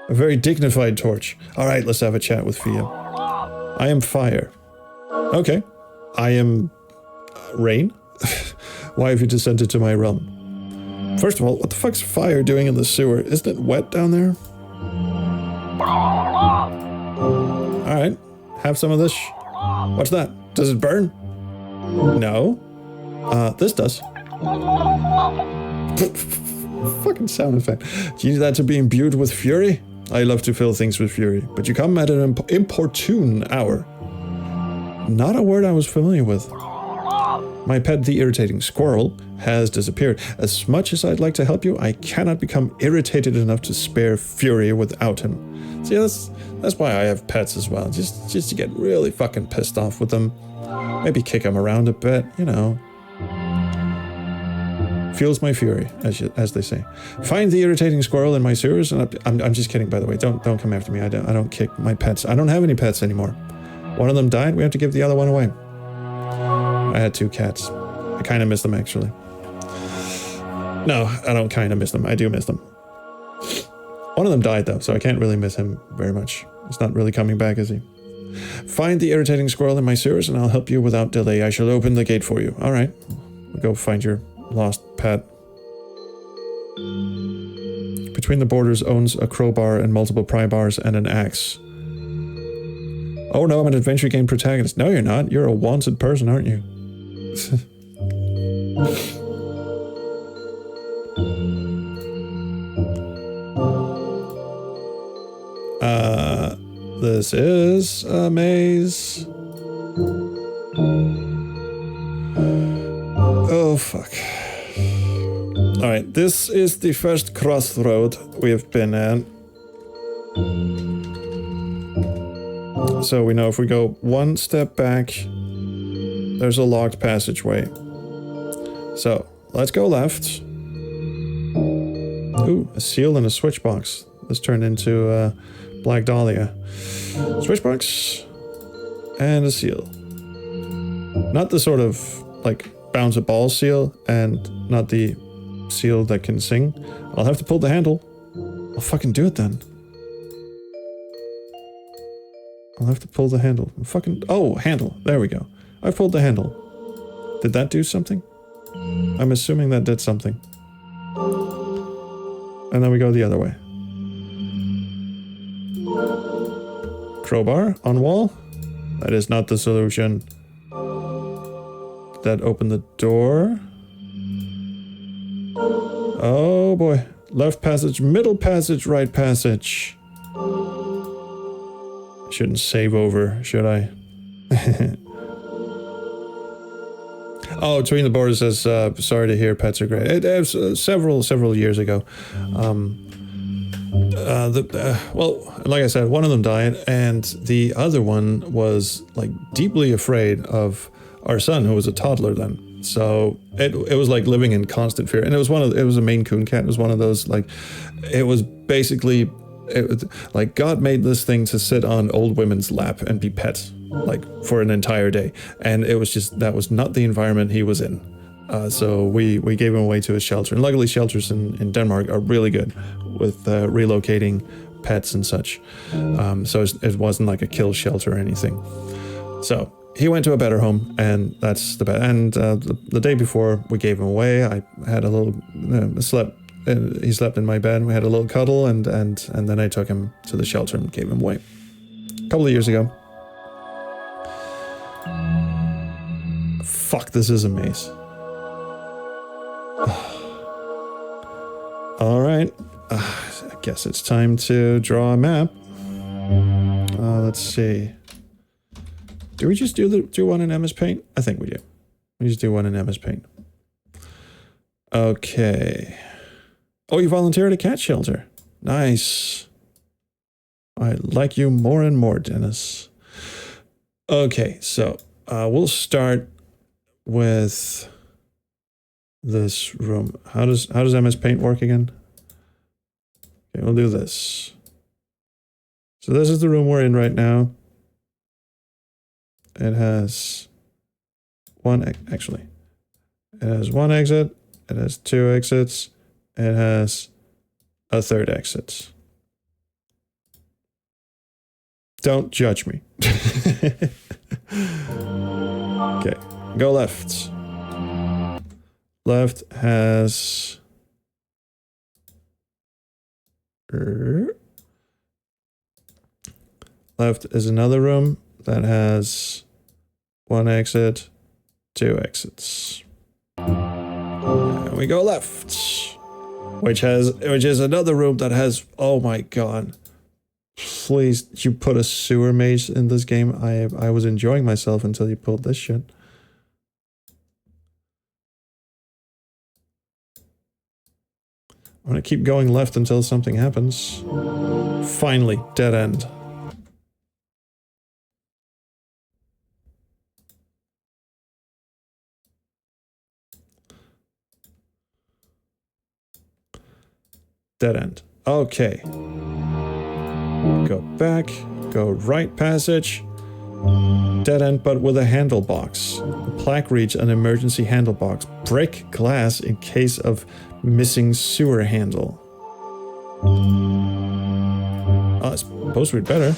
A very dignified torch. Alright, let's have a chat with Fia. I am fire. Okay. I am... rain? Why have you descended to my realm? First of all, what the fuck's fire doing in the sewer? Isn't it wet down there? Alright. Have some of this. What's that? Does it burn? No. This does. Fucking sound effect. Do you need that to be imbued with fury? I love to fill things with fury, but you come at an importune hour. Not a word I was familiar with. My pet, the irritating squirrel, has disappeared. As much as I'd like to help you, I cannot become irritated enough to spare fury without him. See, that's why I have pets as well. Just to get really fucking pissed off with them. Maybe kick them around a bit, you know. Fuels my fury, as they say. Find the irritating squirrel in my sewers, and I'm just kidding, by the way. Don't come after me. I don't kick my pets. I don't have any pets anymore. One of them died. We have to give the other one away. I had 2 cats. I kind of miss them, actually. No, I don't kind of miss them. I do miss them. One of them died, though, so I can't really miss him very much. He's not really coming back, is he? Find the irritating squirrel in my sewers, and I'll help you without delay. I shall open the gate for you. All right. We'll go find your lost pet. Between the Borders owns a crowbar and multiple pry bars and an axe. Oh no, I'm an adventure game protagonist. No, you're not. You're a wanted person, aren't you? This is a maze. Oh, fuck. Alright, this is the first crossroad we have been at. So we know if we go one step back, there's a locked passageway. So, let's go left. Ooh, a seal and a switch box. This turned into Black Dahlia. Switch box and a seal. Not the sort of, like, bounce a ball seal, and not the seal that can sing. I'll have to pull the handle. I'll fucking do it then. I'll have to pull the handle. Oh, handle. There we go. I pulled the handle. Did that do something? I'm assuming that did something. And then we go the other way. Crowbar on wall? That is not the solution. Did that open the door? Oh boy. Left passage, middle passage, right passage. Shouldn't save over, should I? Oh, Between the Borders says, sorry to hear pets are great. It was several years ago. Well, like I said, one of them died, and the other one was, like, deeply afraid of our son, who was a toddler then. So it was like living in constant fear. And it was a Maine Coon cat. It was one of those, like, it was basically... like, God made this thing to sit on old women's lap and be pet, like, for an entire day. And it was just, that was not the environment he was in. So we gave him away to a shelter. And luckily shelters in Denmark are really good with relocating pets and such. So it wasn't like a kill shelter or anything. So he went to a better home, and that's the best. And the day before we gave him away, I had a little, he slept in my bed. We had a little cuddle, and then I took him to the shelter and gave him away. A couple of years ago. Fuck, this is a maze. Alright. I guess it's time to draw a map. Let's see. Do we just do one in MS Paint? I think we do. We just do one in MS Paint. Okay. Oh, you volunteered at a cat shelter. Nice. I like you more and more, Dennis. Okay, so we'll start with this room. How does MS Paint work again? Okay, we'll do this. So this is the room we're in right now. It has actually, it has one exit. It has two exits. It has a third exit. Don't judge me. Okay, go left. Left has... Left is another room that has one exit, two exits. And we go left, which is another room that has, oh my god. Please, you put a sewer maze in this game. I was enjoying myself until you pulled this shit. I'm gonna keep going left until something happens. Finally, dead end. Dead end. Okay. Go back, go right passage. Dead end, but with a handle box. The plaque reads an emergency handle box. Break glass in case of missing sewer handle. Oh, I suppose we'd better.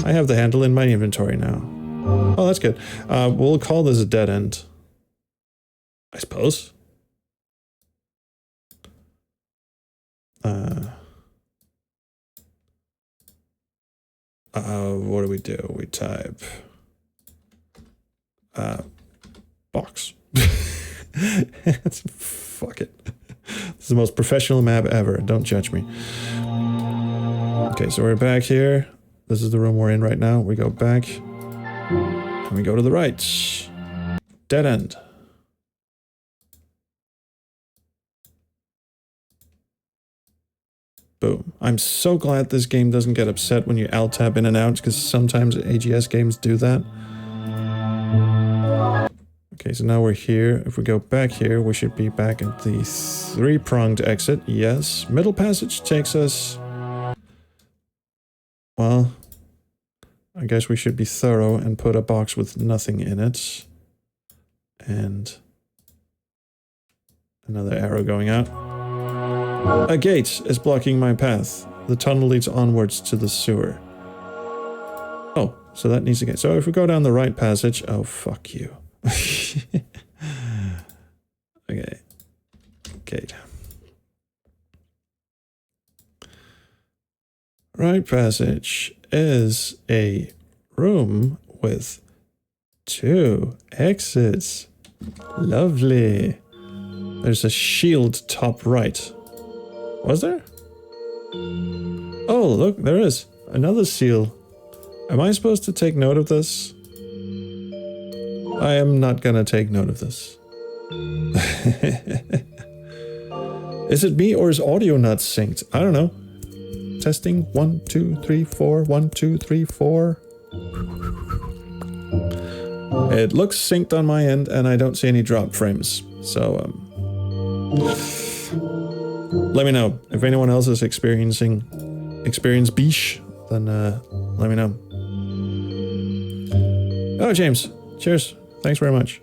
I have the handle in my inventory now. Oh, that's good. We'll call this a dead end. I suppose. What do we do? We type box. Fuck it. This is the most professional map ever. Don't judge me. Okay, so we're back here. This is the room we're in right now. We go back and we go to the right. Dead end. Boom. I'm so glad this game doesn't get upset when you alt-tab in and out, because sometimes AGS games do that. Okay, so now we're here. If we go back here, we should be back at the three-pronged exit. Yes. Middle passage takes us... Well, I guess we should be thorough and put a box with nothing in it. And... another arrow going out. A gate is blocking my path. The tunnel leads onwards to the sewer. Oh, so that needs a gate. So if we go down the right passage... Oh, fuck you. Okay. Gate. Right passage is a room with two exits. Lovely. There's a shield top right. Was there? Oh, look, there is. Another seal. Am I supposed to take note of this? I am not gonna take note of this. Is it me or is audio not synced? I don't know. Testing. 1, 2, 3, 4. 1, 2, 3, 4. It looks synced on my end and I don't see any drop frames. So, let me know. If anyone else is experiencing beesh, then let me know. Oh, James. Cheers. Thanks very much.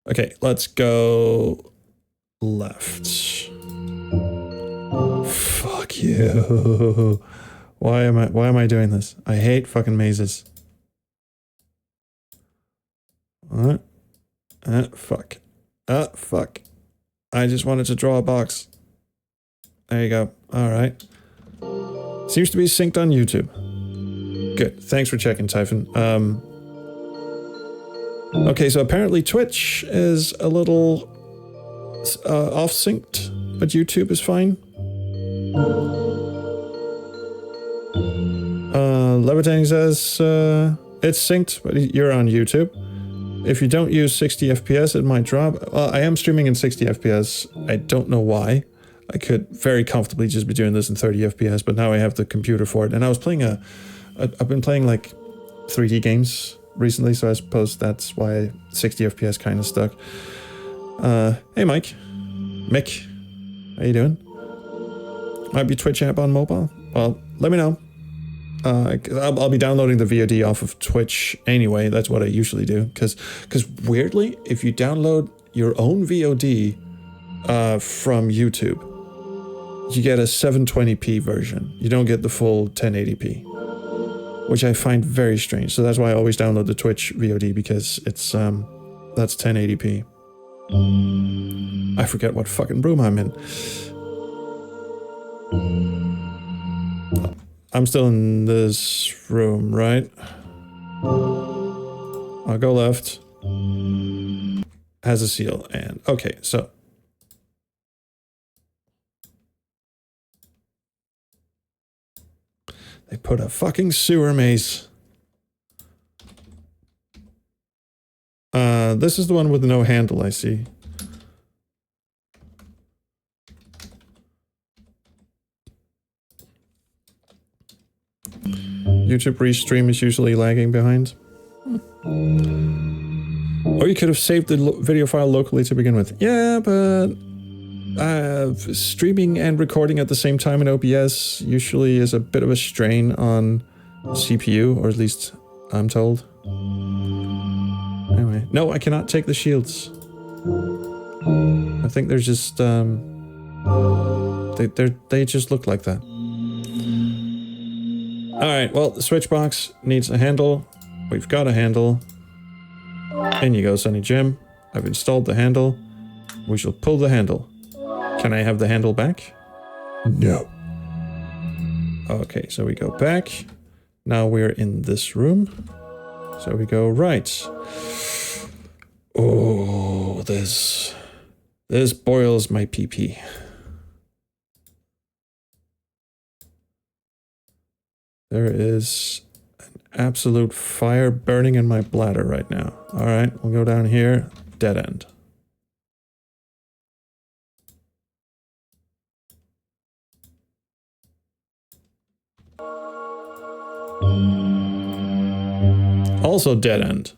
Okay, let's go left. Fuck you. Why am I doing this? I hate fucking mazes. What? Fuck. Fuck. I just wanted to draw a box. There you go. Alright. Seems to be synced on YouTube. Good. Thanks for checking, Typhon. Okay, so apparently Twitch is a little off-synced, but YouTube is fine. Levitating says it's synced, but you're on YouTube. If you don't use 60 FPS, it might drop. I am streaming in 60 FPS. I don't know why. I could very comfortably just be doing this in 30 FPS, but now I have the computer for it. And I was playing I've been playing like 3D games recently, so I suppose that's why 60 FPS kind of stuck. Hey Mike. Mick. How you doing? Might be Twitch app on mobile? Well, let me know. I'll be downloading the VOD off of Twitch anyway. That's what I usually do. Because weirdly, if you download your own VOD from YouTube, you get a 720p version. You don't get the full 1080p, which I find very strange. So that's why I always download the Twitch VOD, because it's that's 1080p. I forget what fucking room I'm in. I'm still in this room, right? I'll go left. Has a seal, and okay, so. They put a fucking sewer maze. This is the one with no handle, I see. YouTube restream is usually lagging behind. Or you could have saved the video file locally to begin with. Yeah, but streaming and recording at the same time in OBS usually is a bit of a strain on CPU, or at least I'm told. Anyway, no, I cannot take the shields. I think they're just they just look like that. Alright, well, the switch box needs a handle. We've got a handle. In you go, Sonny Jim. I've installed the handle. We shall pull the handle. Can I have the handle back? No. Okay, so we go back. Now we're in this room. So we go right. Oh, this boils my pee-pee. There is an absolute fire burning in my bladder right now. All right, we'll go down here. Dead end. Also dead end.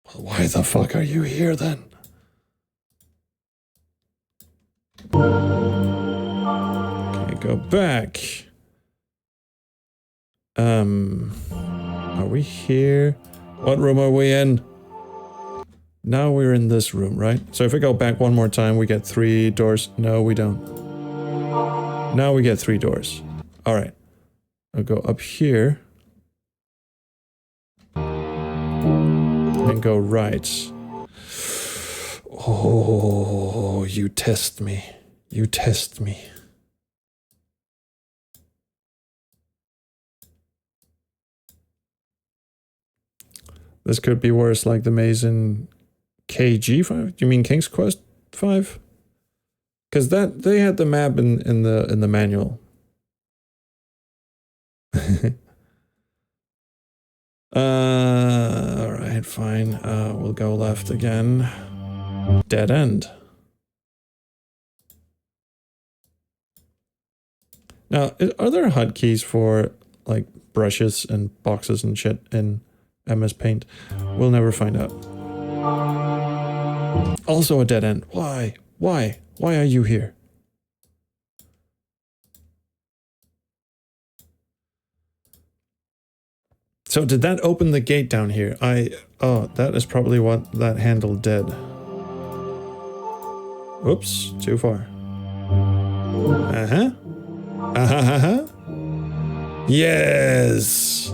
Well, why the fuck are you here then? Okay, go back. Are we here? What room are we in? Now we're in this room, right? So if we go back one more time, we get 3 doors. No, we don't. Now we get 3 doors. All right. I'll go up here. And go right. Oh, you test me. You test me. This could be worse, like the maze in KG5? Do you mean King's Quest 5? Because that they had the map in the manual. All right, fine. We'll go left again. Dead end. Now, are there hotkeys for like brushes and boxes and shit in MS Paint? We'll never find out. Also a dead end. Why? Why? Why are you here? So did that open the gate down here? Oh, that is probably what that handle did. Oops, too far. Uh-huh. Uh-huh. Yes!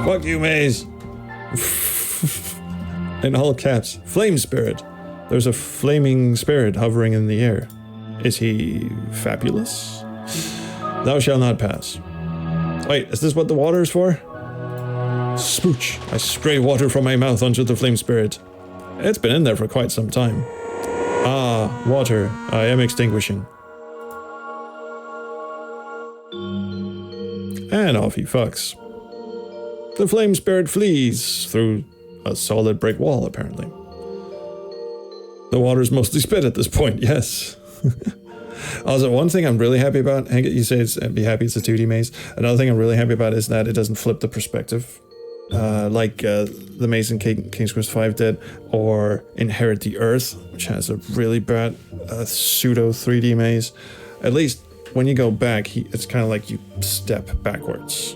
Fuck you, maze! In all caps. Flame spirit. There's a flaming spirit hovering in the air. Is he fabulous? Thou shalt not pass. Wait, is this what the water is for? Spooch. I spray water from my mouth onto the flame spirit. It's been in there for quite some time. Ah, water. I am extinguishing. And off he fucks. The flame spirit flees through a solid brick wall, apparently. The water's mostly spit at this point, yes. Also, one thing I'm really happy about, Hank, you say be happy it's a 2D maze. Another thing I'm really happy about is that it doesn't flip the perspective. Like the maze in King's Quest V did, or Inherit the Earth, which has a really bad pseudo 3D maze. At least when you go back, it's kind of like you step backwards.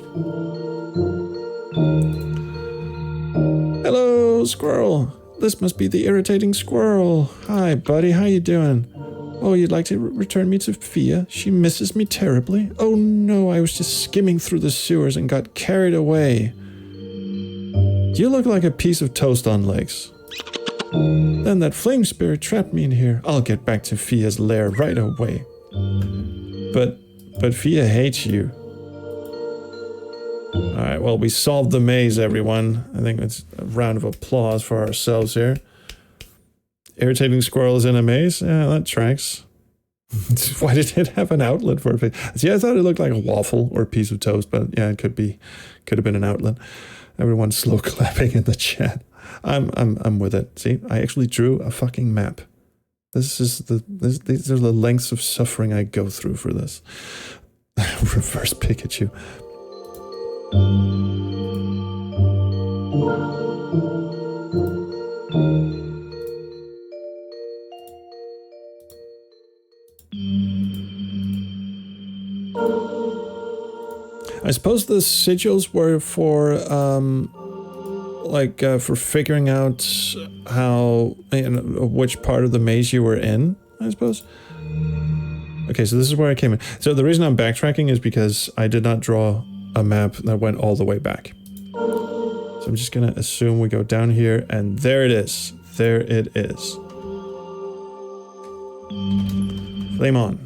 Hello, squirrel. This must be the irritating squirrel. Hi, buddy. How you doing? Oh, you'd like to return me to Fia? She misses me terribly. Oh no, I was just skimming through the sewers and got carried away. You look like a piece of toast on legs. Then that flame spirit trapped me in here. I'll get back to Fia's lair right away. But Fia hates you. Alright, well, we solved the maze, everyone. I think it's a round of applause for ourselves here. Irritating squirrels in a maze? Yeah, that tracks. Why did it have an outlet for a face? See, I thought it looked like a waffle or a piece of toast, but yeah, it could have been an outlet. Everyone's slow clapping in the chat. I'm with it. See, I actually drew a fucking map. These are the lengths of suffering I go through for this. Reverse Pikachu. I suppose the sigils were for for figuring out how, which part of the maze you were in, I suppose. Okay, so this is where I came in. So the reason I'm backtracking is because I did not draw a map that went all the way back. So I'm just gonna assume we go down here, and there it is. There it is. Flame on.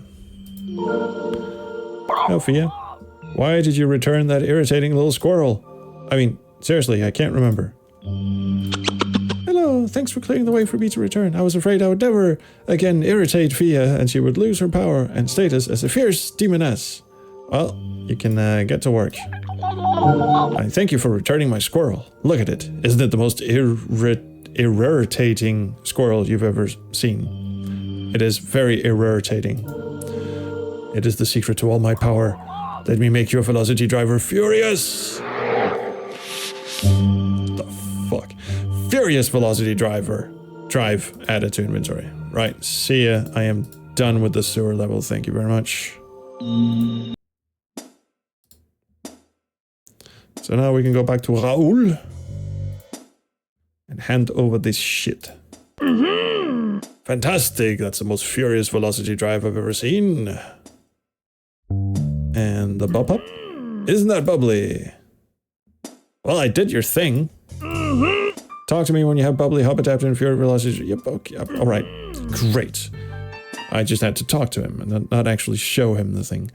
Oh, Fia. Why did you return that irritating little squirrel? I mean, seriously, I can't remember. Hello, thanks for clearing the way for me to return. I was afraid I would never again irritate Fia, and she would lose her power and status as a fierce demoness. Well, you can get to work. I thank you for returning my squirrel. Look at it. Isn't it the most irritating squirrel you've ever seen? It is very irritating. It is the secret to all my power. Let me make your velocity driver furious! The fuck? Furious velocity driver. Drive added to inventory. Right, see ya. I am done with the sewer level. Thank you very much. So now we can go back to Raoul and hand over this shit. Fantastic! That's the most furious velocity drive I've ever seen. And the bub up? Isn't that bubbly? Well, I did your thing. Talk to me when you have bubbly hub adapted and furious velocity. Yep, okay, alright. Great. I just had to talk to him and not actually show him the thing.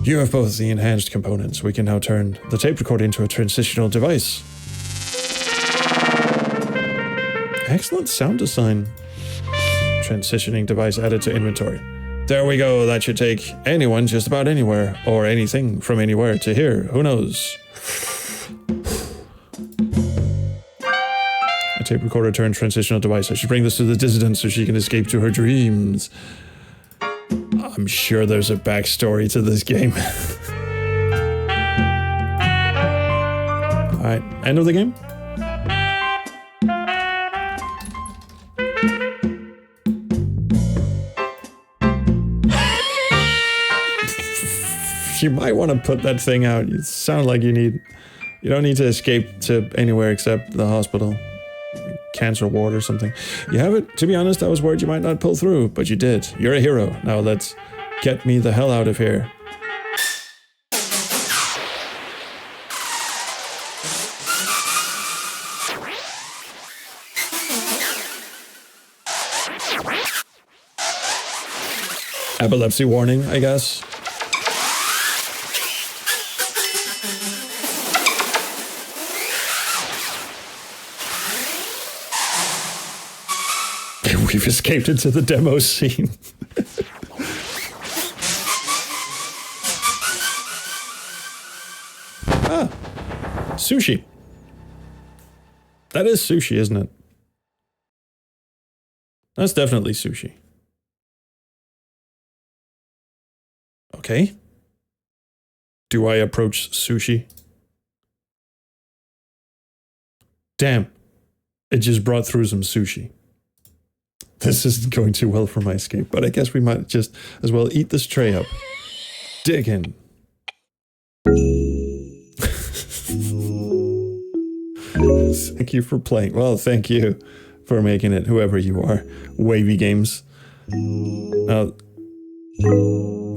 You have both the enhanced components. We can now turn the tape recorder into a transitional device. Excellent sound design. Transitioning device added to inventory. There we go. That should take anyone just about anywhere, or anything from anywhere to here. Who knows? A tape recorder turned transitional device. I should bring this to the Dissident so she can escape to her dreams. I'm sure there's a backstory to this game. Alright, end of the game? You might want to put that thing out. You sound like you don't need to escape to anywhere except the hospital. Cancer ward or something. You have it? To be honest, I was worried you might not pull through, but you did. You're a hero. Now let's get me the hell out of here. Epilepsy warning, I guess. We've escaped into the demo scene. Ah, sushi. That is sushi, isn't it? That's definitely sushi. Okay. Do I approach sushi? Damn. It just brought through some sushi. This isn't going too well for my escape, but I guess we might just as well eat this tray up. Dig in. Thank you for playing. Well, thank you for making it, whoever you are. Wavy Games.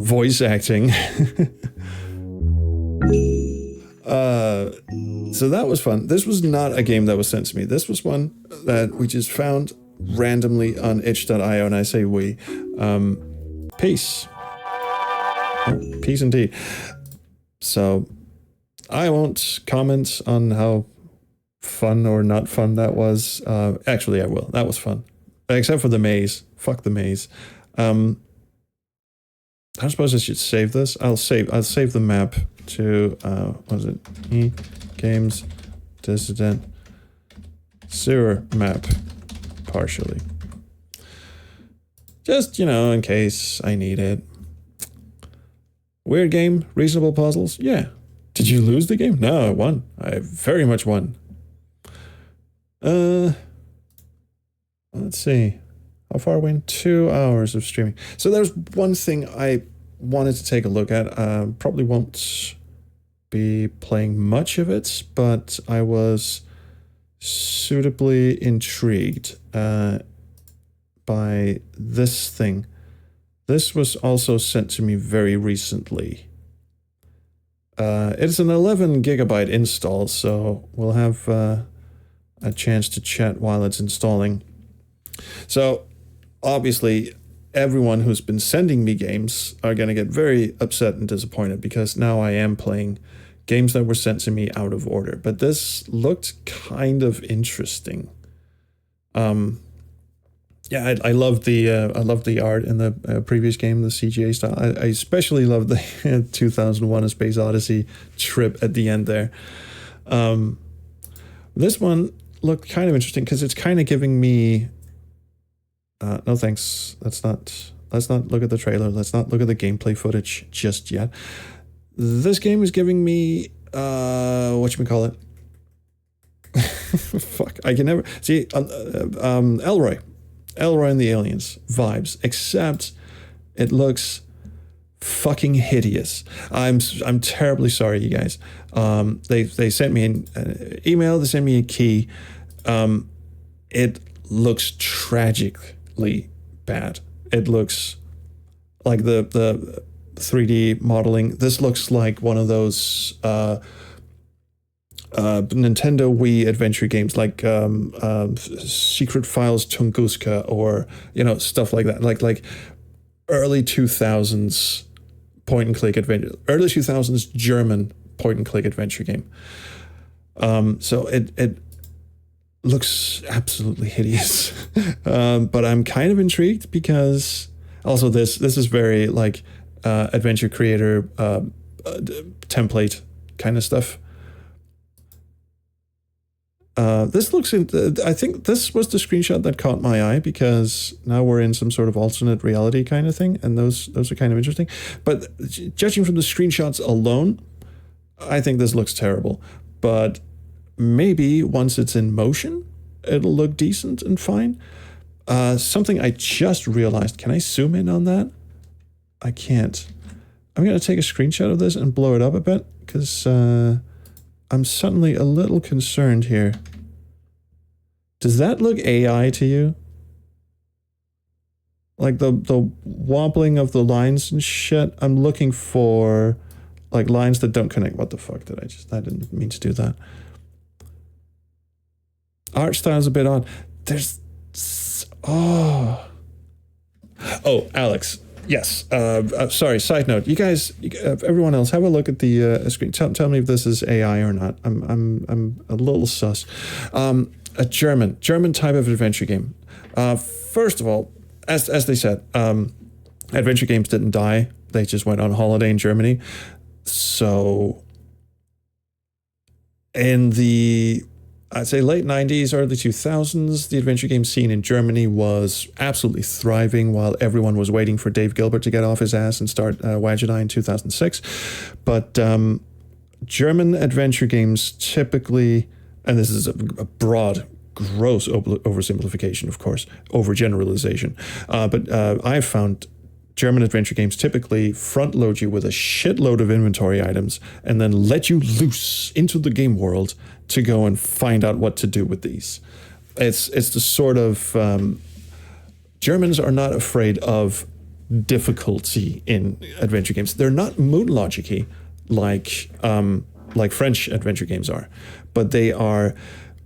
Voice acting. So that was fun. This was not a game that was sent to me. This was one that we just found randomly on itch.io, and I say we. Peace. Oh, peace indeed. So I won't comment on how fun or not fun that was. Actually, I will. That was fun. Except for the maze. Fuck the maze. I suppose I should save this. I'll save the map to what is it? Games Dissident sewer map partially. Just, in case I need it. Weird game, reasonable puzzles. Yeah. Did you lose the game? No, I won. I very much won. Let's see. How far are we in? 2 hours of streaming. So there's one thing I wanted to take a look at. Probably won't be playing much of it, but I was suitably intrigued by this thing. This was also sent to me very recently. It's an 11 gigabyte install, so we'll have a chance to chat while it's installing. So obviously, everyone who's been sending me games are going to get very upset and disappointed because now I am playing games that were sent to me out of order. But this looked kind of interesting. Yeah, I love the art in the previous game, the CGA style. I especially love the 2001: A Space Odyssey trip at the end there. This one looked kind of interesting because it's kind of giving me. No thanks. Let's not look at the trailer. Let's not look at the gameplay footage just yet. This game is giving me whatchamacallit. Fuck, I can never see Elroy and the Aliens vibes, except it looks fucking hideous. I'm terribly sorry, you guys. They sent me an email. They sent me a key. It looks tragically bad. It looks like the 3D modeling. This looks like one of those Nintendo Wii adventure games, like Secret Files Tunguska, or stuff like that, like early 2000s point and click adventure, early 2000s German point and click adventure game. So it looks absolutely hideous, but I'm kind of intrigued because also this is very like adventure creator template kind of stuff. This looks. I think this was the screenshot that caught my eye because now we're in some sort of alternate reality kind of thing, and those are kind of interesting. But judging from the screenshots alone, I think this looks terrible. But maybe once it's in motion, it'll look decent and fine. Something I just realized. Can I zoom in on that? I can't. I'm gonna take a screenshot of this and blow it up a bit because I'm suddenly a little concerned here. Does that look AI to you? Like the wobbling of the lines and shit? I'm looking for like lines that don't connect. What the fuck did I didn't mean to do that. Art style's a bit odd. There's... Oh, Alex. Yes. Sorry, side note. You guys, everyone else, have a look at the screen. Tell me if this is AI or not. I'm a little sus. A German type of adventure game. First of all, as they said, adventure games didn't die. They just went on holiday in Germany. So in the, I'd say late 90s, early 2000s, the adventure game scene in Germany was absolutely thriving while everyone was waiting for Dave Gilbert to get off his ass and start Wadget Eye in 2006. But German adventure games typically, and this is a broad gross oversimplification, of course, overgeneralization. But I've found German adventure games typically front load you with a shitload of inventory items and then let you loose into the game world to go and find out what to do with these. It's the sort of Germans are not afraid of difficulty in adventure games. They're not moon logic-y like French adventure games are, but they are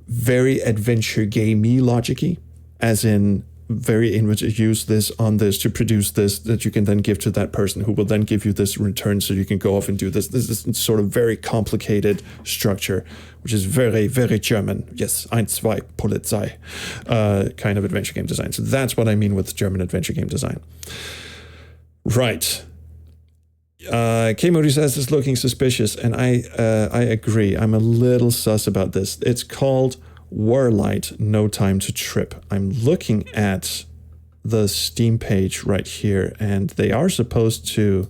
very adventure gamey logic-y, as in very use this on this to produce this that you can then give to that person who will then give you this in return so you can go off and do this. This is sort of very complicated structure, which is very, very German. Yes, 1, 2, Polizei kind of adventure game design. So that's what I mean with German adventure game design. Right. K-Moody says it's looking suspicious, and I agree. I'm a little sus about this. It's called Whirlight, No Time to Trip. I'm looking at the Steam page right here, and they are supposed to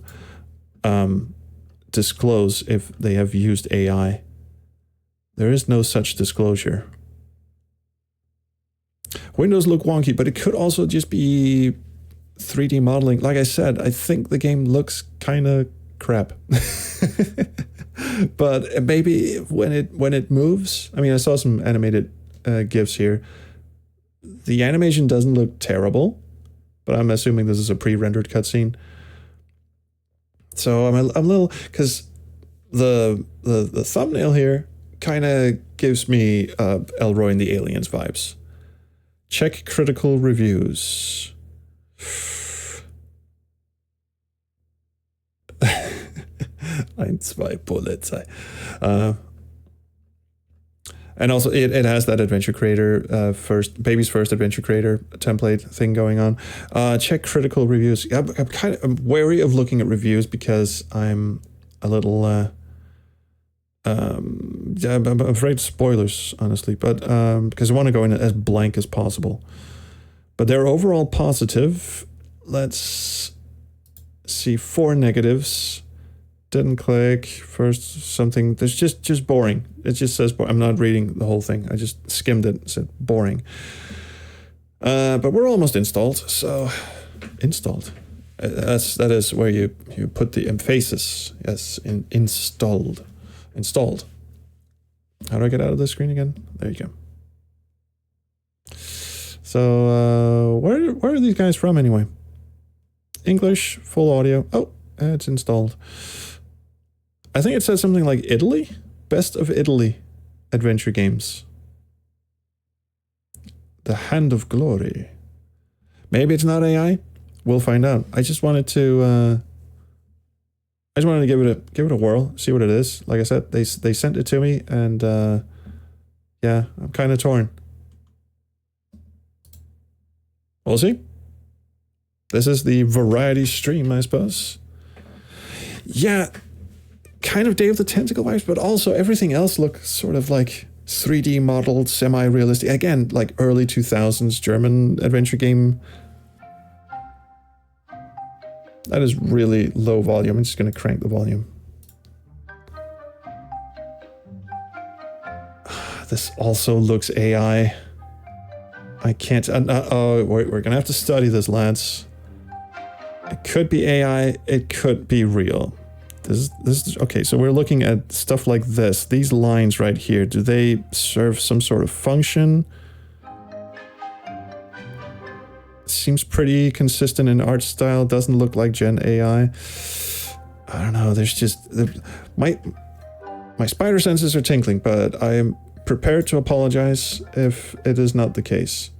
disclose if they have used AI. There is no such disclosure. Windows look wonky, but it could also just be 3D modeling. Like I said, I think the game looks kind of crap. But maybe when it moves, I mean, I saw some animated GIFs here. The animation doesn't look terrible, but I'm assuming this is a pre-rendered cutscene. So I'm a little, because the thumbnail here kind of gives me Elroy and the Aliens vibes. Check critical reviews. 1, 2, Polizei. And also it has that adventure creator baby's first adventure creator template thing going on. Check critical reviews. I'm wary of looking at reviews because I'm a little I'm afraid of spoilers, honestly, but because I want to go in as blank as possible. But they're overall positive. Let's see, 4 negatives. Didn't click. First something that's just boring. It just says I'm not reading the whole thing. I just skimmed it. It said boring. But we're almost installed. So installed. That is where you put the emphasis. Yes, installed. Installed. How do I get out of this screen again? There you go. So where are these guys from anyway? English, full audio. Oh, it's installed. I think it says something like Italy? Best of Italy adventure games. The Hand of Glory. Maybe it's not AI. We'll find out. I just wanted to give it a whirl, see what it is. Like I said, they sent it to me, and yeah, I'm kind of torn. We'll see. This is the variety stream, I suppose. Yeah, kind of Day of the Tentacle vibes, but also everything else looks sort of like 3D modeled, semi-realistic. Again, like early 2000s German adventure game. That is really low volume. I'm just going to crank the volume. This also looks AI. I can't... oh, we're going to have to study this, lads. It could be AI. It could be real. This is okay, so we're looking at stuff like this. These lines right here, do they serve some sort of function? Seems pretty consistent in art style. Doesn't look like Gen AI. I don't know. There's just... My spider senses are tinkling, but I am prepared to apologize if it is not the case.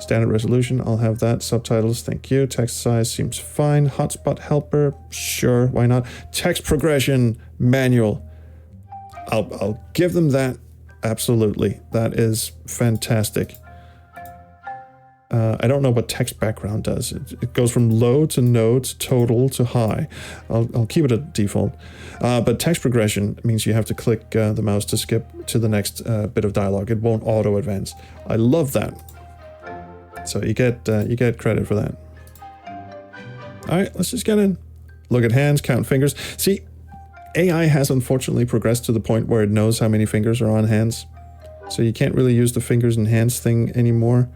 Standard resolution, I'll have that. Subtitles, thank you. Text size seems fine. Hotspot helper, sure, why not? Text progression, manual. I'll give them that. Absolutely. That is fantastic. I don't know what text background does. It goes from low to no to total to high. I'll keep it at default. But text progression means you have to click the mouse to skip to the next bit of dialogue. It won't auto advance. I love that. So you get credit for that. All right, let's just get in. Look at hands, count fingers. See, AI has unfortunately progressed to the point where it knows how many fingers are on hands. So you can't really use the fingers and hands thing anymore.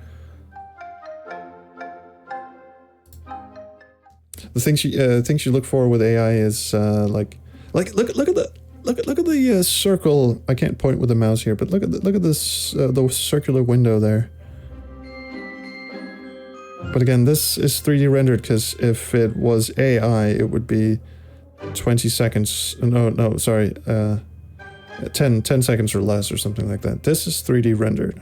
The things you look for with AI is look at the circle. I can't point with the mouse here, but look at this the circular window there. But again, this is 3D rendered because if it was AI, it would be 20 seconds. No, sorry, 10 seconds or less or something like that. This is 3D rendered.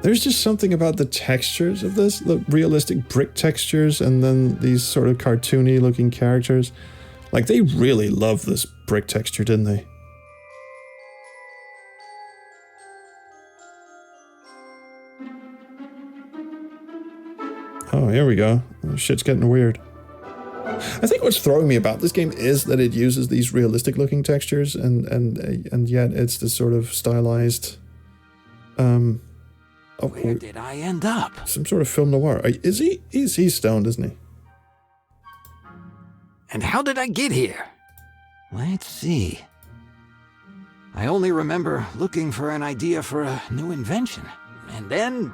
There's just something about the textures of this, the realistic brick textures, and then these sort of cartoony looking characters. Like, they really loved this brick texture, didn't they? Oh, here we go. Oh, shit's getting weird. I think what's throwing me about this game is that it uses these realistic looking textures and yet it's this sort of stylized Where did I end up? Some sort of film noir. Is he? He's stoned, isn't he? And how did I get here? Let's see. I only remember looking for an idea for a new invention. And then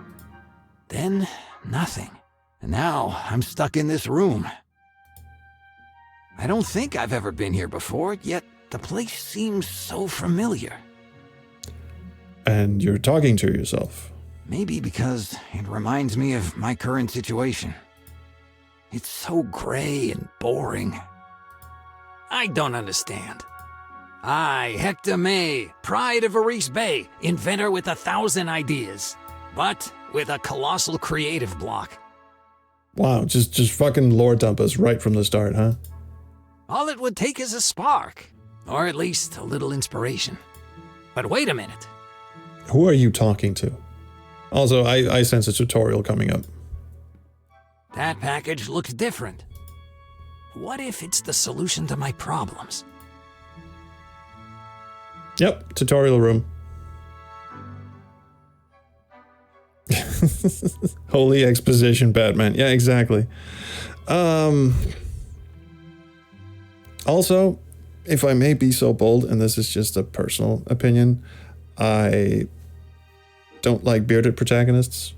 nothing. And now I'm stuck in this room. I don't think I've ever been here before, yet the place seems so familiar. And you're talking to yourself. Maybe because it reminds me of my current situation. It's so gray and boring. I don't understand. I, Hector May, pride of Aris Bay, inventor with 1,000 ideas, but with a colossal creative block. Wow, just fucking lore dump us right from the start, huh? All it would take is a spark, or at least a little inspiration. But wait a minute. Who are you talking to? Also, I sense a tutorial coming up. That package looks different. What if it's the solution to my problems? Yep, tutorial room. Holy exposition, Batman. Yeah, exactly. Also, if I may be so bold, and this is just a personal opinion, I don't like bearded protagonists.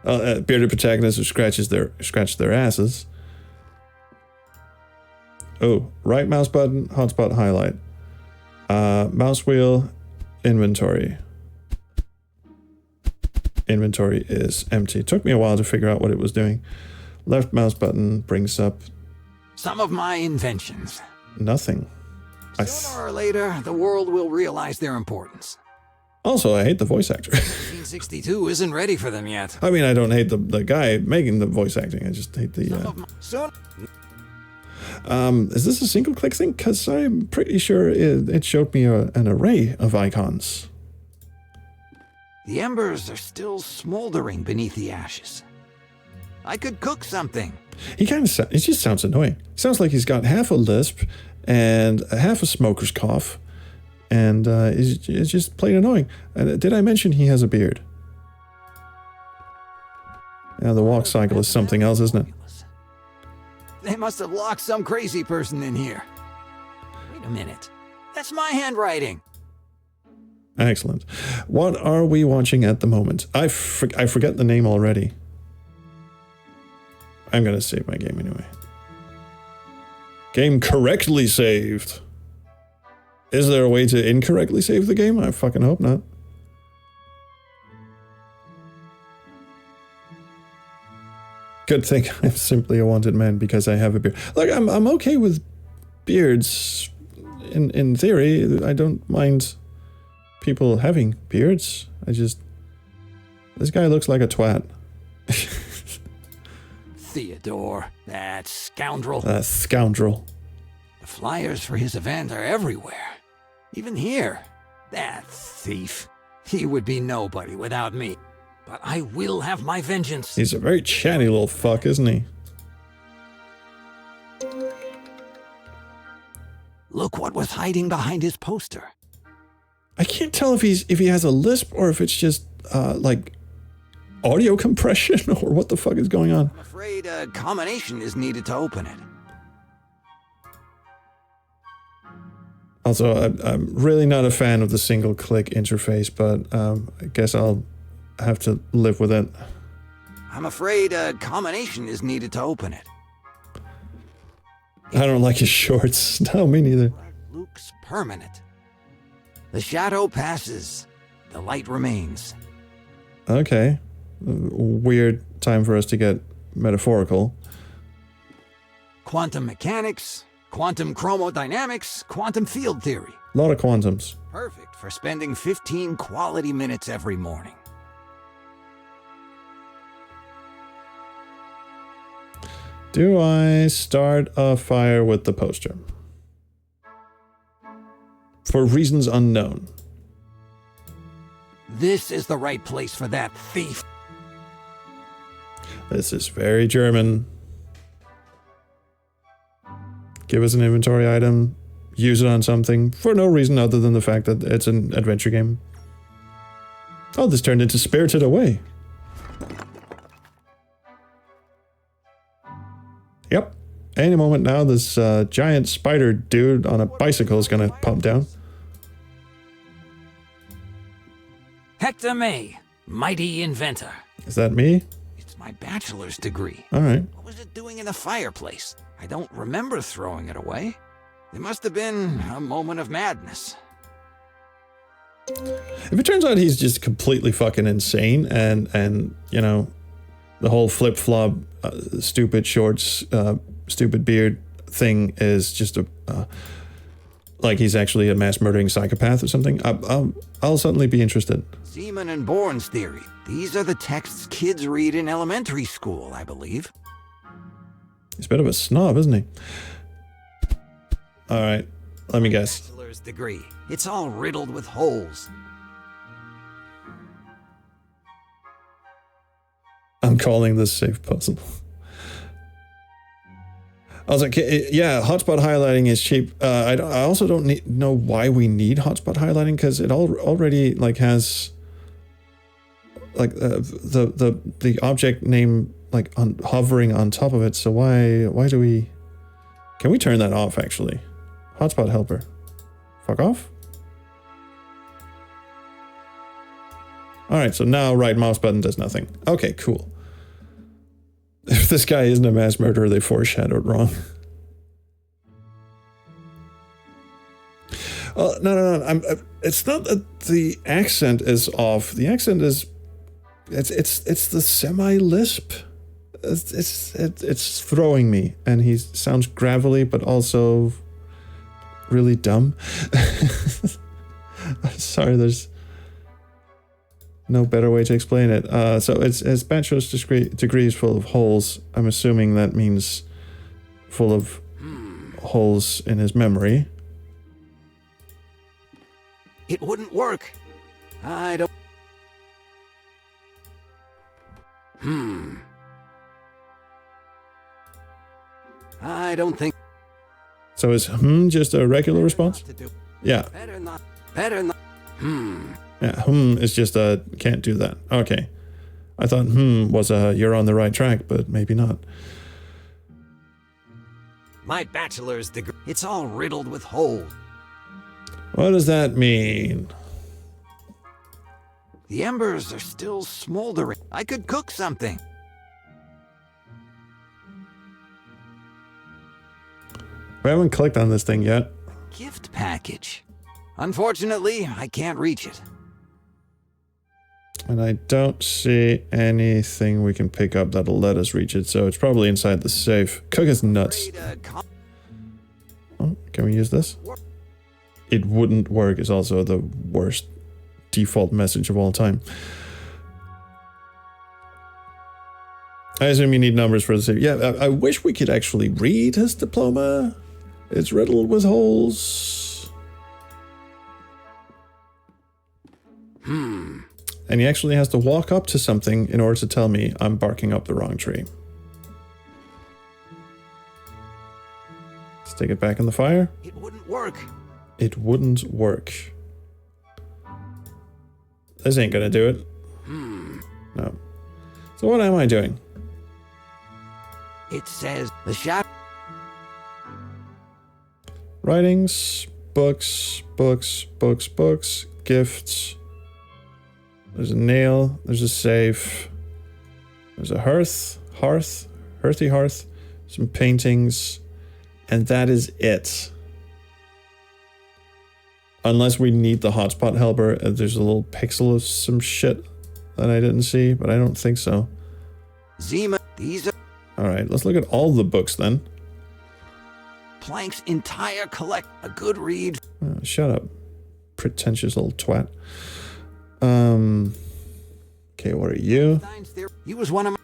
Bearded protagonists who scratch their asses. Oh, right mouse button, hotspot highlight. Mouse wheel, inventory. Inventory is empty. It took me a while to figure out what it was doing. Left mouse button brings up some of my inventions. Nothing. Sooner or later, the world will realize their importance. Also, I hate the voice actor. 1962 isn't ready for them yet. I mean, I don't hate the guy making the voice acting. I just hate the... is this a single click thing? Because I'm pretty sure it showed me an array of icons. The embers are still smoldering beneath the ashes. I could cook something. He kind of it just sounds annoying. Sounds like he's got half a lisp and half a smoker's cough, and it's just plain annoying. Did I mention he has a beard? Now the walk cycle is something else, isn't it? They must have locked some crazy person in here. Wait a minute. That's my handwriting. Excellent. What are we watching at the moment? I forget the name already. I'm going to save my game anyway. Game correctly saved. Is there a way to incorrectly save the game? I fucking hope not. Good thing I'm simply a wanted man because I have a beard. Look, I'm okay with beards. In theory, I don't mind people having beards. This guy looks like a twat. Theodore, that scoundrel. That scoundrel. The flyers for his event are everywhere. Even here. That thief. He would be nobody without me. But I will have my vengeance. He's a very chatty little fuck, isn't he? Look what was hiding behind his poster. I can't tell if he has a lisp or if it's just like audio compression or what the fuck is going on? I'm afraid a combination is needed to open it. Also, I'm really not a fan of the single-click interface, but I guess I'll have to live with it. I'm afraid a combination is needed to open it. I don't like his shorts. No, me neither. Luke's permanent. The shadow passes. The light remains. Okay. Weird time for us to get metaphorical. Quantum mechanics, quantum chromodynamics, quantum field theory. A lot of quantums. Perfect for spending 15 quality minutes every morning. Do I start a fire with the poster? For reasons unknown. This is the right place for that thief. This is very German. Give us an inventory item, use it on something, for no reason other than the fact that it's an adventure game. Oh, this turned into Spirited Away. Yep. Any moment now, this giant spider dude on a bicycle is gonna pump down. Hector May, mighty inventor. Is that me? It's my bachelor's degree. All right. What was it doing in the fireplace? I don't remember throwing it away. It must have been a moment of madness. If it turns out he's just completely fucking insane and you know, the whole flip-flop, stupid shorts, stupid beard thing is just a, like he's actually a mass-murdering psychopath or something, I'll suddenly be interested. Seaman and Bourne's theory. These are the texts kids read in elementary school, I believe. He's a bit of a snob, isn't he? All right, let me guess. Bachelor's degree. It's all riddled with holes. I'm calling this safe puzzle. I was like, yeah, hotspot highlighting is cheap. I also don't know why we need hotspot highlighting, because it already like has like the object name like hovering on top of it. So why do we? Can we turn that off actually? Hotspot helper. Fuck off. All right, so now right mouse button does nothing. Okay, cool. If this guy isn't a mass murderer, they foreshadowed wrong. No. It's not that the accent is off. The accent is, it's the semi-lisp. It's throwing me, and he sounds gravelly, but also really dumb. Sorry, there's no better way to explain it. So his bachelor's degree is full of holes. I'm assuming that means full of holes in his memory. It wouldn't work. I don't... I don't think... So is just a regular response? Yeah. Better not. Better not. Yeah, is just a can't do that. Okay. I thought was a you're on the right track, but maybe not. My bachelor's degree. It's all riddled with holes. What does that mean? The embers are still smoldering. I could cook something. We haven't clicked on this thing yet. Gift package. Unfortunately, I can't reach it. And I don't see anything we can pick up that'll let us reach it, so it's probably inside the safe. Cook is nuts. Oh, can we use this? It wouldn't work is also the worst default message of all time. I assume you need numbers for the safe. Yeah, I wish we could actually read his diploma. It's riddled with holes. And he actually has to walk up to something in order to tell me I'm barking up the wrong tree. Stick it back in the fire. It wouldn't work. It wouldn't work. This ain't gonna do it. So what am I doing? It says the shop. Writings, books, gifts. There's a nail, there's a safe. There's a hearthy hearth, some paintings, and that is it. Unless we need the hotspot helper, there's a little pixel of some shit that I didn't see, but I don't think so. Zima, these are Alright, let's look at all the books then. Plank's entire collect. A good read. Shut up, pretentious little twat. Okay, what are you? He was one of my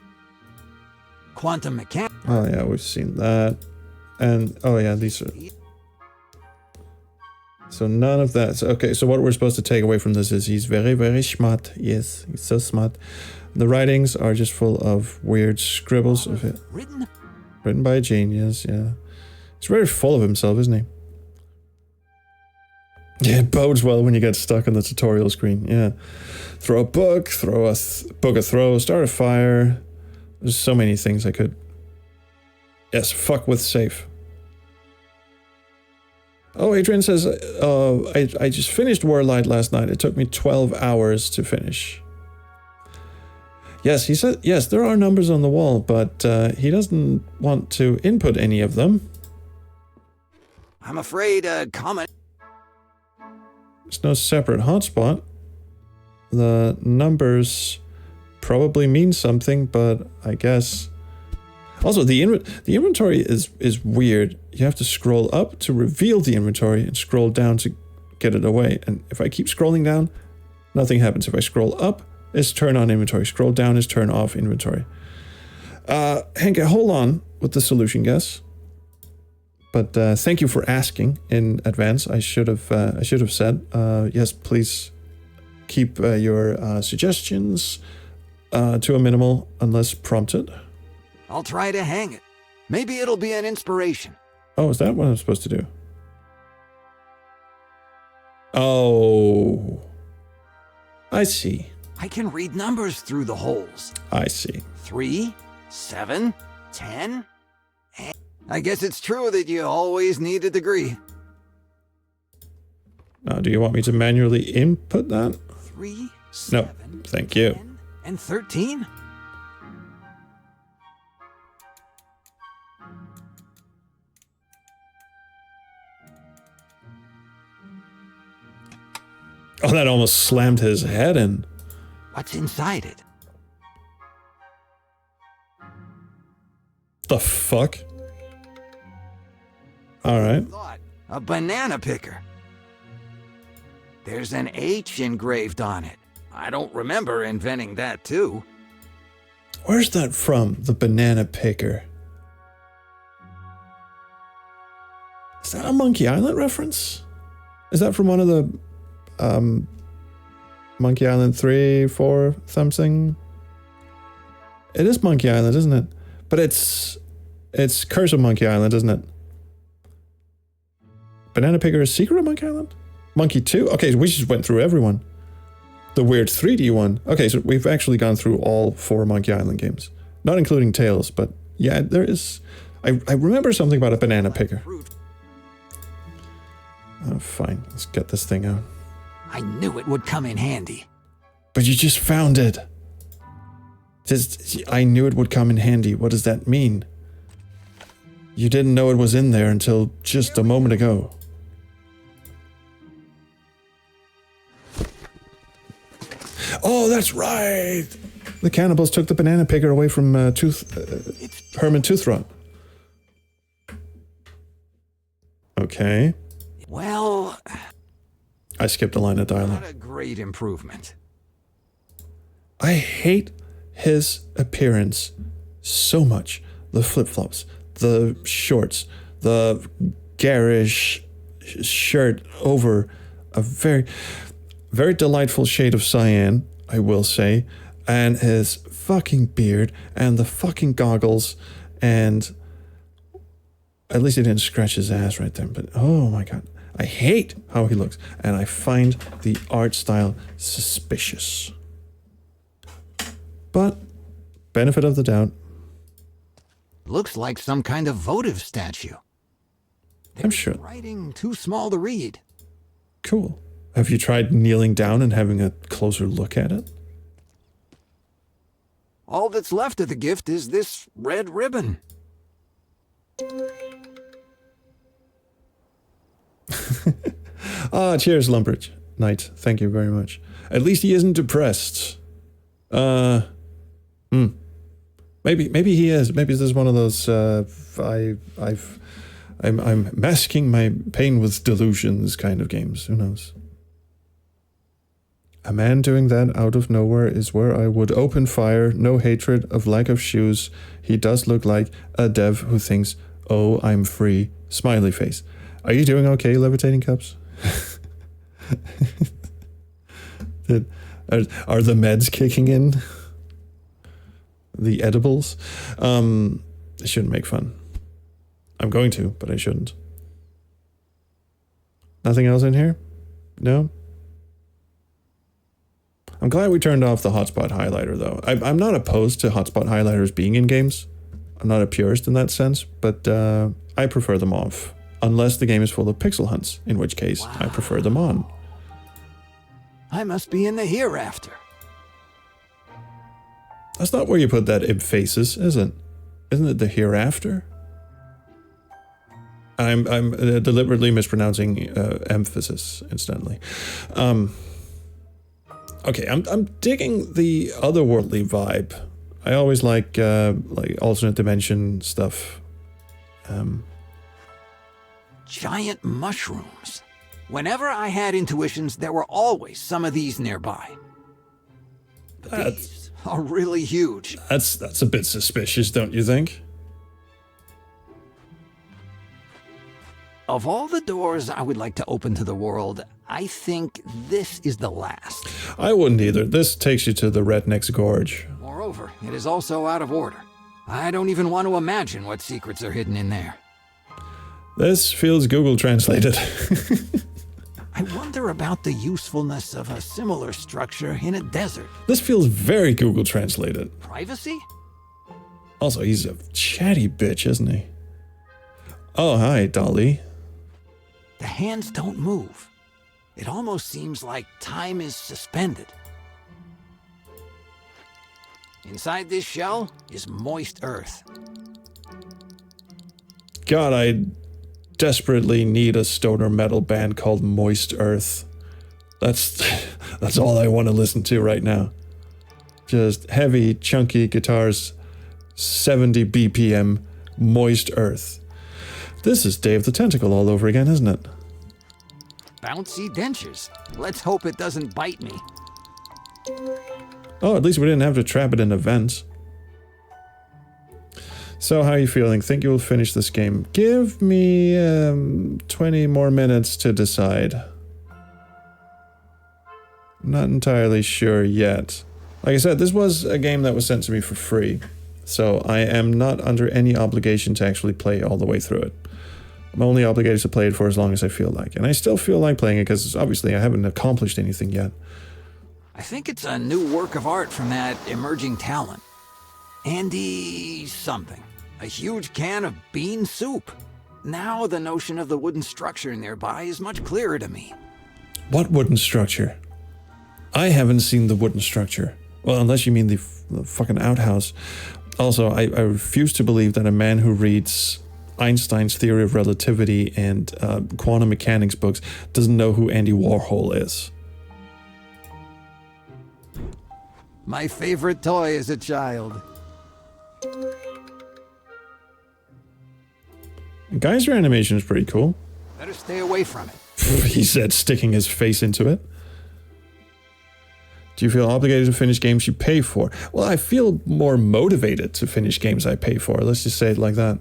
quantum mechanics. Oh yeah, we've seen that. And, oh yeah, these are... So none of that. So, okay, so what we're supposed to take away from this is he's very, very smart. Yes, he's so smart. The writings are just full of weird scribbles of it. Written by a genius, yeah. He's very full of himself, isn't he? Yeah, it bodes well when you get stuck on the tutorial screen, yeah. Throw a book, throw a book a throw, start a fire. There's so many things I could... Yes, fuck with safe. Oh, Adrian says, I just finished Whirlight last night. It took me 12 hours to finish. Yes, he said, yes, there are numbers on the wall, but he doesn't want to input any of them. I'm afraid comment. There's no separate hotspot. The numbers probably mean something, but I guess... Also, the inventory is weird. You have to scroll up to reveal the inventory and scroll down to get it away. And if I keep scrolling down, nothing happens. If I scroll up, it's turn on inventory. Scroll down is turn off inventory. Henke, hold on with the solution guess. But thank you for asking in advance. I should have said yes. Please keep your suggestions to a minimal unless prompted. I'll try to hang it. Maybe it'll be an inspiration. Oh, is that what I'm supposed to do? Oh, I see. I can read numbers through the holes. I see. 3, 7, 10. I guess it's true that you always need a degree. Now, do you want me to manually input that? 3, 7, no, thank you. 10, and 13. Oh, that almost slammed his head in. What's inside it? The fuck? All right. A banana picker. There's an H engraved on it. I don't remember inventing that too. Where's that from? The banana picker. Is that a Monkey Island reference? Is that from one of the Monkey Island 3, 4 something? It is Monkey Island, isn't it? But it's Curse of Monkey Island, isn't it? Banana Picker is Secret of Monkey Island? Monkey 2? Okay, we just went through everyone. The weird 3D one. Okay, so we've actually gone through all 4 Monkey Island games. Not including Tails, but yeah, there is... I remember something about a banana picker. Oh, fine. Let's get this thing out. I knew it would come in handy. But you just found it. I knew it would come in handy. What does that mean? You didn't know it was in there until just a moment ago. Oh, that's right. The cannibals took the banana picker away from Herman Toothrot. Okay. Well, I skipped a line of dialogue. not a great improvement. I hate his appearance so much. The flip-flops, the shorts, the garish shirt over a very, very delightful shade of cyan, I will say, and his fucking beard and the fucking goggles, and at least he didn't scratch his ass right there, but oh my god. I hate how he looks, and I find the art style suspicious. But benefit of the doubt. Looks like some kind of votive statue. I'm sure. Writing too small to read. Cool. Have you tried kneeling down and having a closer look at it? All that's left of the gift is this red ribbon. Cheers, Lumbridge Knight. Thank you very much. At least he isn't depressed. Maybe he is. Maybe this is one of those. I'm masking my pain with delusions kind of games. Who knows? A man doing that out of nowhere is where I would open fire. No hatred of lack of shoes. He does look like a dev who thinks, "Oh, I'm free." Smiley face. Are you doing okay, Levitating Cups? Are the meds kicking in? The edibles? I shouldn't make fun. I'm going to, but I shouldn't. Nothing else in here? No? I'm glad we turned off the hotspot highlighter, though. I'm not opposed to hotspot highlighters being in games. I'm not a purist in that sense, but I prefer them off. Unless the game is full of pixel hunts, in which case I prefer them on. I must be in the hereafter. That's not where you put that faces, is it? Isn't it the hereafter? I'm deliberately mispronouncing emphasis, incidentally. Okay, I'm digging the otherworldly vibe. I always like alternate dimension stuff. Giant mushrooms. Whenever I had intuitions, there were always some of these nearby. But these are really huge. That's a bit suspicious, don't you think? Of all the doors I would like to open to the world, I think this is the last. I wouldn't either. This takes you to the Redneck's Gorge. Moreover, it is also out of order. I don't even want to imagine what secrets are hidden in there. This feels Google translated. I wonder about the usefulness of a similar structure in a desert. This feels very Google translated. Privacy? Also, he's a chatty bitch, isn't he? Oh, hi, Dolly. The hands don't move. It almost seems like time is suspended. Inside this shell is moist earth. God, I desperately need a stoner metal band called Moist Earth. That's all I want to listen to right now. Just heavy, chunky guitars, 70 BPM, Moist Earth. This is Day of the Tentacle all over again, isn't it? Bouncy dentures. Let's hope it doesn't bite me. Oh, at least we didn't have to trap it in a vent. So, how are you feeling? Think you will finish this game? Give me 20 more minutes to decide. Not entirely sure yet. Like I said, this was a game that was sent to me for free. So, I am not under any obligation to actually play all the way through it. I'm only obligated to play it for as long as I feel like. And I still feel like playing it because obviously I haven't accomplished anything yet. I think it's a new work of art from that emerging talent. Andy something. A huge can of bean soup. Now the notion of the wooden structure nearby is much clearer to me. What wooden structure? I haven't seen the wooden structure. Well, unless you mean the fucking outhouse. Also, I refuse to believe that a man who reads Einstein's theory of relativity and quantum mechanics books doesn't know who Andy Warhol is. My favorite toy as a child. Geyser animation is pretty cool. Better stay away from it. He said, sticking his face into it. Do you feel obligated to finish games you pay for? Well, I feel more motivated to finish games I pay for. Let's just say it like that.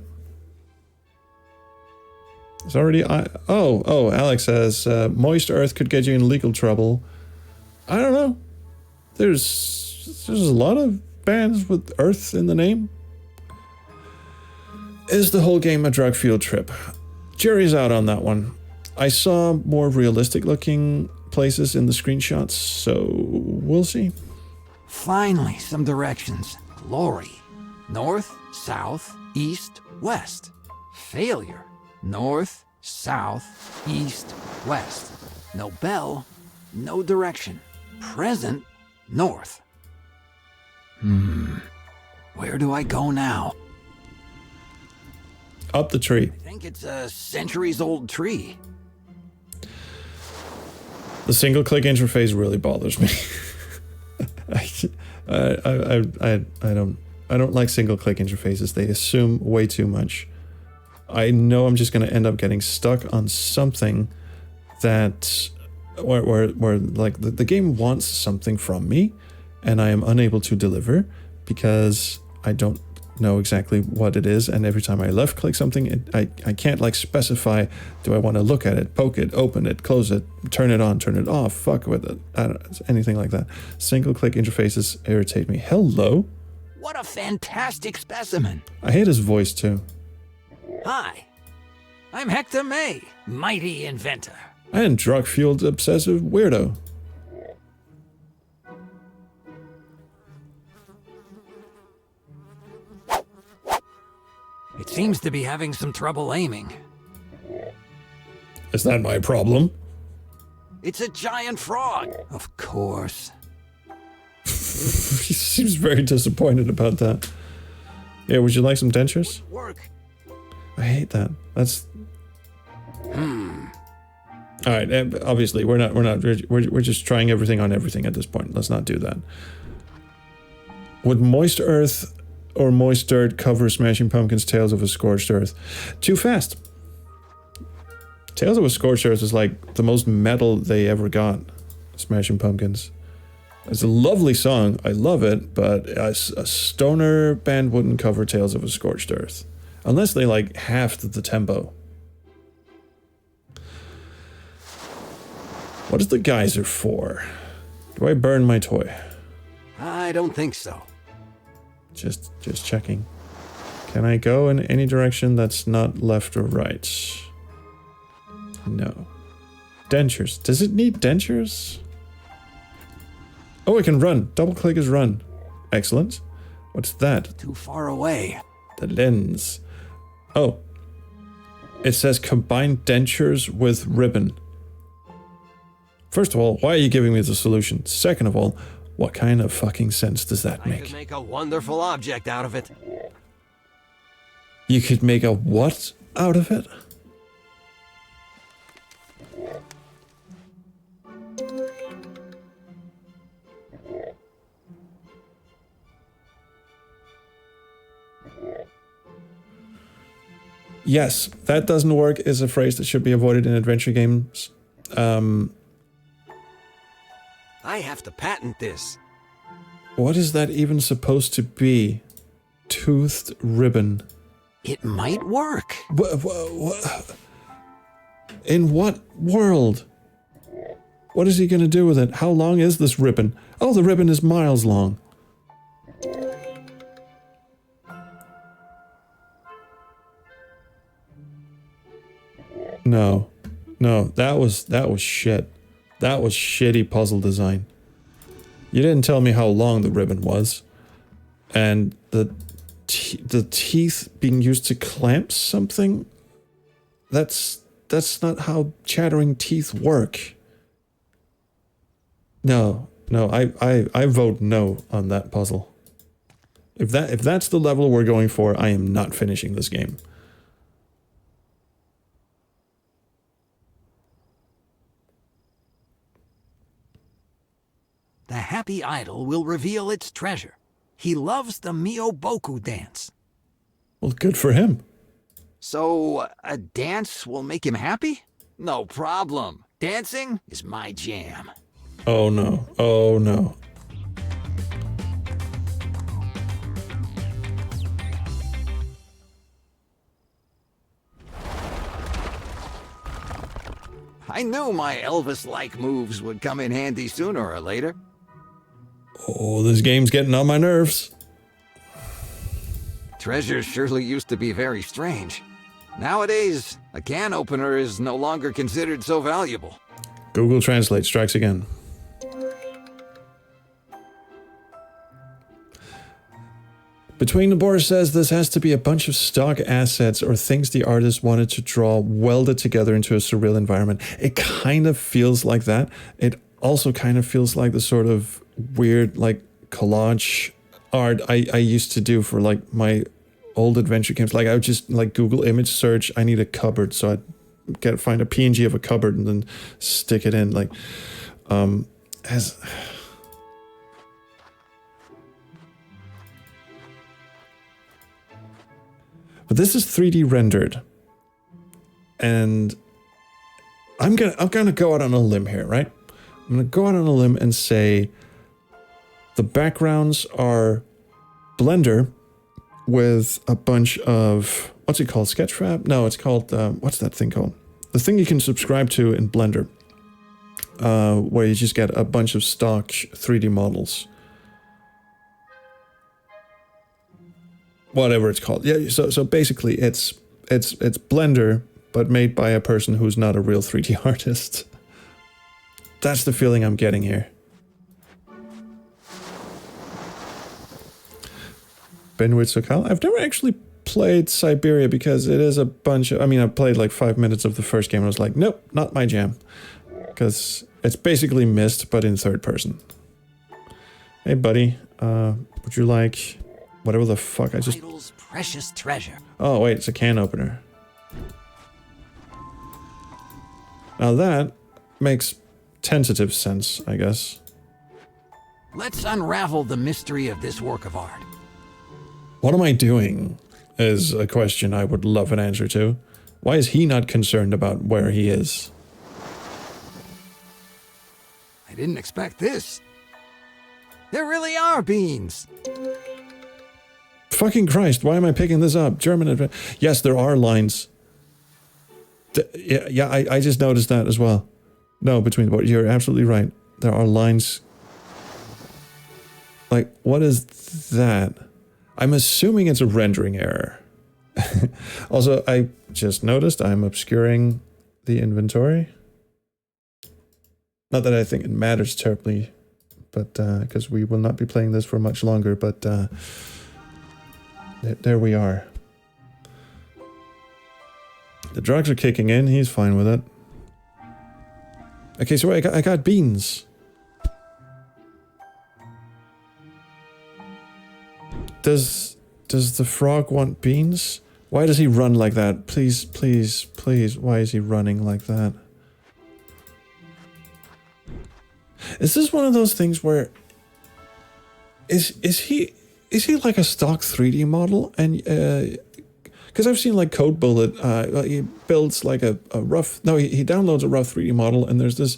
It's already... Alex says, Moist Earth could get you in legal trouble. I don't know. There's a lot of bands with Earth in the name. Is the whole game a drug field trip? Jury's out on that one. I saw more realistic looking places in the screenshots, so we'll see. Finally, some directions. Glory. North, south, east, west. Failure. North, south, east, west. No bell, no direction. Present, north. Where do I go now? Up the tree. I think it's a centuries-old tree. The single-click interface really bothers me. I don't like single-click interfaces. They assume way too much. I know I'm just going to end up getting stuck on something that where like the game wants something from me, and I am unable to deliver because I don't know exactly what it is, and every time I left click something, I can't like specify, do I want to look at it, poke it, open it, close it, turn it on, turn it off, fuck with it, I don't, anything like that. Single click interfaces irritate me. Hello? What a fantastic specimen. I hate his voice too. Hi, I'm Hector May, mighty inventor. And drug-fueled obsessive weirdo. It seems to be having some trouble aiming. Is that my problem? It's a giant frog. Of course. He seems very disappointed about that. Yeah, would you like some dentures? Work. I hate that. That's... All right, obviously we're just trying everything on everything at this point. Let's not do that. Would moist earth or moist dirt cover Smashing Pumpkins' Tales of a Scorched Earth? Too fast. Tales of a Scorched Earth is like the most metal they ever got. Smashing Pumpkins. It's a lovely song. I love it, but a stoner band wouldn't cover Tales of a Scorched Earth. Unless they like halved the tempo. What is the geyser for? Do I burn my toy? I don't think so. Just checking. Can I go in any direction that's not left or right? No. Dentures. Does it need dentures? Oh, I can run. Double click is run. Excellent. What's that? Too far away. The lens. Oh. It says combine dentures with ribbon. First of all, why are you giving me the solution? Second of all, what kind of fucking sense does that I make? could make a wonderful object out of it. You could make a what out of it? Yes, that doesn't work is a phrase that should be avoided in adventure games. I have to patent this. What is that even supposed to be? Toothed ribbon. It might work. In what world? What is he going to do with it? How long is this ribbon? Oh, the ribbon is miles long. No, that was shit. That was shitty puzzle design. You didn't tell me how long the ribbon was, and the teeth being used to clamp something. That's not how chattering teeth work. No, I vote no on that puzzle. If that's the level we're going for, I am not finishing this game. The happy idol will reveal its treasure. He loves the Miyoboku dance. Well, good for him. So, a dance will make him happy? No problem. Dancing is my jam. Oh no, oh no. I knew my Elvis-like moves would come in handy sooner or later. Oh, this game's getting on my nerves. Treasures surely used to be very strange. Nowadays, a can opener is no longer considered so valuable. Google Translate strikes again. Between the Borders says this has to be a bunch of stock assets or things the artist wanted to draw welded together into a surreal environment. It kind of feels like that. It also kind of feels like the sort of weird like collage art I used to do for like my old adventure games. Like I would just like Google image search, I need a cupboard, so I'd find a PNG of a cupboard and then stick it in like as but this is 3D rendered. And I'm gonna go out on a limb here, right? I'm gonna go out on a limb and say the backgrounds are Blender with a bunch of, what's it called? Sketchfab? No, it's called, what's that thing called? The thing you can subscribe to in Blender, where you just get a bunch of stock 3D models. Whatever it's called. Yeah, so basically it's Blender, but made by a person who's not a real 3D artist. That's the feeling I'm getting here. Benwit Sokal. I've never actually played Siberia because it is a bunch of, I mean, I played like 5 minutes of the first game and I was like, nope, not my jam. Because it's basically Myst, but in third person. Hey buddy, would you like whatever the fuck I just... Title's precious treasure. Oh wait, it's a can opener. Now that makes tentative sense, I guess. Let's unravel the mystery of this work of art. What am I doing? Is a question I would love an answer to. Why is he not concerned about where he is? I didn't expect this. There really are beans. Fucking Christ, why am I picking this up? German... Yes, there are lines. Yeah, I just noticed that as well. No, between the board. You're absolutely right. There are lines. Like, what is that? I'm assuming it's a rendering error. Also, I just noticed I'm obscuring the inventory. Not that I think it matters terribly, but because we will not be playing this for much longer, but there we are. The drugs are kicking in, he's fine with it. Okay, so I got beans. Does the frog want beans? Why does he run like that? Please, please, please, why is he running like that? Is this one of those things where is he like a stock 3D model? And because I've seen like Code Bullet, he builds like a rough, no, he downloads a rough 3D model, and there's this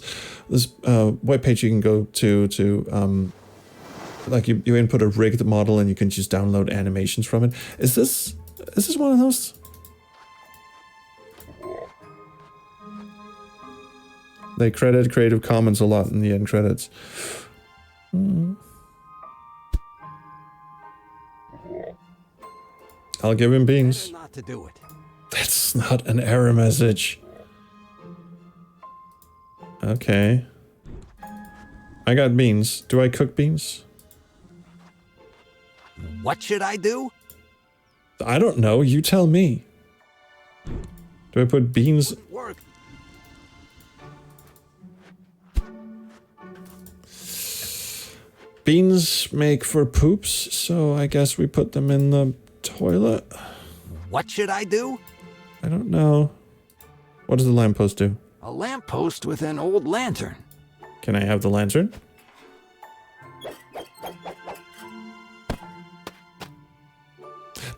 webpage you can go to like you input a rigged model and you can just download animations from it. Is this one of those? They credit Creative Commons a lot in the end credits. I'll give him beans. Not to do it. That's not an error message. Okay. I got beans. Do I cook beans? What should I do? I don't know. You tell me. Do I put beans? Work. Beans make for poops, so I guess we put them in the toilet. What should I do? I don't know. What does the lamppost do? A lamppost with an old lantern. Can I have the lantern?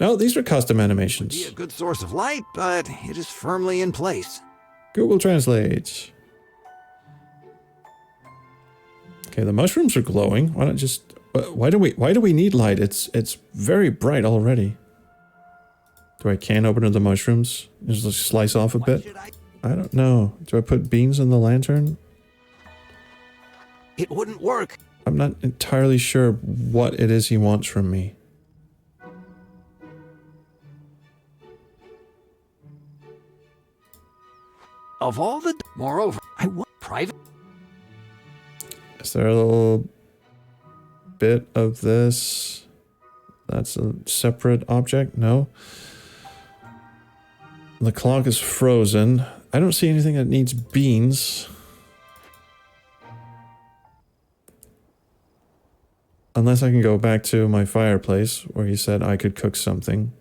No, these are custom Be animations. a good source of light, but it is firmly in place. Google Translate. Okay, the mushrooms are glowing. Why not just... Why do we need light? It's very bright already. Do I can open the mushrooms? Just slice off a bit? I don't know. Do I put beans in the lantern? It wouldn't work. I'm not entirely sure what it is he wants from me. Of all the... Moreover, I want private... Is there a little bit of this? That's a separate object. No. The clock is frozen. I don't see anything that needs beans. Unless I can go back to my fireplace where he said I could cook something.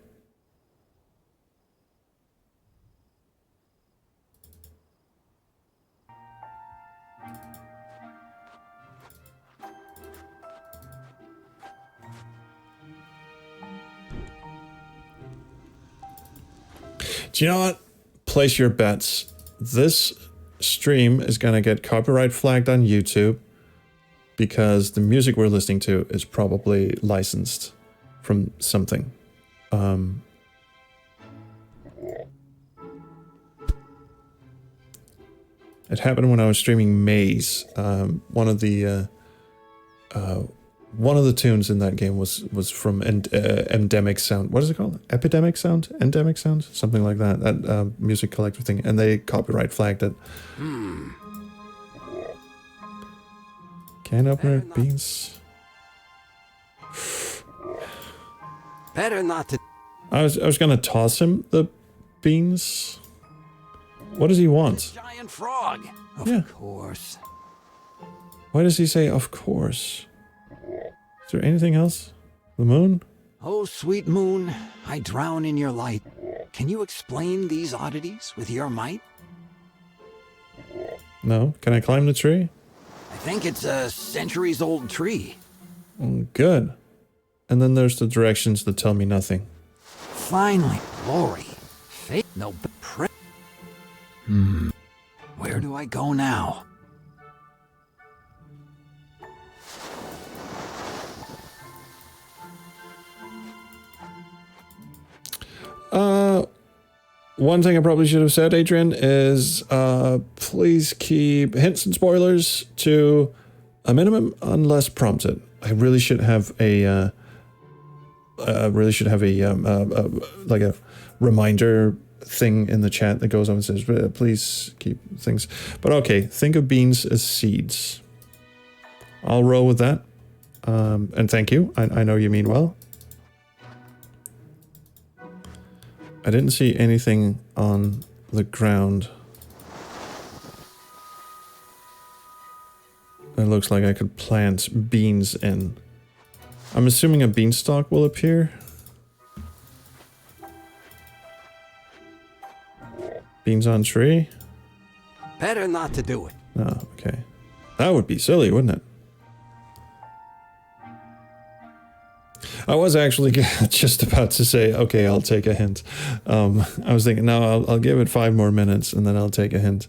Do you know what? Place your bets. This stream is going to get copyright flagged on YouTube because the music we're listening to is probably licensed from something. It happened when I was streaming Maze. One of the tunes in that game was from Endemic Sound. What is it called? Epidemic Sound? Endemic Sound? Something like that. That music collective thing. And they copyright flagged it. Can opener, beans. Better not to. I was gonna toss him the beans. What does he want? Giant frog. Of course. Why does he say of course? Is there anything else? The moon? Oh, sweet moon, I drown in your light. Can you explain these oddities with your might? No. Can I climb the tree? I think it's a centuries-old tree. Good. And then there's the directions that tell me nothing. Finally, glory. Fate, no pre. Where do I go now? One thing I probably should have said, Adrian, is please keep hints and spoilers to a minimum unless prompted. I really should have a like a reminder thing in the chat that goes on and says, please keep things. But okay, think of beans as seeds. I'll roll with that. And thank you. I know you mean well. I didn't see anything on the ground. It looks like I could plant beans in. I'm assuming a beanstalk will appear. Beans on tree? Better not to do it. Oh, okay. That would be silly, wouldn't it? I was actually just about to say, okay, I'll take a hint. I was thinking, no, I'll give it 5 more minutes and then I'll take a hint.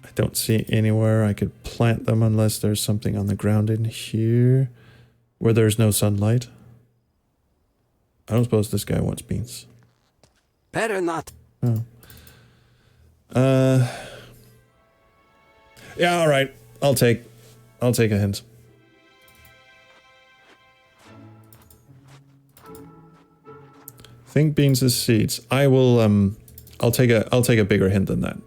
I don't see anywhere I could plant them unless there's something on the ground in here where there's no sunlight. I don't suppose this guy wants beans. Better not. Oh. Yeah, all right. I'll take a hint. Think beans as seeds. I will I'll take a bigger hint than that.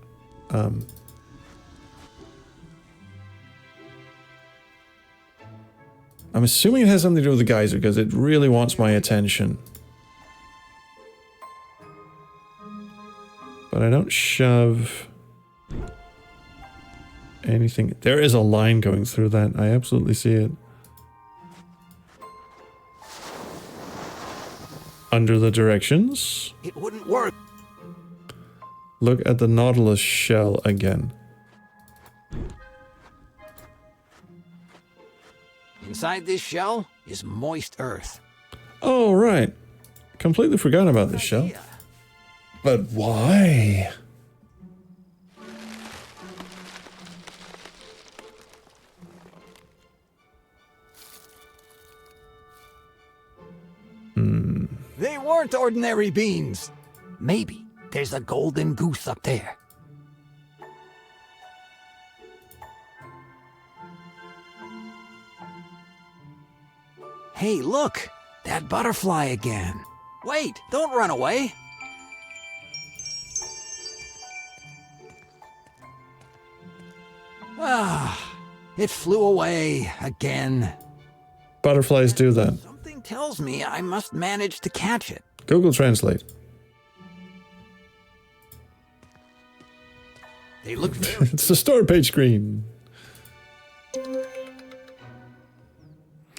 I'm assuming it has something to do with the geyser because it really wants my attention. But I don't shove anything. There is a line going through that. I absolutely see it. Under the directions. It wouldn't work. Look at the Nautilus shell again. Inside this shell is moist earth. Oh, right. Completely forgot about this shell. But why? They weren't ordinary beans. Maybe there's a golden goose up there. Hey, look! That butterfly again. Wait, don't run away. It flew away again. Butterflies do that. Something tells me I must manage to catch it. Google Translate. They look very It's the store page screen.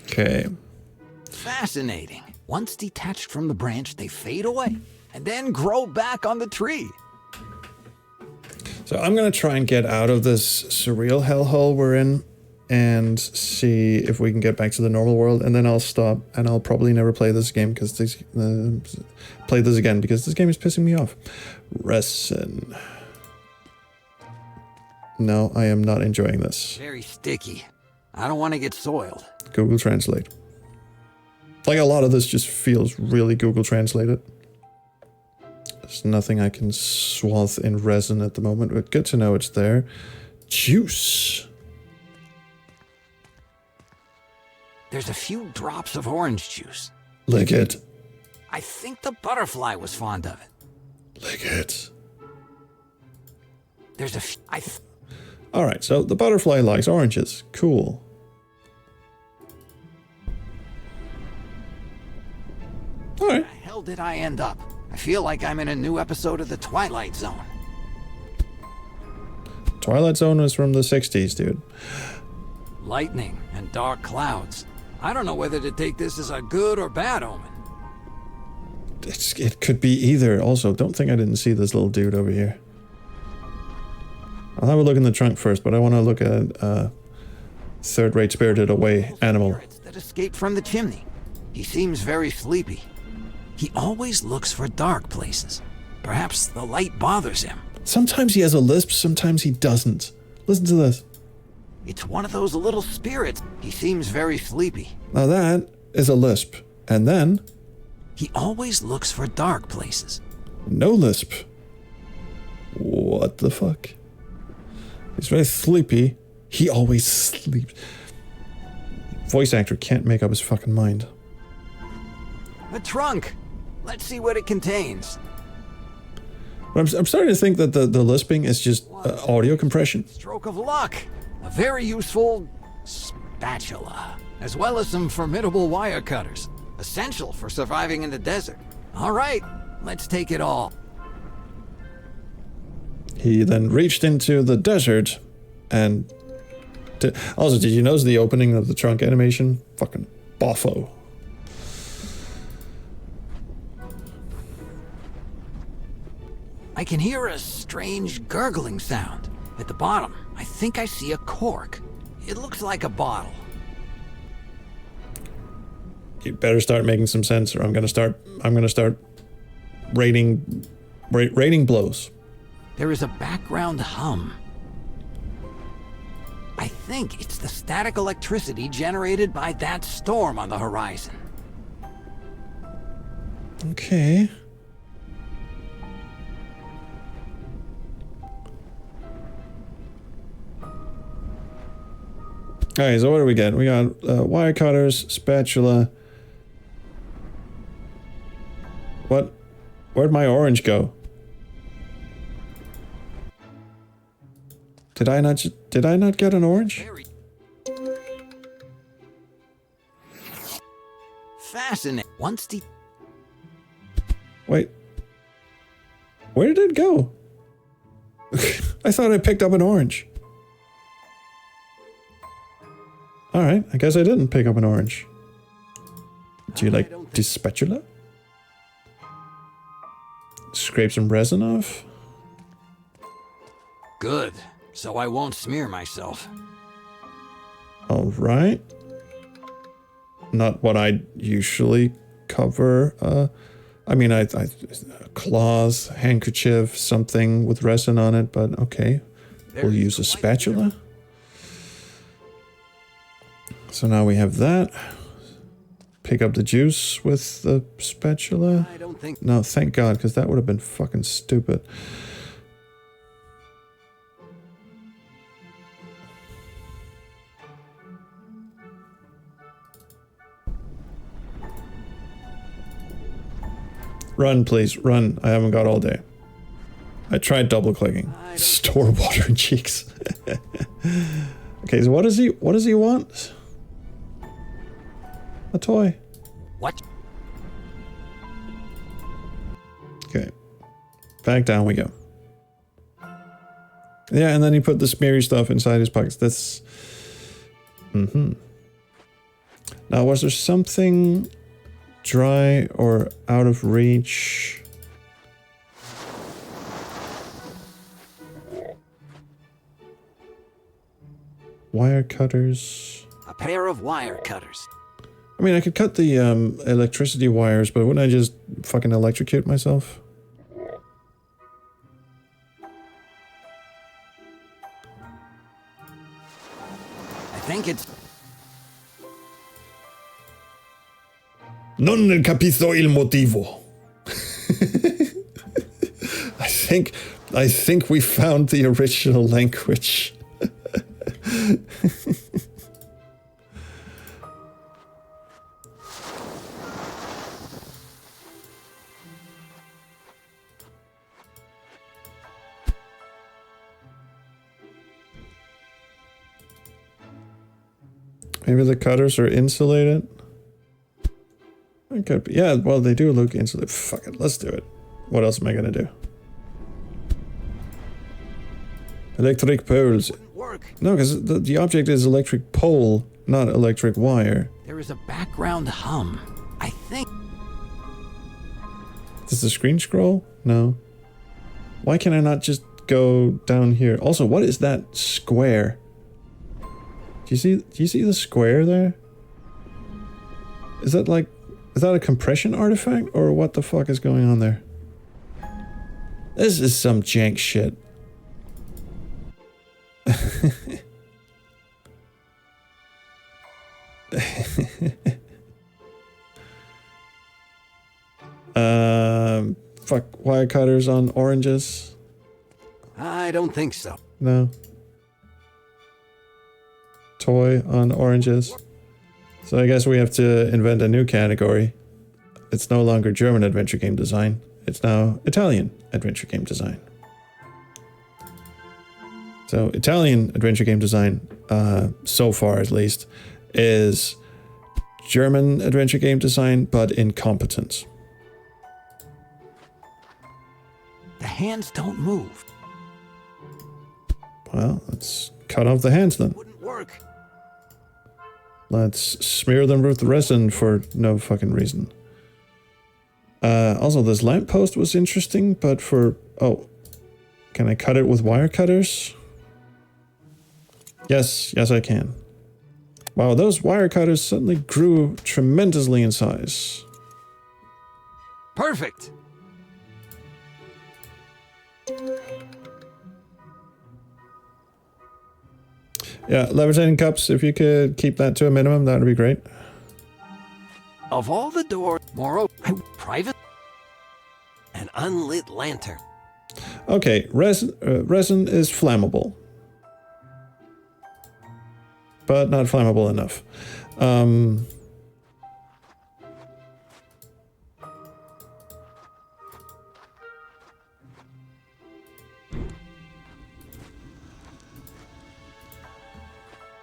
Okay. fascinating. Once detached from the branch, they fade away and then grow back on the tree. So I'm going to try and get out of this surreal hellhole we're in and see if we can get back to the normal world, and then I'll stop and I'll probably never play this game because this play this again because this game is pissing me off. Resin. No, I am not enjoying this. Very sticky. I don't want to get soiled. Google Translate. Like a lot of this just feels really Google Translated. There's nothing I can swath in resin at the moment, but good to know it's there. Juice. There's a few drops of orange juice. Lick it. I think the butterfly was fond of it. Lick it. There's a Alright, so the butterfly likes oranges. Cool. Alright. Where the hell did I end up? I feel like I'm in a new episode of The Twilight Zone. Twilight Zone was from the 60s, dude. Lightning and dark clouds. I don't know whether to take this as a good or bad omen. It could be either. Also, don't think I didn't see this little dude over here. I'll have a look in the trunk first, but I want to look at third-rate Spirited Away animal. Spirits that escaped from the chimney. He seems very sleepy. He always looks for dark places. Perhaps the light bothers him. Sometimes he has a lisp, sometimes he doesn't. Listen to this. It's one of those little spirits. He seems very sleepy. Now that is a lisp. And then, He always looks for dark places. no lisp. What the fuck? He's very sleepy. He always sleeps. Voice actor can't make up his fucking mind. A trunk. Let's see what it contains. But I'm starting to think that the lisping is just audio compression. Stroke of luck. A very useful spatula, as well as some formidable wire cutters. Essential for surviving in the desert. All right, let's take it all. He then reached into the desert and... Also, did you notice the opening of the trunk animation? Fucking boffo. I can hear a strange gurgling sound. At the bottom, I think I see a cork. It looks like a bottle. You better start making some sense, or I'm gonna start rating blows. There is a background hum. I think it's the static electricity generated by that storm on the horizon. Okay. Alright, so what do we get? We got wire cutters, spatula. What? Where'd my orange go? Did I not get an orange? Very fascinating. Once the Wait. Where did it go? I thought I picked up an orange. Alright, I guess I didn't pick up an orange. Do you like this spatula? Scrape some resin off? Good, so I won't smear myself. Alright. Not what I usually cover. I mean, I cloth, handkerchief, something with resin on it, but okay. We'll use a spatula. So now we have that. Pick up the juice with the spatula. I don't think... No, thank God, because that would have been fucking stupid. Run, please, run. I haven't got all day. I tried double clicking. Store water in cheeks. Okay, so what does he want? A toy. What? Okay. Back down we go. Yeah, and then he put the smeary stuff inside his pockets. That's... Now, was there something dry or out of reach? Wire cutters. A pair of wire cutters. I mean, I could cut the electricity wires, but wouldn't I just fucking electrocute myself? I think it's... Non capisco il motivo. I think we found the original language. Maybe the cutters are insulated? It could be. Yeah, well, they do look insulated. Fuck it, let's do it. What else am I gonna do? Electric poles. work. No, because the object is electric pole, not electric wire. There is a background hum. I think... Does the screen scroll? No. Why can I not just go down here? Also, what is that square? Do you see the square there? Is that a compression artifact or what the fuck is going on there? This is some jank shit. Fuck, wire cutters on oranges? I don't think so. No. Toy on oranges. So I guess we have to invent a new category. It's no longer German adventure game design. It's now Italian adventure game design. So Italian adventure game design, so far at least, is German adventure game design, but incompetent. The hands don't move. Well, let's cut off the hands then. Wouldn't work. Let's smear them with resin for no fucking reason. Also, this lamppost was interesting, but for... Oh. Can I cut it with wire cutters? Yes, yes I can. Wow, those wire cutters suddenly grew tremendously in size. Perfect. Yeah, levitating cups, if you could keep that to a minimum, that would be great. Of all the doors, moreover, private, an unlit lantern. Okay, resin is flammable. But not flammable enough.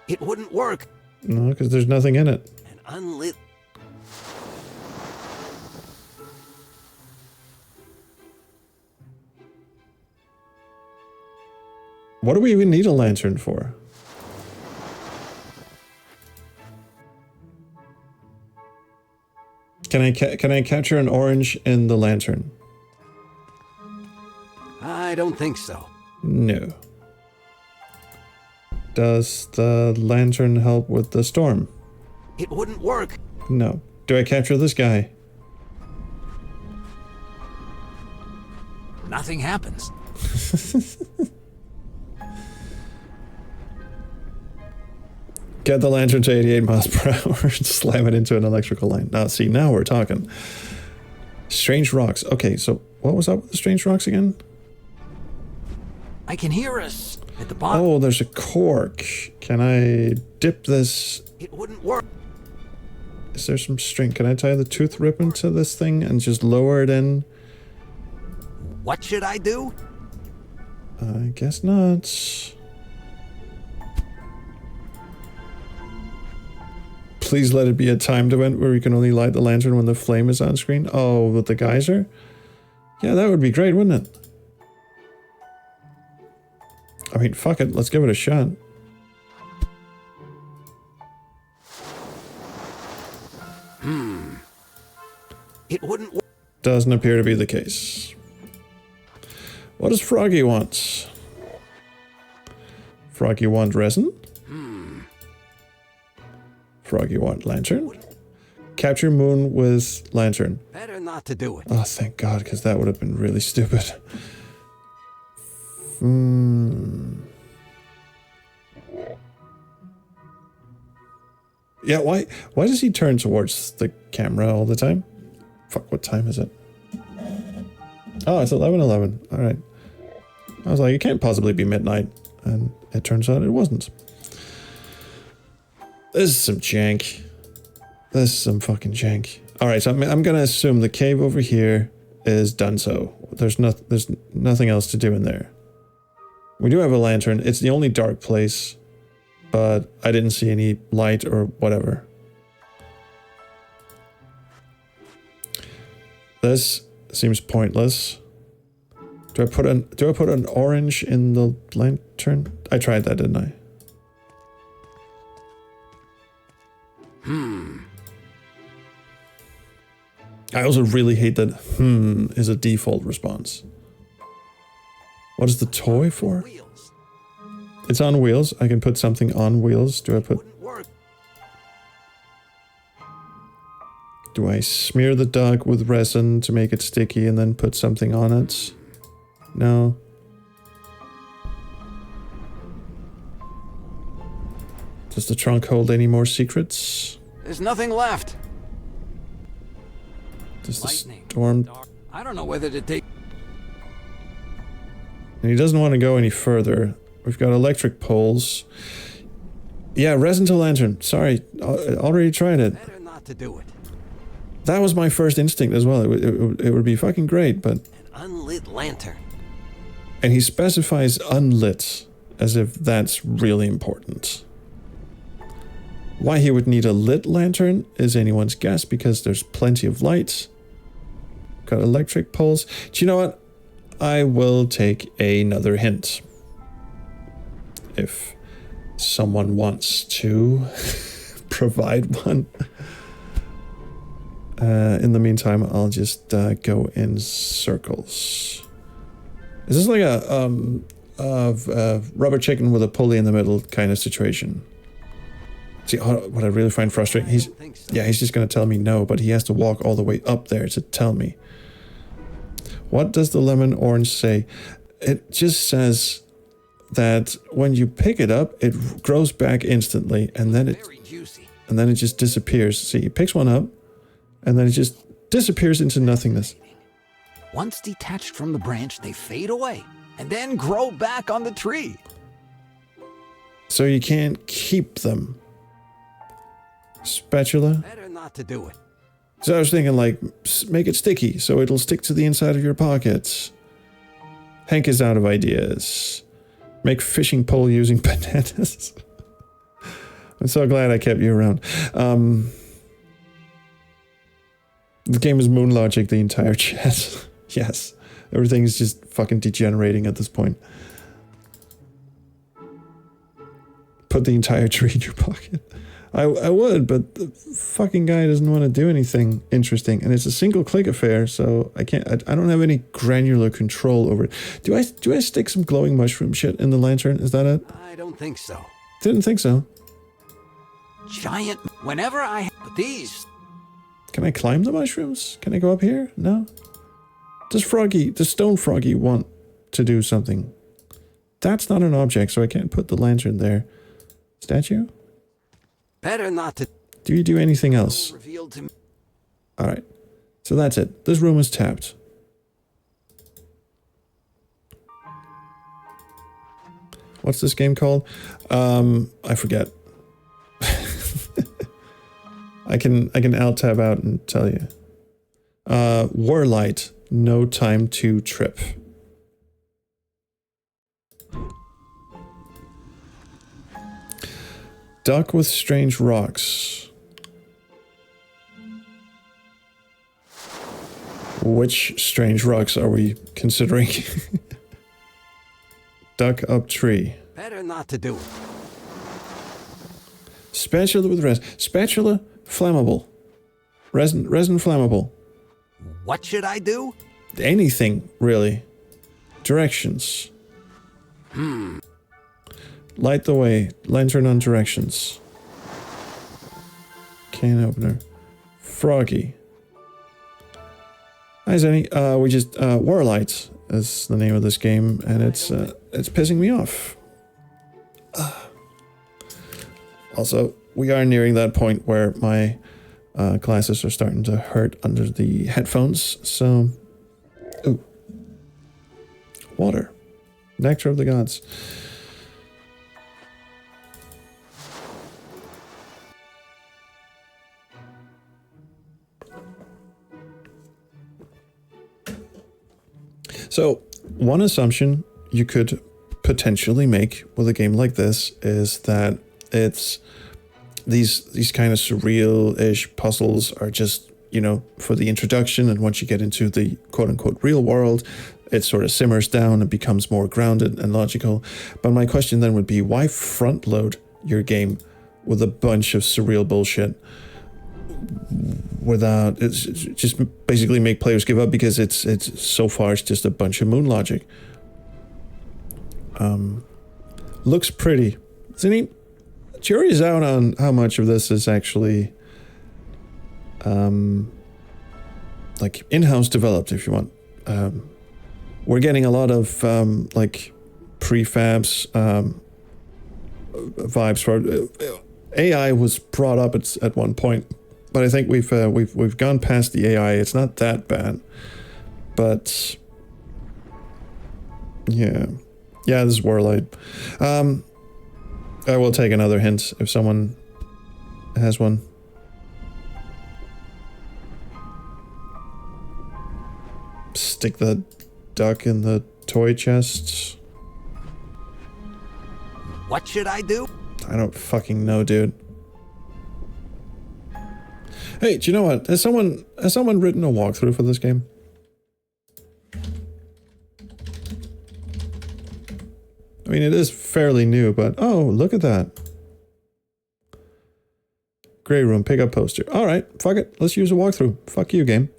It wouldn't work. No, because there's nothing in it. An unlit... What do we even need a lantern for? Can I capture an orange in the lantern? I don't think so. No. Does the lantern help with the storm? It wouldn't work. No. Do I capture this guy? Nothing happens. Get the lantern to 88 miles per hour and slam it into an electrical line. Now, see, now we're talking. Strange rocks. Okay, so what was up with the strange rocks again? I can hear us at the bottom. Oh, there's a cork. Can I dip this? It wouldn't work. Is there some string? Can I tie the tooth ribbon to this thing and just lower it in? What should I do? I guess not. Please let it be a timed event where you can only light the lantern when the flame is on screen. Oh, with the geyser? Yeah, that would be great, wouldn't it? I mean, fuck it. Let's give it a shot. It wouldn't work. Doesn't appear to be the case. What does Froggy want? Froggy want resin? Froggy want lantern? Capture moon with lantern. Better not to do it. Oh, thank God, because that would have been really stupid. Yeah, why does he turn towards the camera all the time? Fuck, what time is it? Oh, it's 11:11. All right. I was like, it can't possibly be midnight. And it turns out it wasn't. This is some jank. This is some fucking jank. All right, so I'm going to assume the cave over here is done so. There's nothing else to do in there. We do have a lantern. It's the only dark place, but I didn't see any light or whatever. This seems pointless. Do I put an orange in the lantern? I tried that, didn't I? I also really hate that is a default response. What is the toy for? Wheels. It's on wheels. I can put something on wheels. Do I smear the dog with resin to make it sticky and then put something on it? No. Does the trunk hold any more secrets? There's nothing left. Does the Lightning. storm... I don't know whether to take... And he doesn't want to go any further. We've got electric poles. Yeah, resin to lantern. Sorry, I already tried it. Better not to do it. That was my first instinct as well. It would be fucking great, but... An unlit lantern. And he specifies unlit, as if that's really important. Why he would need a lit lantern is anyone's guess, because there's plenty of light. Got electric poles. Do you know what? I will take another hint. If someone wants to provide one. In the meantime, I'll just go in circles. Is this like a rubber chicken with a pulley in the middle kind of situation? See, what I really find frustrating, he's just going to tell me no, but he has to walk all the way up there to tell me. What does the lemon orange say? It just says that when you pick it up, it grows back instantly, and then it just disappears. See, he picks one up, and then it just disappears into nothingness. Once detached from the branch, they fade away and then grow back on the tree. So you can't keep them. Spatula? Better not to do it. So I was thinking, like, make it sticky so it'll stick to the inside of your pockets. Hank is out of ideas. Make fishing pole using bananas. I'm so glad I kept you around. The game is moon logic, the entire chat. Yes. Everything is just fucking degenerating at this point. Put the entire tree in your pocket. I would, but the fucking guy doesn't want to do anything interesting, and it's a single click affair, so I can't. I don't have any granular control over it. Do I stick some glowing mushroom shit in the lantern? Is that it? I don't think so. Didn't think so. Giant. Whenever I have these. Can I climb the mushrooms? Can I go up here? No. Does Stone Froggy want to do something? That's not an object, so I can't put the lantern there. Statue? Better not to. Do you do anything else? Revealed to me. Alright. So that's it. This room is tapped. What's this game called? I forget. I can alt tab out and tell you. Whirlight. No time to trip. Duck with strange rocks. Which strange rocks are we considering? Duck up tree. Better not to do it. Spatula with resin. Spatula flammable. Resin flammable. What should I do? Anything, really. Directions. Light the way. Lantern on directions. Can opener. Froggy. Hi, Zenny. We just, Whirlight is the name of this game, and it's pissing me off. Also, we are nearing that point where my glasses are starting to hurt under the headphones, so... Ooh. Water. Nectar of the gods. So, one assumption you could potentially make with a game like this is that it's these kind of surreal-ish puzzles are just, you know, for the introduction, and once you get into the quote-unquote real world, it sort of simmers down and becomes more grounded and logical. But my question then would be, why front-load your game with a bunch of surreal bullshit without it's just basically make players give up, because it's so far it's just a bunch of moon logic. Looks pretty. Jury's out on how much of this is actually like in-house developed, if you want. We're getting a lot of like prefabs vibes for AI was brought up at one point. But I think we've gone past the AI. It's not that bad, but yeah, this is Whirlight. I will take another hint if someone has one. Stick the duck in the toy chest. What should I do? I don't fucking know, dude. Hey, do you know what? Has someone written a walkthrough for this game? I mean, it is fairly new, but oh, look at that. Grey room, pick up poster. All right, fuck it. Let's use a walkthrough. Fuck you, game.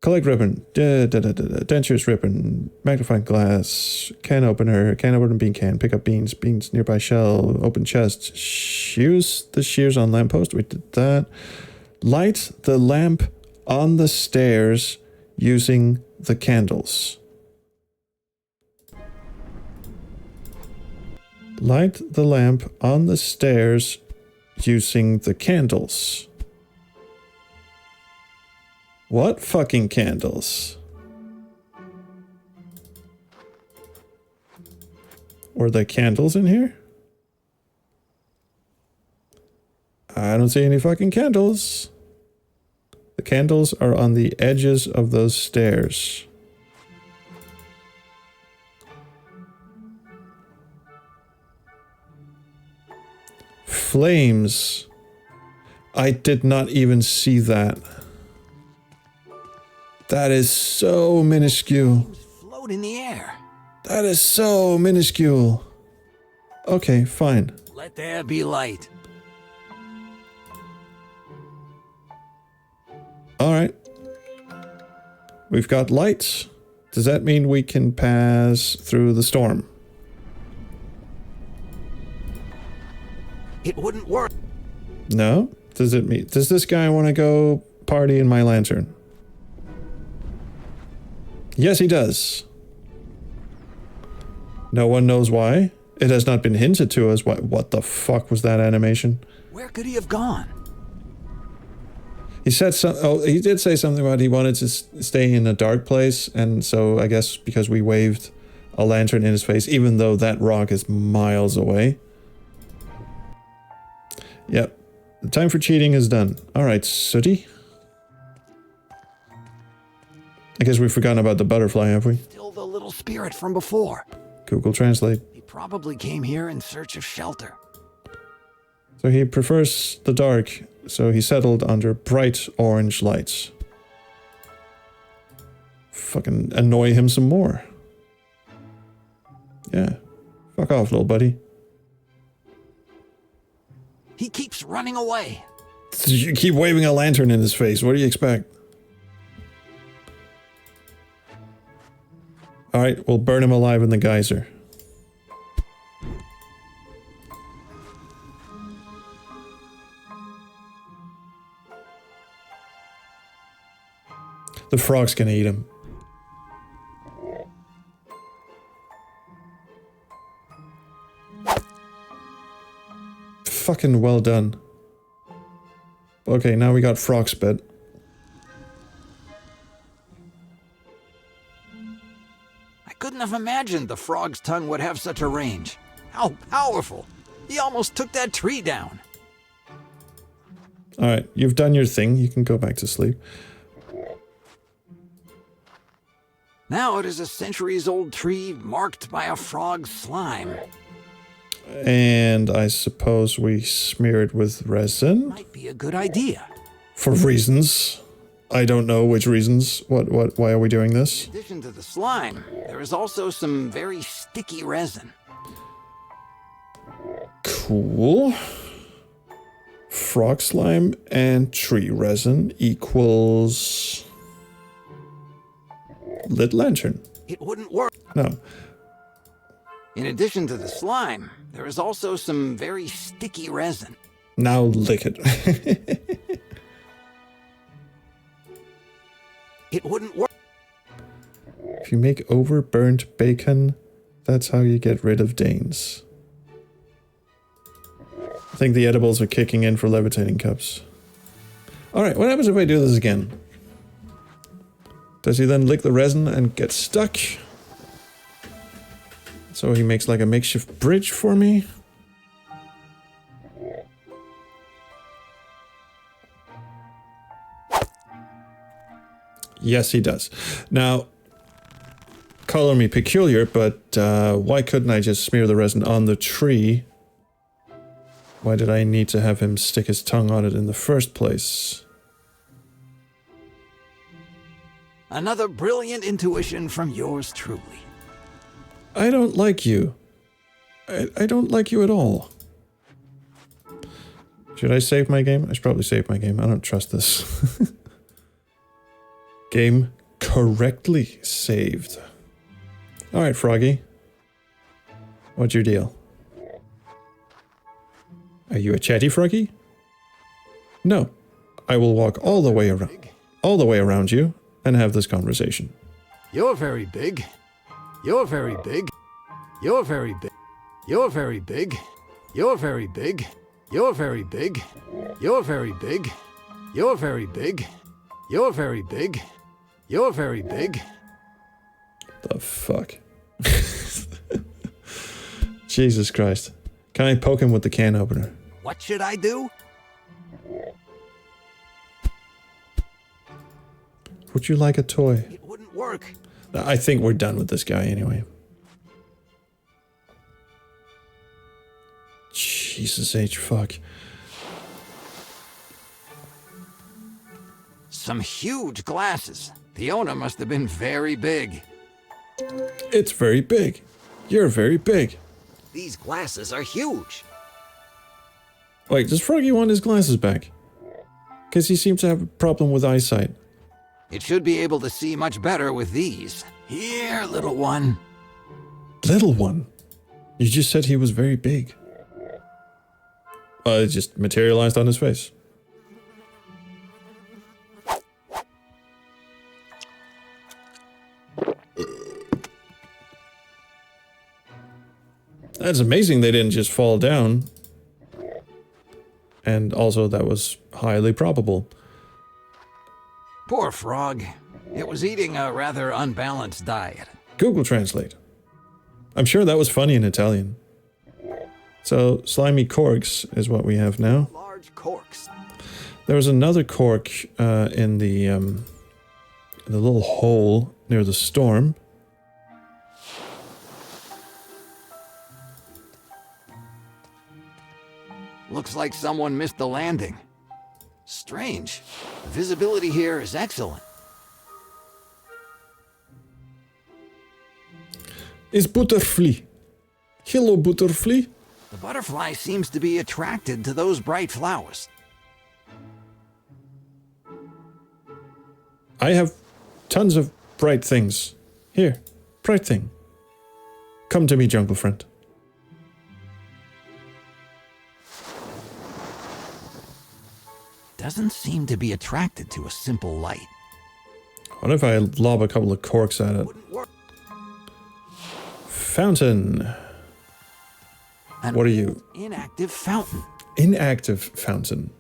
Collect ribbon. Dentures ribbon. Magnifying glass. Can opener bean can. Pick up beans. Beans nearby shell. Open chest. Use the shears on lamppost. We did that. Light the lamp on the stairs using the candles. Light the lamp on the stairs using the candles. What fucking candles? Were there candles in here? I don't see any fucking candles. The candles are on the edges of those stairs. Flames. I did not even see that. That is so minuscule. Float in the air. That is so minuscule. Okay, fine. Let there be light. All right. We've got lights. Does that mean we can pass through the storm? It wouldn't work. No? Does it mean... Does this guy want to go party in my lantern? Yes, he does. No one knows why. It has not been hinted to us. What the fuck was that animation? Where could he have gone? He said he did say something about he wanted to stay in a dark place, and so I guess because we waved a lantern in his face, even though that rock is miles away. Yep. The time for cheating is done. Alright, Sooty. I guess we've forgotten about the butterfly, have we? Still the little spirit from before. Google Translate. He probably came here in search of shelter. So he prefers the dark, so he settled under bright orange lights. fucking annoy him some more. Yeah. Fuck off, little buddy. He keeps running away. You keep waving a lantern in his face. What do you expect? Alright, we'll burn him alive in the geyser. The frog's gonna eat him. Fucking well done. Okay, now we got frog spit. I couldn't have imagined the frog's tongue would have such a range. How powerful! He almost took that tree down. Alright, you've done your thing. You can go back to sleep. Now it is a centuries-old tree marked by a frog's slime. And I suppose we smear it with resin? Might be a good idea. For reasons. I don't know which reasons. Why are we doing this? In addition to the slime, there is also some very sticky resin. Cool. Frog slime and tree resin equals... lit lantern. It wouldn't work. No. In addition to the slime, there is also some very sticky resin. Now lick it. It wouldn't work. If you make overburnt bacon, that's how you get rid of Danes. I think the edibles are kicking in for levitating cups. Alright, what happens if I do this again? Does he then lick the resin and get stuck? So he makes like a makeshift bridge for me? Yes, he does. Now, color me peculiar, but why couldn't I just smear the resin on the tree? Why did I need to have him stick his tongue on it in the first place? Another brilliant intuition from yours truly. I don't like you. I don't like you at all. Should I save my game? I should probably save my game. I don't trust this. Game correctly saved. Alright, Froggy. What's your deal? Are you a chatty froggy? No. I will walk all the way around you and have this conversation. You're very big. You're very big. You're very big. You're very big. You're very big. You're very big. You're very big. You're very big. You're very big. You're very big. The fuck? Jesus Christ. Can I poke him with the can opener? What should I do? Would you like a toy? It wouldn't work. I think we're done with this guy anyway. Jesus H. Fuck. Some huge glasses. The owner must have been very big. It's very big. You're very big. These glasses are huge. Wait, does Froggy want his glasses back? Because he seems to have a problem with eyesight. It should be able to see much better with these. Here, little one. Little one? You just said he was very big. It just materialized on his face. That's amazing they didn't just fall down. And also that was highly probable. Poor frog. It was eating a rather unbalanced diet. Google Translate. I'm sure that was funny in Italian. So, slimy corks is what we have now. Large corks. There was another cork in the little hole near the storm. Looks like someone missed the landing. Strange. Visibility here is excellent. It's Butterfly. Hello, Butterfly. The butterfly seems to be attracted to those bright flowers. I have tons of bright things. Here, bright thing. Come to me, jungle friend. Doesn't seem to be attracted to a simple light. What if I lob a couple of corks at it? Wouldn't work. Fountain. An What are you? inactive fountain. Inactive fountain.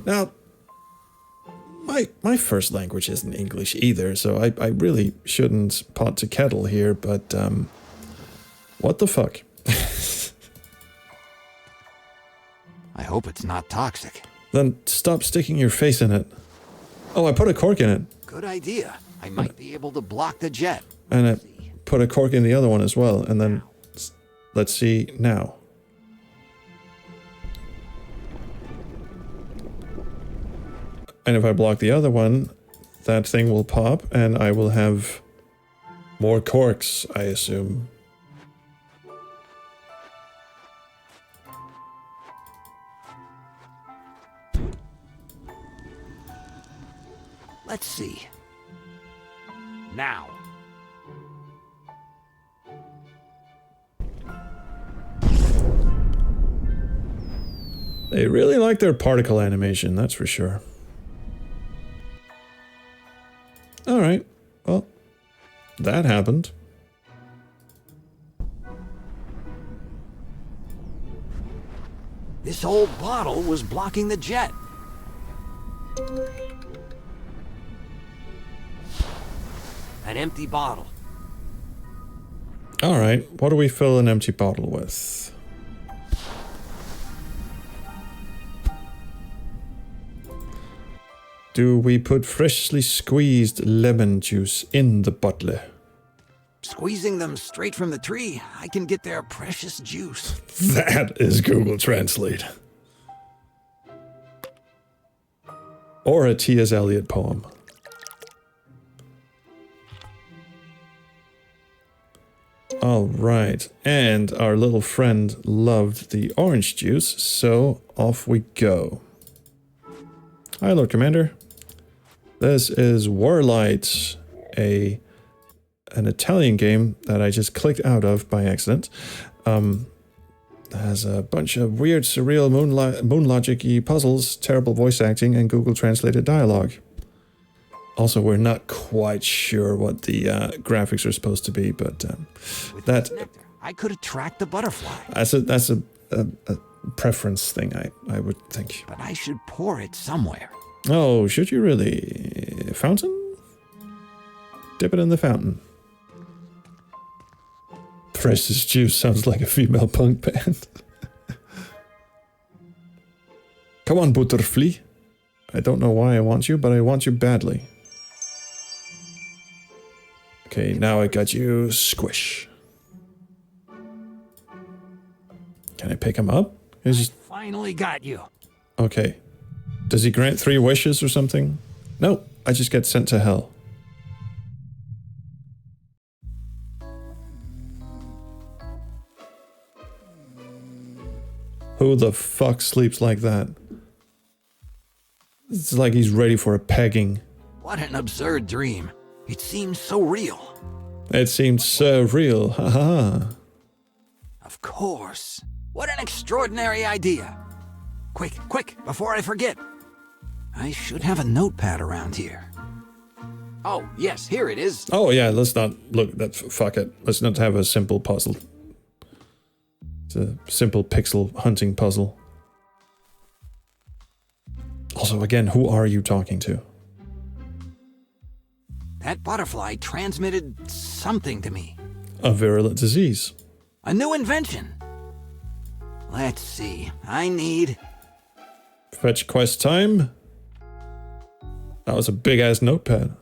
Now, my first language isn't English either, so I really shouldn't pot to kettle here, but, what the fuck? I hope it's not toxic. Then stop sticking your face in it. Oh, I put a cork in it, Good idea. I might be able to block the jet. and I put a cork in the other one as well, and then let's see now. And if I block the other one, that thing will pop, and I will have more corks, I assume. Let's see. Now. They really like their particle animation, that's for sure. Alright, well, that happened. This old bottle was blocking the jet. An empty bottle. Alright, what do we fill an empty bottle with? Do we put freshly squeezed lemon juice in the bottle? Squeezing them straight from the tree, I can get their precious juice. That is Google Translate. Or a T.S. Eliot poem. Alright, and our little friend loved the orange juice, so off we go. Hi, Lord Commander. This is Whirlight, an Italian game that I just clicked out of by accident. Has a bunch of weird, surreal moon logic-y puzzles, terrible voice acting, and Google translated dialogue. Also, we're not quite sure what the graphics are supposed to be, but With that this nectar, I could attract the butterfly, that's a preference thing, I would think. but I should pour it somewhere. Oh, should you really? Fountain? Dip it in the fountain. Precious Juice sounds like a female punk band. Come on, Butterfly. I don't know why I want you, but I want you badly. Okay, now I got you. Squish. Can I pick him up? He's just... Finally got you. Okay. Does he grant 3 wishes or something? No, I just get sent to hell. Who the fuck sleeps like that? It's like he's ready for a pegging. What an absurd dream. It seems so real. It seemed so real, haha. Of course. What an extraordinary idea. Quick, quick, before I forget. I should have a notepad around here. Oh, yes, here it is. Oh yeah, let's not look. Fuck it. Let's not have a simple puzzle. It's a simple pixel hunting puzzle. Also, again, who are you talking to? That butterfly transmitted something to me. A virulent disease. A new invention. Let's see. I need... Fetch quest time. That was a big ass notepad.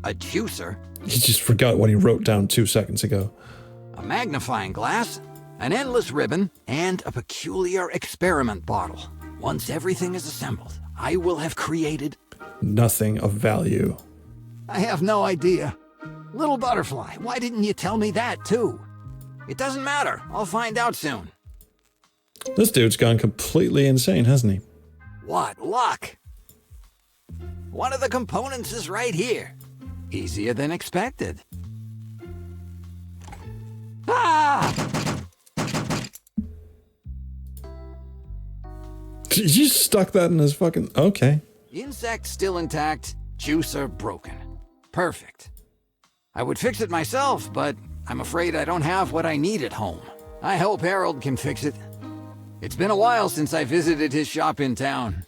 a juicer, He just forgot what he wrote down 2 seconds ago. a magnifying glass, an endless ribbon, and a peculiar experiment bottle. Once everything is assembled, I will have created Nothing of value. I have no idea. Little butterfly, why didn't you tell me that too? It doesn't matter. I'll find out soon. This dude's gone completely insane, hasn't he? What luck! One of the components is right here. Easier than expected. Ah! You just stuck that in his fucking... Okay. Insect still intact, juicer broken. Perfect. I would fix it myself, but I'm afraid I don't have what I need at home. I hope Harold can fix it. It's been a while since I visited his shop in town.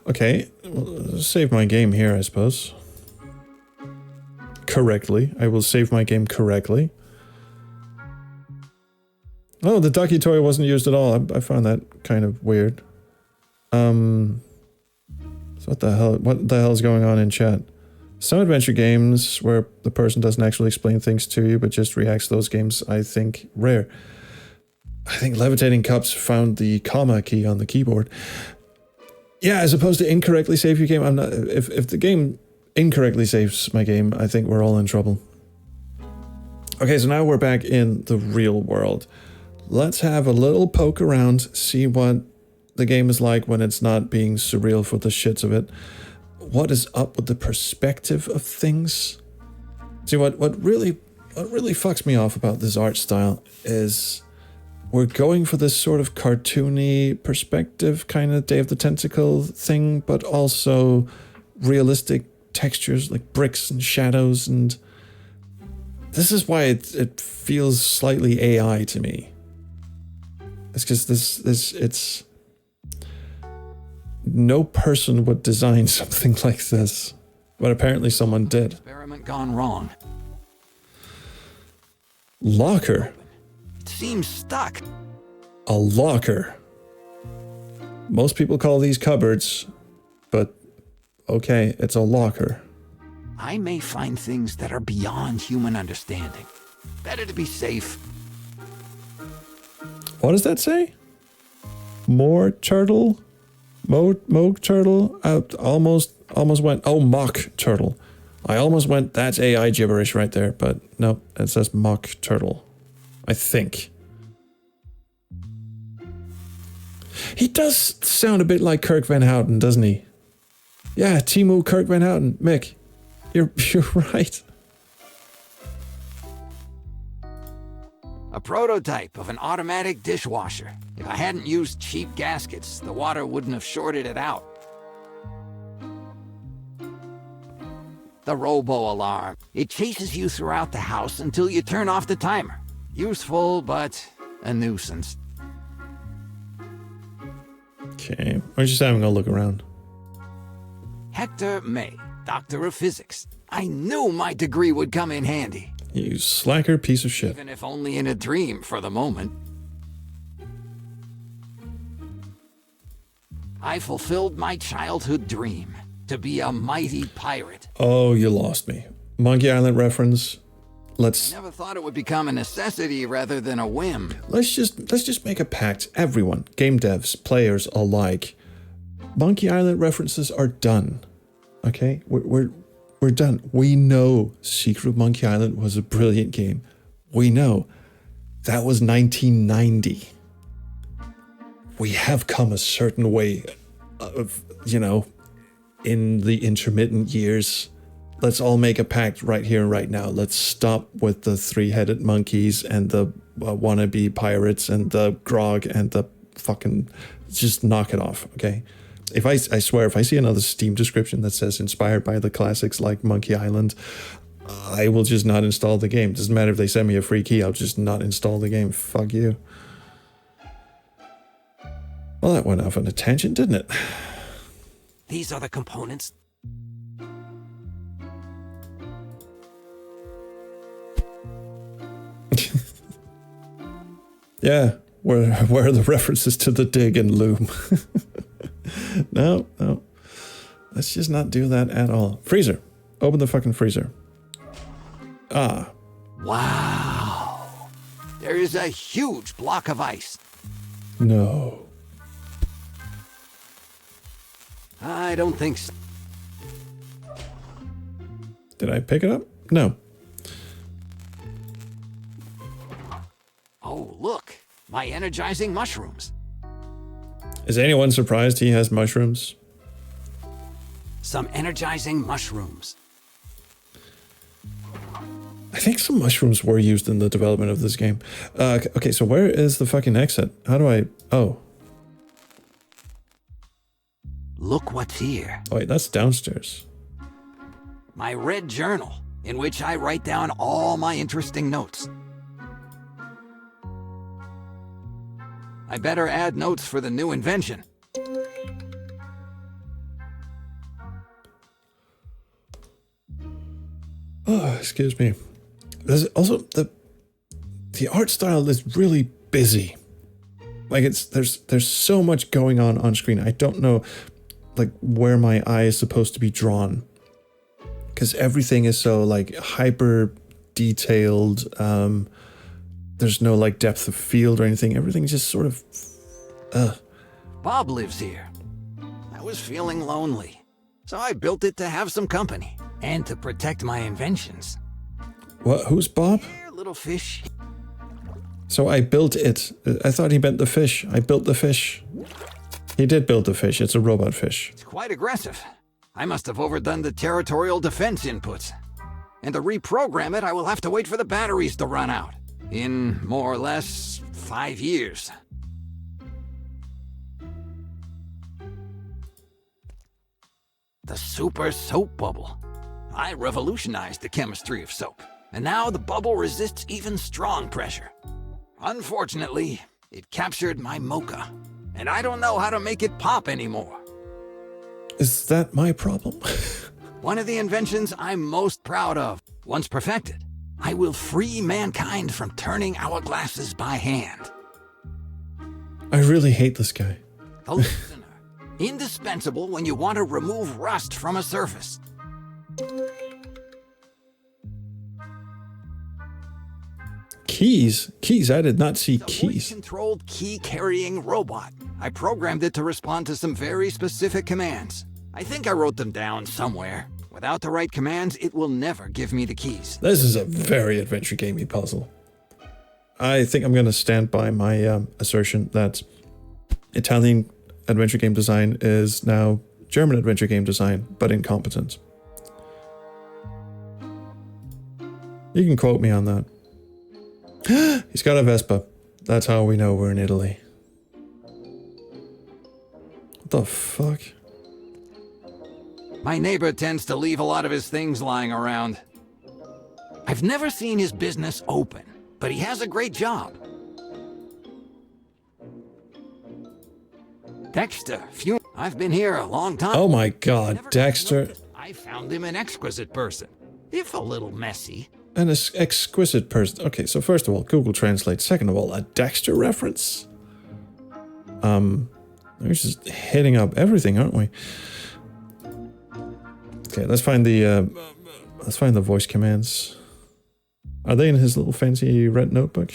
Okay, well, save my game here, I suppose. Correctly. I will save my game correctly. Oh, the ducky toy wasn't used at all. I found that kind of weird. So what the hell is going on in chat? Some adventure games where the person doesn't actually explain things to you, but just reacts to those games, I think, rare. I think Levitating Cups found the comma key on the keyboard. Yeah, as opposed to incorrectly save your game. I'm not. If the game incorrectly saves my game, I think we're all in trouble. Okay, so now we're back in the real world. Let's have a little poke around, see what the game is like when it's not being surreal for the shits of it. What is up with the perspective of things? See, what really fucks me off about this art style is we're going for this sort of cartoony perspective, kind of Day of the Tentacle thing, but also realistic textures like bricks and shadows, and this is why it feels slightly AI to me. It's because it's no person would design something like this, but apparently someone did. Experiment gone wrong. Locker. It seems stuck. A locker. Most people call these cupboards, but okay, it's a locker. I may find things that are beyond human understanding. Better to be safe. What does that say? More turtle? Moog turtle? I almost went, oh, mock turtle. I almost went, that's AI gibberish right there, but nope, it says mock turtle. I think. He does sound a bit like Kirk Van Houten, doesn't he? Yeah, Timu Kirk Van Houten. Mick, you're right. A prototype of an automatic dishwasher. If I hadn't used cheap gaskets, the water wouldn't have shorted it out. The robo-alarm. It chases you throughout the house until you turn off the timer. Useful, but a nuisance. Okay, we're just having a look around. Hector May, Doctor of Physics. I knew my degree would come in handy. You slacker piece of shit. Even if only in a dream for the moment. I fulfilled my childhood dream, to be a mighty pirate. Oh, you lost me. Monkey Island reference. I never thought it would become a necessity rather than a whim. Let's just make a pact, everyone, game devs, players alike. Monkey Island references are done. Okay? We're done. We know Secret of Monkey Island was a brilliant game. We know. That was 1990. We have come a certain way of, in the intermittent years. Let's all make a pact right here and right now. Let's stop with the three-headed monkeys and the wannabe pirates and the grog and the fucking... Just knock it off, okay? I swear, if I see another Steam description that says inspired by the classics like Monkey Island, I will just not install the game. Doesn't matter if they send me a free key, I'll just not install the game. Fuck you. Well, that went off on a tangent, didn't it? These are the components. Yeah, where are the references to the dig and loom? No. Let's just not do that at all. Freezer. Open the fucking freezer. Ah. Wow. There is a huge block of ice. No. I don't think so. Did I pick it up? No. Oh, look. My energizing mushrooms. Is anyone surprised he has mushrooms? Some energizing mushrooms. I think some mushrooms were used in the development of this game. Okay, so where is the fucking exit? How do I... Oh. Look what's here. Oh, wait, that's downstairs. My red journal, in which I write down all my interesting notes. I better add notes for the new invention. Oh, excuse me. There's also the art style is really busy. Like there's so much going on screen. I don't know like where my eye is supposed to be drawn. Because everything is so like hyper detailed. There's no like depth of field or anything. Everything's just sort of Bob lives here. I was feeling lonely, so I built it to have some company and to protect my inventions. What? Who's Bob? Here, little fish. So I built it. I thought he meant the fish. I built the fish. He did build the fish. It's a robot fish. It's quite aggressive. I must have overdone the territorial defense inputs. And to reprogram it, I will have to wait for the batteries to run out. In more or less 5 years. The super soap bubble. I revolutionized the chemistry of soap. And now the bubble resists even strong pressure. Unfortunately, it captured my mocha. And I don't know how to make it pop anymore. Is that my problem? One of the inventions I'm most proud of. Once perfected, I will free mankind from turning hourglasses by hand. I really hate this guy. The listener. Indispensable when you want to remove rust from a surface. Keys? Keys? I did not see The keys. voice-controlled key-carrying robot. I programmed it to respond to some very specific commands. I think I wrote them down somewhere. Without the right commands, it will never give me the keys. This is a very adventure gamey puzzle. I think I'm going to stand by my assertion that Italian adventure game design is now German adventure game design, but incompetent. You can quote me on that. He's got a Vespa. That's how we know we're in Italy. What the fuck? My neighbor tends to leave a lot of his things lying around. I've never seen his business open, but he has a great job. Dexter, I've been here a long time. Oh my god, Never Dexter. noticed. I found him an exquisite person, if a little messy. An exquisite person. Okay, so first of all, Google Translate. Second of all, a Dexter reference? We're just hitting up everything, aren't we? Okay, let's find the voice commands. Are they in his little fancy red notebook?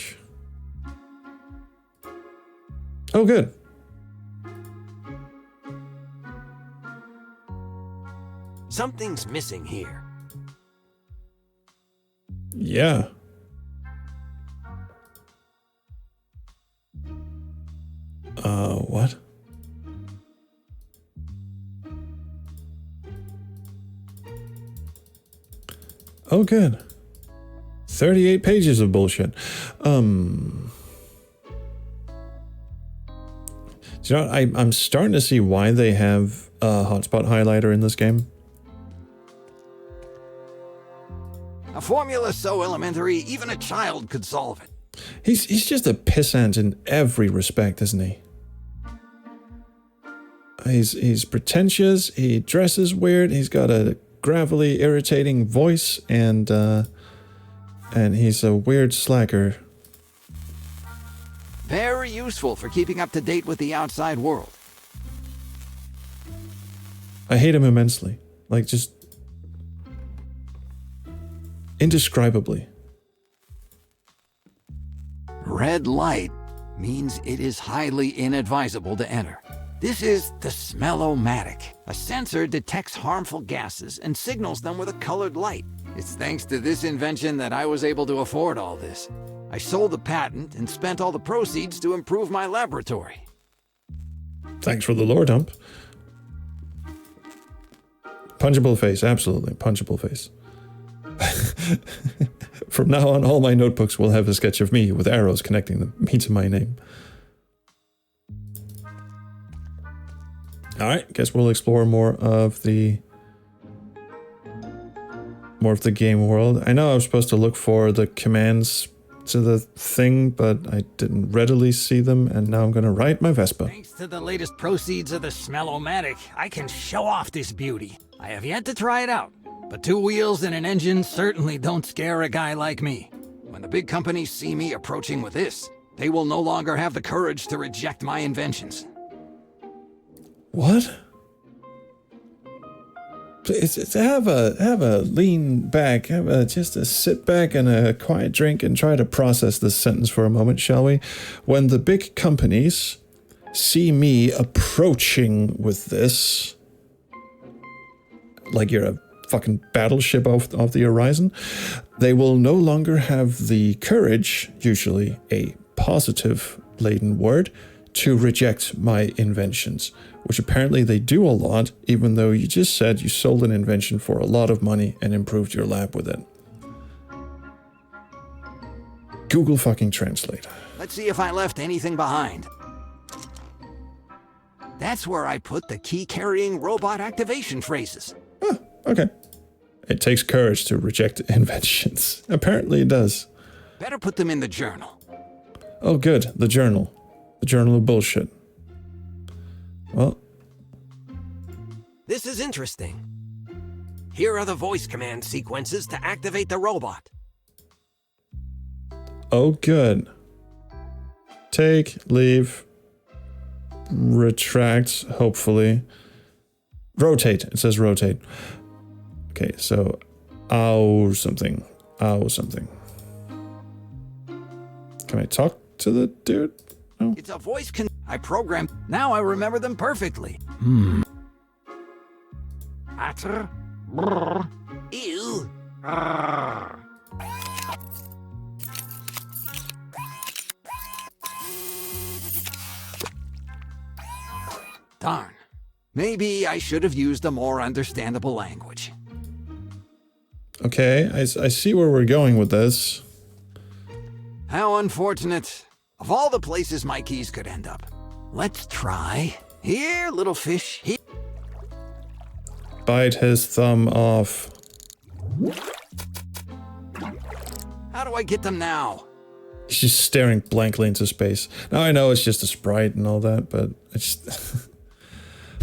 Oh, good. Something's missing here. Yeah. What? Oh, good. 38 pages of bullshit. Do you know what? I'm starting to see why they have a hotspot highlighter in this game. A formula so elementary, even a child could solve it. He's just a pissant in every respect, isn't he? He's pretentious, he dresses weird, he's got a gravelly, irritating voice, and he's a weird slacker. Very useful for keeping up to date with the outside world. I hate him immensely. Like, just indescribably. Red light means it is highly inadvisable to enter. This is the Smell-O-Matic. A sensor detects harmful gases and signals them with a colored light. It's thanks to this invention that I was able to afford all this. I sold the patent and spent all the proceeds to improve my laboratory. Thanks for the lore dump. Punchable face, absolutely. Punchable face. From now on, all my notebooks will have a sketch of me with arrows connecting me to my name. Alright, guess we'll explore more of the game world. I know I was supposed to look for the commands to the thing, but I didn't readily see them, and now I'm gonna ride my Vespa. Thanks to the latest proceeds of the Smell-O-Matic, I can show off this beauty. I have yet to try it out, but 2 wheels and an engine certainly don't scare a guy like me. When the big companies see me approaching with this, they will no longer have the courage to reject my inventions. What? It's have a lean back, just a sit back and a quiet drink and try to process this sentence for a moment, shall we? When the big companies see me approaching with this, like you're a fucking battleship off the horizon, they will no longer have the courage, usually a positive laden word, to reject my inventions, which apparently they do a lot, even though you just said you sold an invention for a lot of money and improved your lab with it. Google fucking Translate. Let's see if I left anything behind. That's where I put the key-carrying robot activation phrases. Oh, okay. It takes courage to reject inventions. Apparently it does. Better put them in the journal. Oh good, the journal. The journal of bullshit. Well. This is interesting. Here are the voice command sequences to activate the robot. Oh, good. Take, leave, retract, hopefully. Rotate. It says rotate. Okay, so ow something. Ow something. Can I talk to the dude? No. It's a voice I programmed. Now I remember them perfectly. Atter. Brr. Ew. Brr. Darn. Maybe I should have used a more understandable language. Okay, I see where we're going with this. How unfortunate. Of all the places my keys could end up. Let's try. Here, little fish. Here. Bite his thumb off. How do I get them now? He's just staring blankly into space. Now I know it's just a sprite and all that, but it's...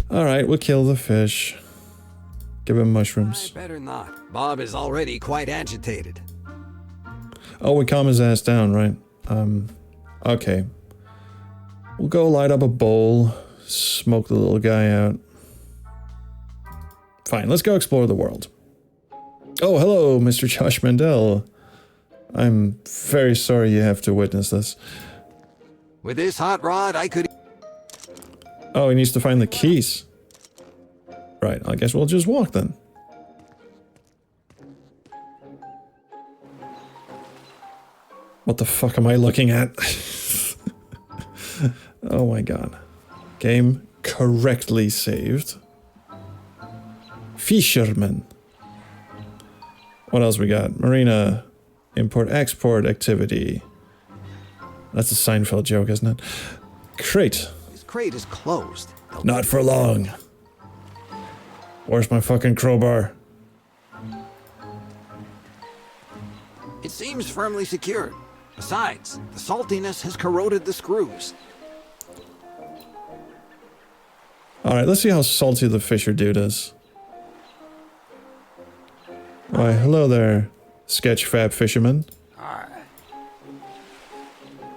Alright, we'll kill the fish. Give him mushrooms. I better not. Bob is already quite agitated. Oh, we calm his ass down, right? Okay. We'll go light up a bowl, smoke the little guy out. Fine, let's go explore the world. Oh, hello, Mr. Josh Mandel. I'm very sorry you have to witness this. With this hot rod, I could... Oh, he needs to find the keys. Right, I guess we'll just walk then. What the fuck am I looking at? Oh my god. Game correctly saved. Fisherman. What else we got? Marina. Import-export activity. That's a Seinfeld joke, isn't it? Crate. This crate is closed. Not for long. Where's my fucking crowbar? It seems firmly secured. Besides, the saltiness has corroded the screws. Alright, let's see how salty the Fisher dude is. Why, hello there, sketch-fab fisherman.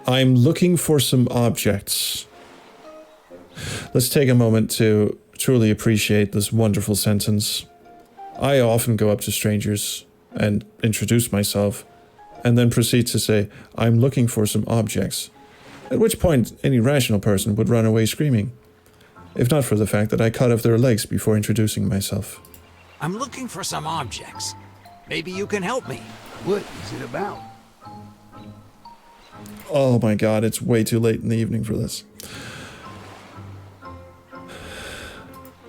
I'm looking for some objects. Let's take a moment to truly appreciate this wonderful sentence. I often go up to strangers and introduce myself, and then proceed to say, I'm looking for some objects. At which point, any rational person would run away screaming. if not for the fact that I cut off their legs before introducing myself. I'm looking for some objects. Maybe you can help me. What is it about? Oh my god, it's way too late in the evening for this.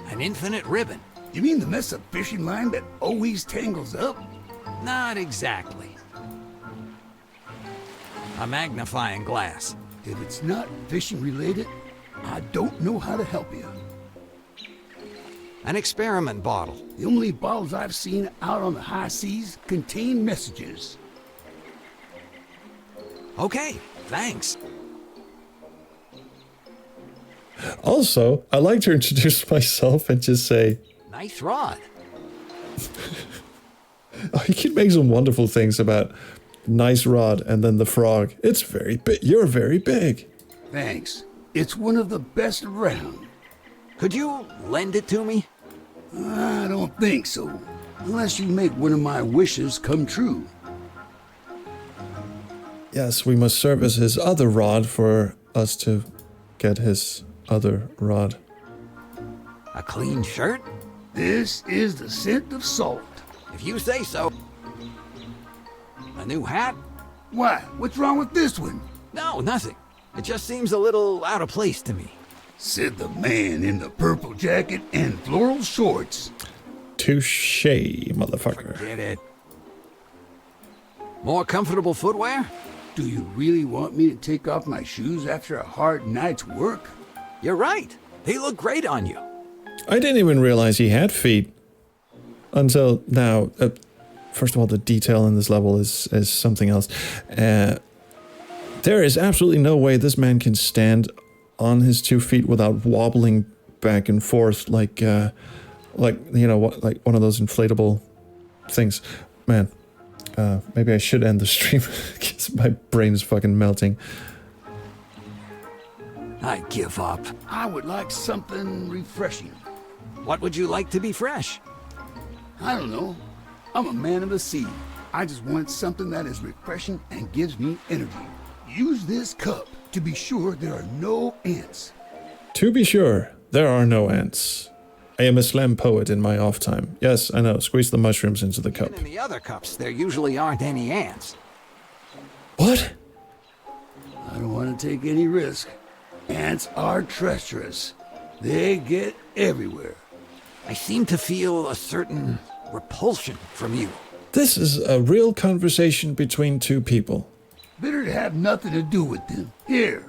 An infinite ribbon. You mean the mess of fishing line that always tangles up? Not exactly. A magnifying glass. If it's not fishing related, I don't know how to help you. An experiment bottle. The only bottles I've seen out on the high seas contain messages. Okay, thanks. Also, I like to introduce myself and just say, Nice rod. oh, you can make some wonderful things about nice rod and then the frog. It's very big. You're very big. Thanks. It's one of the best around. Could you lend it to me? I don't think so. Unless you make one of my wishes come true. Yes, we must service his other rod for us to get his other rod. A clean shirt? This is the scent of salt. If you say so. A new hat? Why? What's wrong with this one? No, nothing. It just seems a little out of place to me. Said the man in the purple jacket and floral shorts. Touche, motherfucker. Get it. More comfortable footwear? Do you really want me to take off my shoes after a hard night's work? You're right. They look great on you. I didn't even realize he had feet until now. First of all, the detail in this level is something else. There is absolutely no way this man can stand on his 2 feet without wobbling back and forth like you know what, like one of those inflatable things. Man, maybe I should end the stream because my brain is fucking melting. I give up. I would like something refreshing. What would you like to be fresh? I don't know. I'm a man of the sea. I just want something that is refreshing and gives me energy. Use this cup to be sure there are no ants. To be sure, there are no ants. I am a slam poet in my off time. Yes, I know. Squeeze the mushrooms into the cup. And in the other cups, there usually aren't any ants. What? I don't want to take any risk. Ants are treacherous. They get everywhere. I seem to feel a certain repulsion from you. This is a real conversation between 2 people. Better to have nothing to do with them. Here.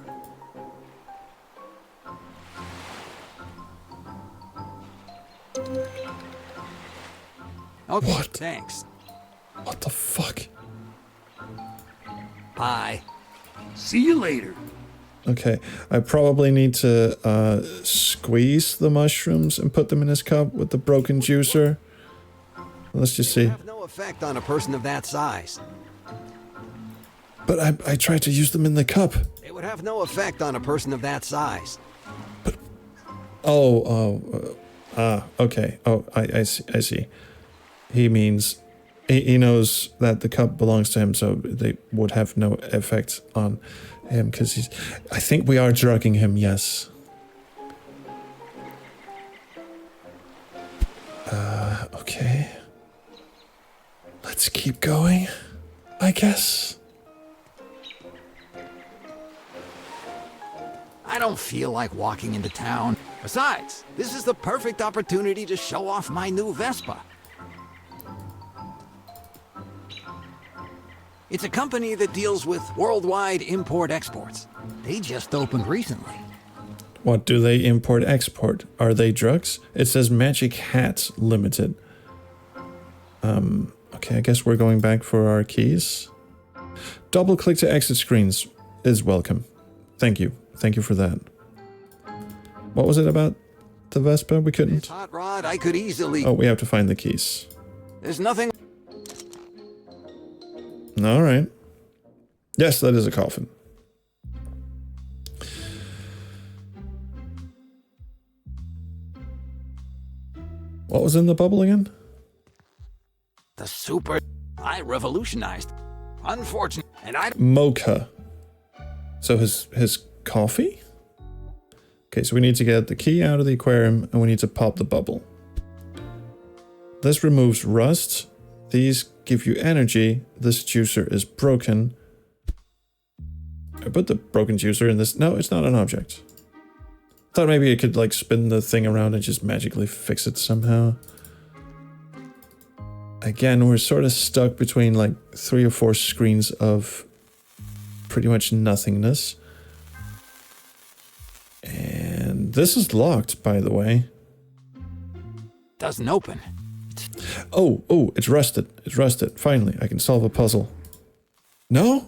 Okay, What? thanks. What the fuck? Bye. See you later. Okay, I probably need to squeeze the mushrooms and put them in his cup with the broken juicer. Let's just see. Have no effect on a person of that size. But I tried to use them in the cup. It would have no effect on a person of that size. Okay. Oh, I see. He means he knows that the cup belongs to him, so they would have no effect on him because I think we are drugging him. Yes. Okay. Let's keep going, I guess. I don't feel like walking into town. Besides, this is the perfect opportunity to show off my new Vespa. It's a company that deals with worldwide import-exports. They just opened recently. What do they import-export? Are they drugs? It says Magic Hats Limited. Okay, I guess we're going back for our keys. Double click to exit screens is welcome. Thank you. Thank you for that. What was it about the Vespa? We couldn't. This hot rod, I could easily... Oh, we have to find the keys. There's nothing... All right. Yes, that is a coffin. What was in the bubble again? The super... I revolutionized. Unfortunate. And I... Mocha. So his coffee? Okay, so we need to get the key out of the aquarium and we need to pop the bubble. This removes rust. These give you energy. This juicer is broken. I put the broken juicer in this. No, it's not an object. Thought maybe it could like spin the thing around and just magically fix it somehow. Again, we're sort of stuck between like 3 or 4 screens of pretty much nothingness. And this is locked, by the way. Doesn't open. Oh, it's rusted. It's rusted. Finally, I can solve a puzzle. No?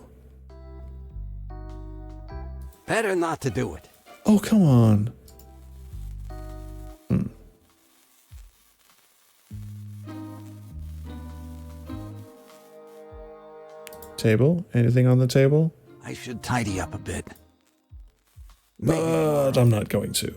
Better not to do it. Oh, come on. Table? Anything on the table? I should tidy up a bit. But I'm not going to.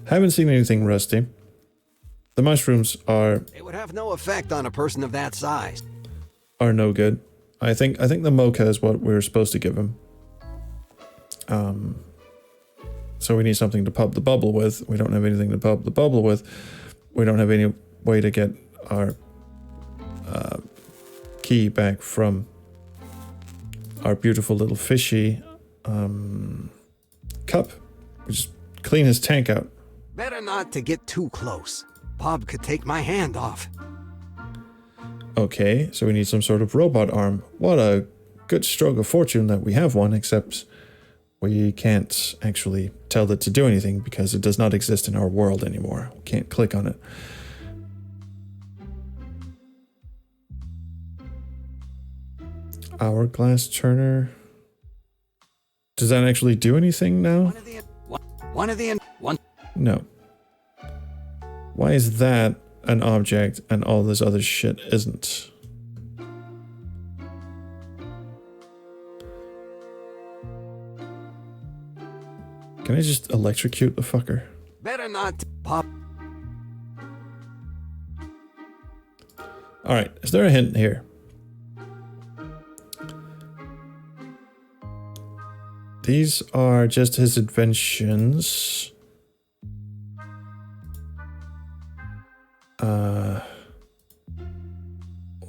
Haven't seen anything rusty. The mushrooms are It would have no effect on a person of that size. no good. I think the mocha is what we're supposed to give him. So we need something to pop the bubble with. We don't have anything to pop the bubble with. We don't have any way to get our key back from our beautiful little fishy cup. We just clean his tank out. Better not to get too close. Bob could take my hand off. Okay, so we need some sort of robot arm. What a good stroke of fortune that we have one, except we can't actually tell it to do anything because it does not exist in our world anymore. We can't click on it. Hourglass turner. Does that actually do anything now? No. Why is that an object and all this other shit isn't? Can I just electrocute the fucker? Better not pop. Alright, is there a hint here? These are just his inventions.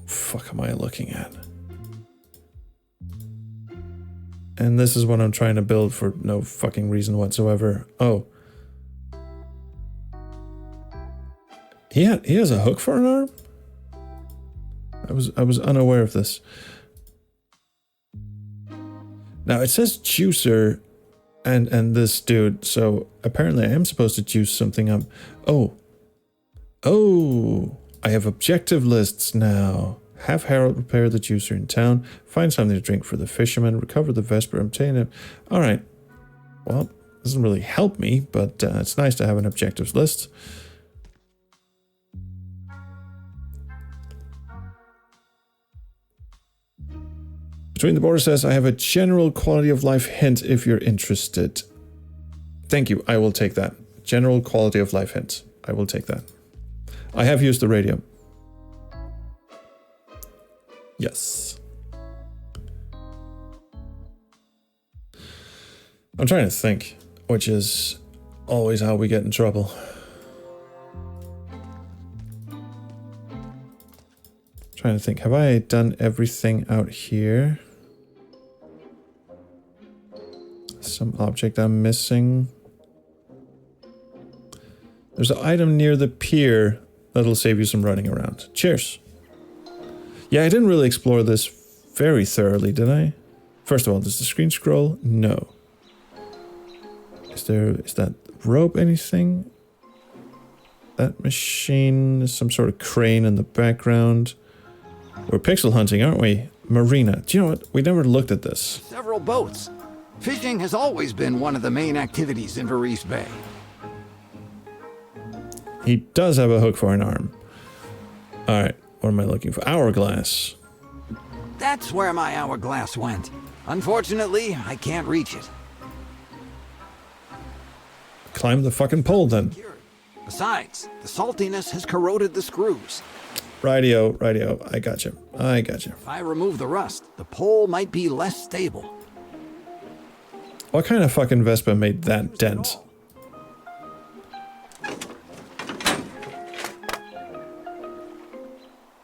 Fuck am I looking at? And this is what I'm trying to build for no fucking reason whatsoever. Oh. He has a hook for an arm? I was unaware of this. Now it says juicer and this dude, so apparently I am supposed to juice something up. Oh, I have objective lists now. Have Harold repair the juicer in town, find something to drink for the fisherman, recover the Vesper, obtain it. Alright. Well, doesn't really help me, but it's nice to have an objectives list. Between the Borders says, I have a general quality of life hint if you're interested. Thank you, I will take that. General quality of life hint. I will take that. I have used the radio. Yes. I'm trying to think, which is always how we get in trouble. Trying to think, have I done everything out here? Some object I'm missing. There's an item near the pier that'll save you some running around. Cheers. Yeah, I didn't really explore this very thoroughly, did I? First of all, does the screen scroll? No. Is that rope anything? That machine is some sort of crane in the background. We're pixel hunting, aren't we? Marina. Do you know what? We never looked at this. Several boats. Fishing has always been one of the main activities in Varese Bay. He does have a hook for an arm. Alright, what am I looking for? Hourglass. That's where my hourglass went. Unfortunately, I can't reach it. Climb the fucking pole then. Besides, the saltiness has corroded the screws. Radio. I got you. If I remove the rust, the pole might be less stable. What kind of fucking Vespa made that dent?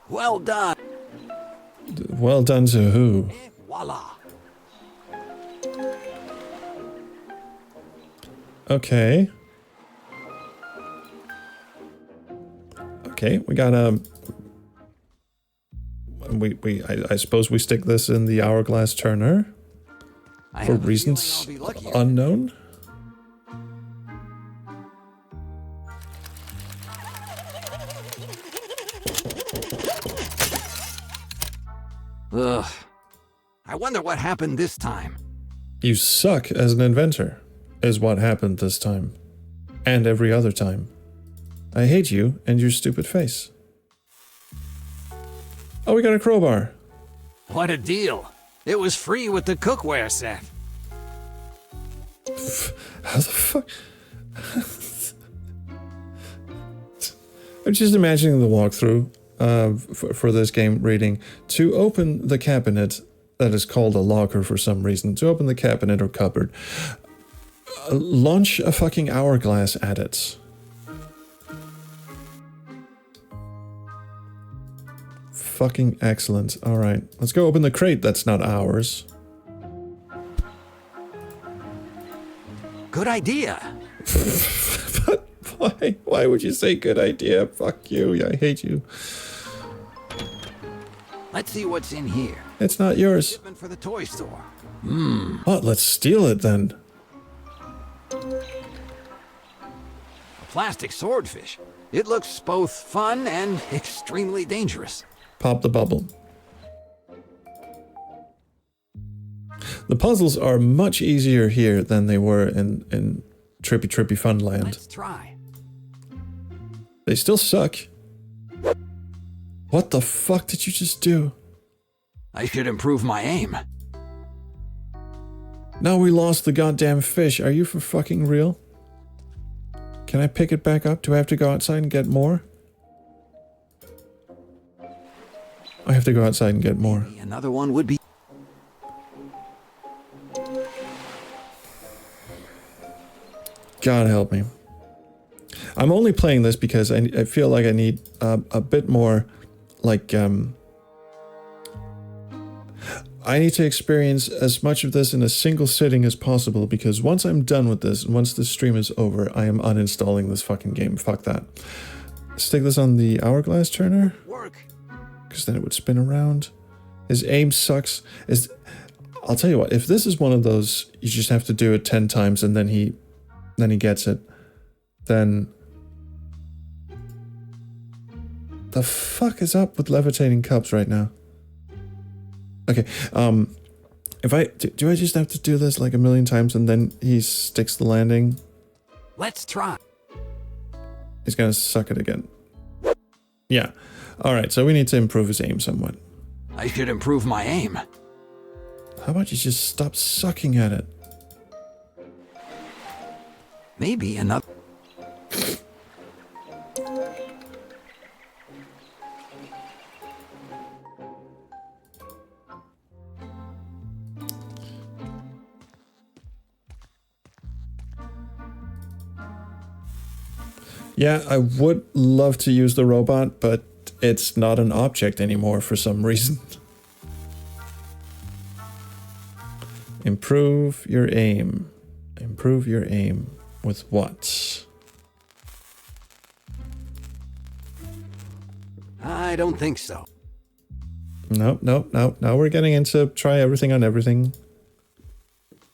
Well done. Well done to who? Voila. Okay. Okay, we got a... I suppose we stick this in the hourglass turner for reasons unknown. Ugh. I wonder what happened this time. You suck as an inventor, is what happened this time. And every other time. I hate you and your stupid face. Oh, we got a crowbar. What a deal. It was free with the cookware set. How the fuck? I'm just imagining the walkthrough for this game reading. To open the cabinet that is called a locker for some reason. To open the cabinet or cupboard. Launch a fucking hourglass at it. Fucking excellent. Alright, let's go open the crate that's not ours. Good idea. But why? Why would you say good idea? Fuck you, I hate you. Let's see what's in here. It's not yours. Shipment for the toy store. What? Let's steal it then. A plastic swordfish. It looks both fun and extremely dangerous. Pop the bubble. The puzzles are much easier here than they were in Trippy Funland. Let's try. They still suck. What the fuck did you just do? I should improve my aim. Now we lost the goddamn fish. Are you for fucking real? Can I pick it back up? Do I have to go outside and get more? I have to go outside and get more. Another one would be... God help me. I'm only playing this because I feel like I need a bit more, like, I need to experience as much of this in a single sitting as possible, because once I'm done with this, once the stream is over, I am uninstalling this fucking game. Fuck that. Stick this on the hourglass turner, because then it would spin around. His aim sucks. I'll tell you what, if this is one of those, you just have to do it 10 times and then he gets it, then... The fuck is up with levitating cups right now? Okay, do I just have to do this like a million times and then he sticks the landing? Let's try. He's gonna suck it again. Yeah. Alright, so we need to improve his aim somewhat. I should improve my aim. How about you just stop sucking at it? Maybe another... Yeah, I would love to use the robot, but it's not an object anymore for some reason. Improve your aim. Improve your aim. With what? I don't think so. Nope. Now we're getting into try everything on everything.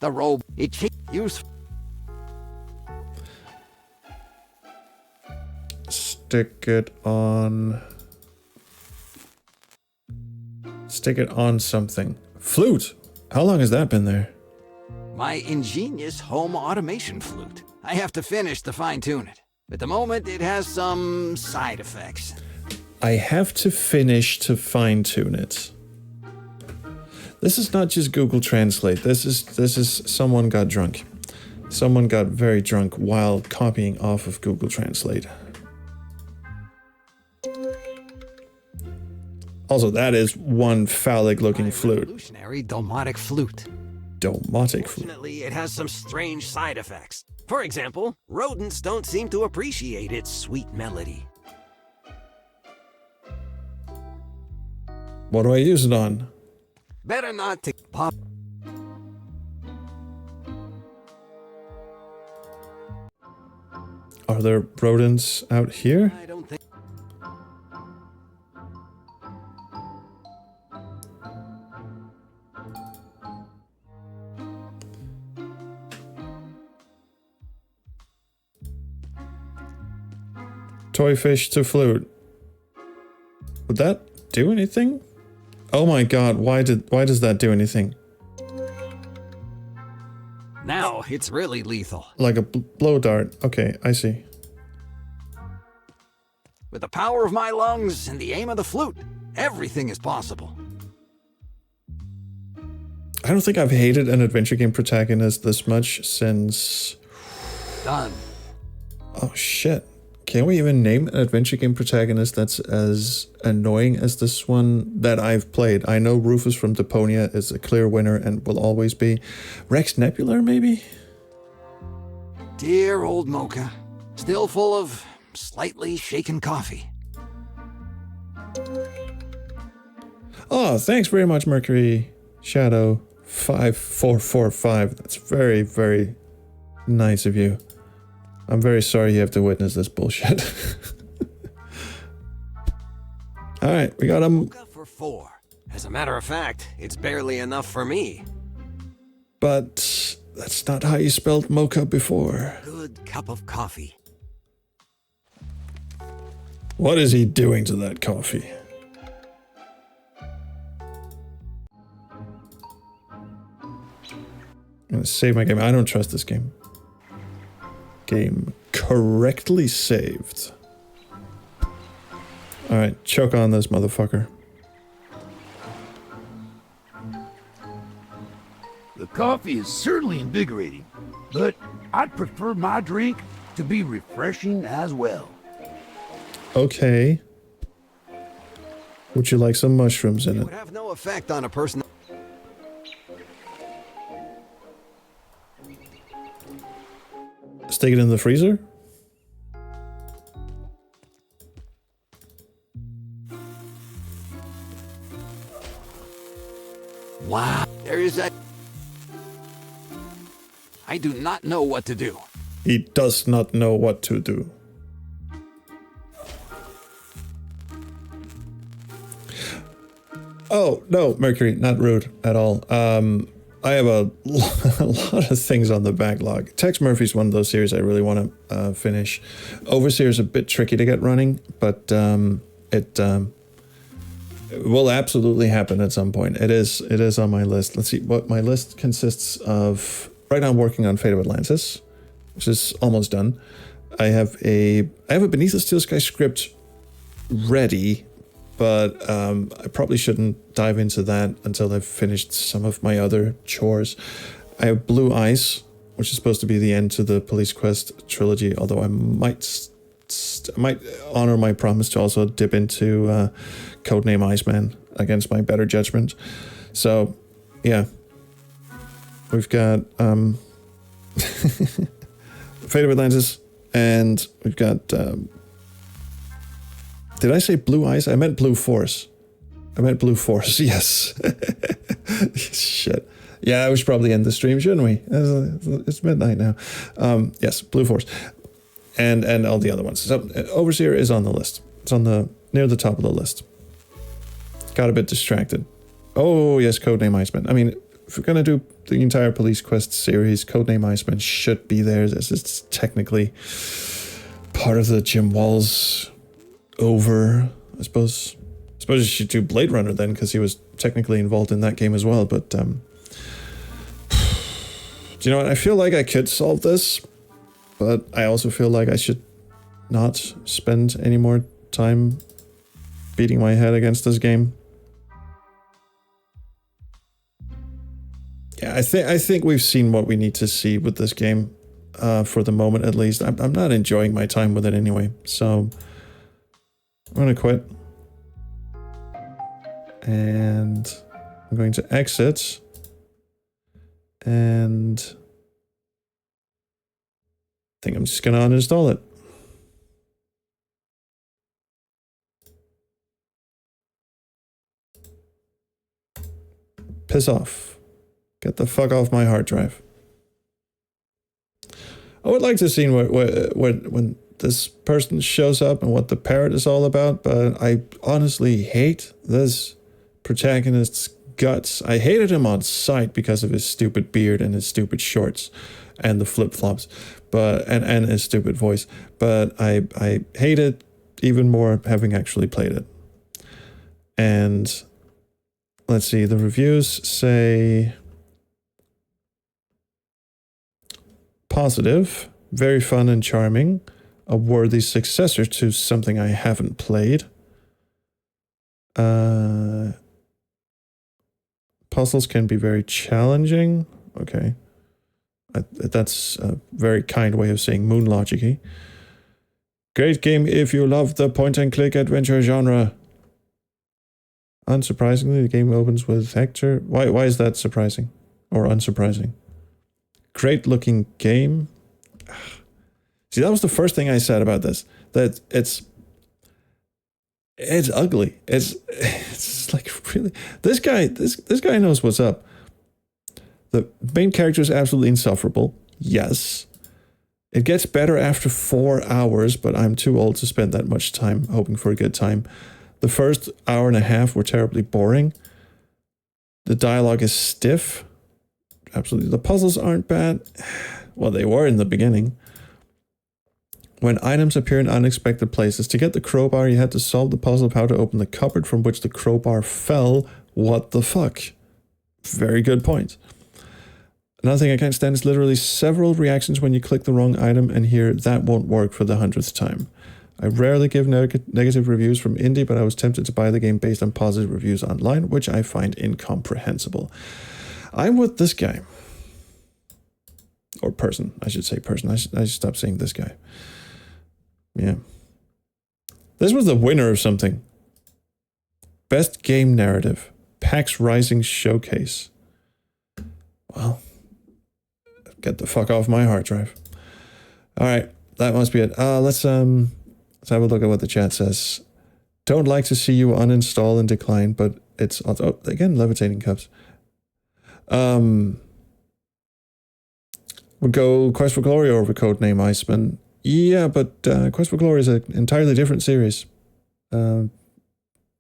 The robe, it's useful. Stick it on something. Flute! How long has that been there? My ingenious home automation flute. I have to finish to fine-tune it. At the moment, it has some side effects. I have to finish to fine-tune it. This is not just Google Translate. This is someone got drunk. Someone got very drunk while copying off of Google Translate. Also, that is one phallic-looking flute. Revolutionary domotic flute. Domotic flute. Fortunately, it has some strange side effects. For example, rodents don't seem to appreciate its sweet melody. What do I use it on? Better not to pop. Are there rodents out here? I don't think. Toy fish to flute. Would that do anything? Oh my god, why does that do anything? Now it's really lethal. Like a blow dart. Okay, I see. With the power of my lungs and the aim of the flute, everything is possible. I don't think I've hated an adventure game protagonist this much since... Done. Oh shit. Can we even name an adventure game protagonist that's as annoying as this one that I've played? I know Rufus from Deponia is a clear winner and will always be. Rex Nebular, maybe? Dear old Mocha, still full of slightly shaken coffee. Oh, thanks very much, Mercury Shadow 5445. That's very, very nice of you. I'm very sorry you have to witness this bullshit. All right, we got him. Mocha for 4. As a matter of fact, it's barely enough for me. But that's not how you spelled mocha before. Good cup of coffee. What is he doing to that coffee? I'm gonna save my game. I don't trust this game. Game correctly saved. Alright, choke on this motherfucker. The coffee is certainly invigorating, but I'd prefer my drink to be refreshing as well. Okay. Would you like some mushrooms in It it? would have no effect on a person. Stick it in the freezer? Wow, there is a... I do not know what to do. He does not know what to do. Oh, no, Mercury, not rude at all. I have a lot of things on the backlog. Tex Murphy's one of those series I really want to finish. Overseer's a bit tricky to get running, but it will absolutely happen at some point. It is on my list. Let's see what my list consists of. Right now I'm working on Fate of Atlantis, which is almost done. I have a Beneath the Steel Sky script ready, but I probably shouldn't dive into that until I've finished some of my other chores. I have Blue Eyes, which is supposed to be the end to the Police Quest trilogy, although I might honor my promise to also dip into Codename Iceman against my better judgment. So, yeah. We've got Fate of Atlantis, and we've got... did I say Blue Eyes? I meant Blue Force. Yes. Shit. Yeah, we should probably end the stream, shouldn't we? It's midnight now. Yes, Blue Force. And all the other ones. So Overseer is on the list. It's on the near the top of the list. Got a bit distracted. Oh, yes, Codename Iceman. I mean, if we're going to do the entire Police Quest series, Codename Iceman should be there. It's technically part of the Jim Walls over, I suppose you should do Blade Runner then, because he was technically involved in that game as well. But do you know what? I feel like I could solve this, but I also feel like I should not spend any more time beating my head against this game. Yeah, I think we've seen what we need to see with this game, for the moment at least. I'm not enjoying my time with it anyway, so I'm gonna quit. And I'm going to exit. And I think I'm just gonna uninstall it. Piss off. Get the fuck off my hard drive. I would like to see when this person shows up and what the parrot is all about, but I honestly hate this protagonist's guts. I hated him on sight because of his stupid beard and his stupid shorts and the flip-flops, and his stupid voice. But I hate it even more having actually played it. And let's see, the reviews say positive, very fun and charming, a worthy successor to something I haven't played. Puzzles can be very challenging. Okay. That's a very kind way of saying moon logic-y. Great game if you love the point-and-click adventure genre. Unsurprisingly, the game opens with Hector. Why is that surprising? Or unsurprising? Great looking game. See, that was the first thing I said about this. That it's ugly. It's like really this guy knows what's up. The main character is absolutely insufferable. Yes. It gets better after 4 hours, but I'm too old to spend that much time hoping for a good time. The first hour and a half were terribly boring. The dialogue is stiff. Absolutely. The puzzles aren't bad. Well, they were in the beginning. When items appear in unexpected places, to get the crowbar, you had to solve the puzzle of how to open the cupboard from which the crowbar fell. What the fuck? Very good point. Another thing I can't stand is literally several reactions when you click the wrong item, and here that won't work for the 100th time. I rarely give negative reviews from Indy, but I was tempted to buy the game based on positive reviews online, which I find incomprehensible. I'm with this guy. Or person. I should say person. I should stop saying this guy. Yeah. This was the winner of something. Best Game Narrative. PAX Rising Showcase. Well, get the fuck off my hard drive. Alright, that must be it. Let's have a look at what the chat says. Don't like to see you uninstall and decline, but it's... Oh, again, levitating cups. Would go Quest for Glory over Codename Iceman. Yeah, but Quest for Glory is an entirely different series.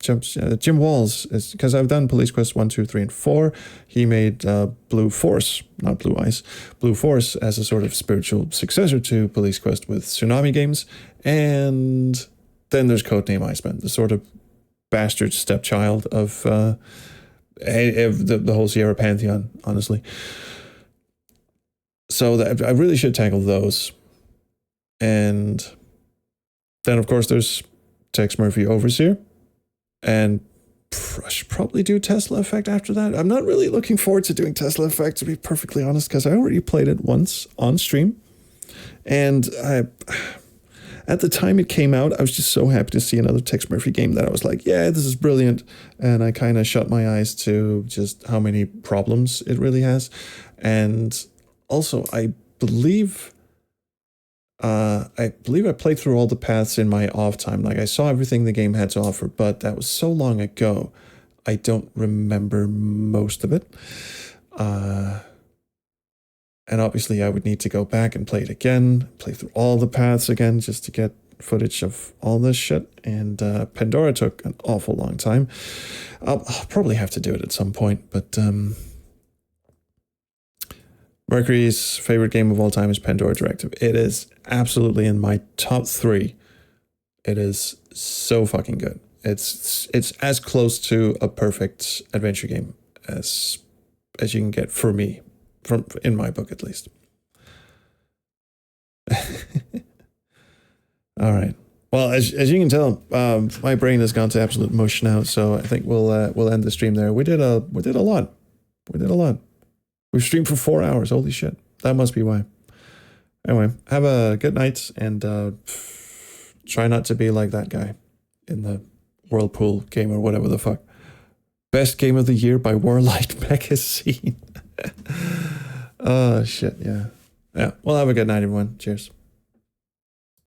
Jim Walls, because I've done Police Quest 1, 2, 3, and 4. He made Blue Force, not Blue Ice, Blue Force as a sort of spiritual successor to Police Quest with Tsunami games. And then there's Codename Iceman, the sort of bastard stepchild of the whole Sierra Pantheon, honestly. So I really should tackle those. And then, of course, there's Tex Murphy Overseer. And I should probably do Tesla Effect after that. I'm not really looking forward to doing Tesla Effect, to be perfectly honest, because I already played it once on stream. And at the time it came out, I was just so happy to see another Tex Murphy game that I was like, yeah, this is brilliant. And I kind of shut my eyes to just how many problems it really has. And also, I believe I played through all the paths in my off time. Like, I saw everything the game had to offer, but that was so long ago, I don't remember most of it. And obviously, I would need to go back and play it again, play through all the paths again, just to get footage of all this shit. And Pandora took an awful long time. I'll probably have to do it at some point, but... Mercury's favorite game of all time is Pandora Directive. It is absolutely in my top 3. It is so fucking good. It's as close to a perfect adventure game as you can get for me, in my book at least. All right. Well, as you can tell, my brain has gone to absolute mush now. So I think we'll end the stream there. We did a lot. We've streamed for 4 hours. Holy shit. That must be why. Anyway, have a good night and try not to be like that guy in the Whirlpool game or whatever the fuck. Best game of the year by Whirlight Magazine. Oh, shit, yeah. Yeah, well, have a good night, everyone. Cheers.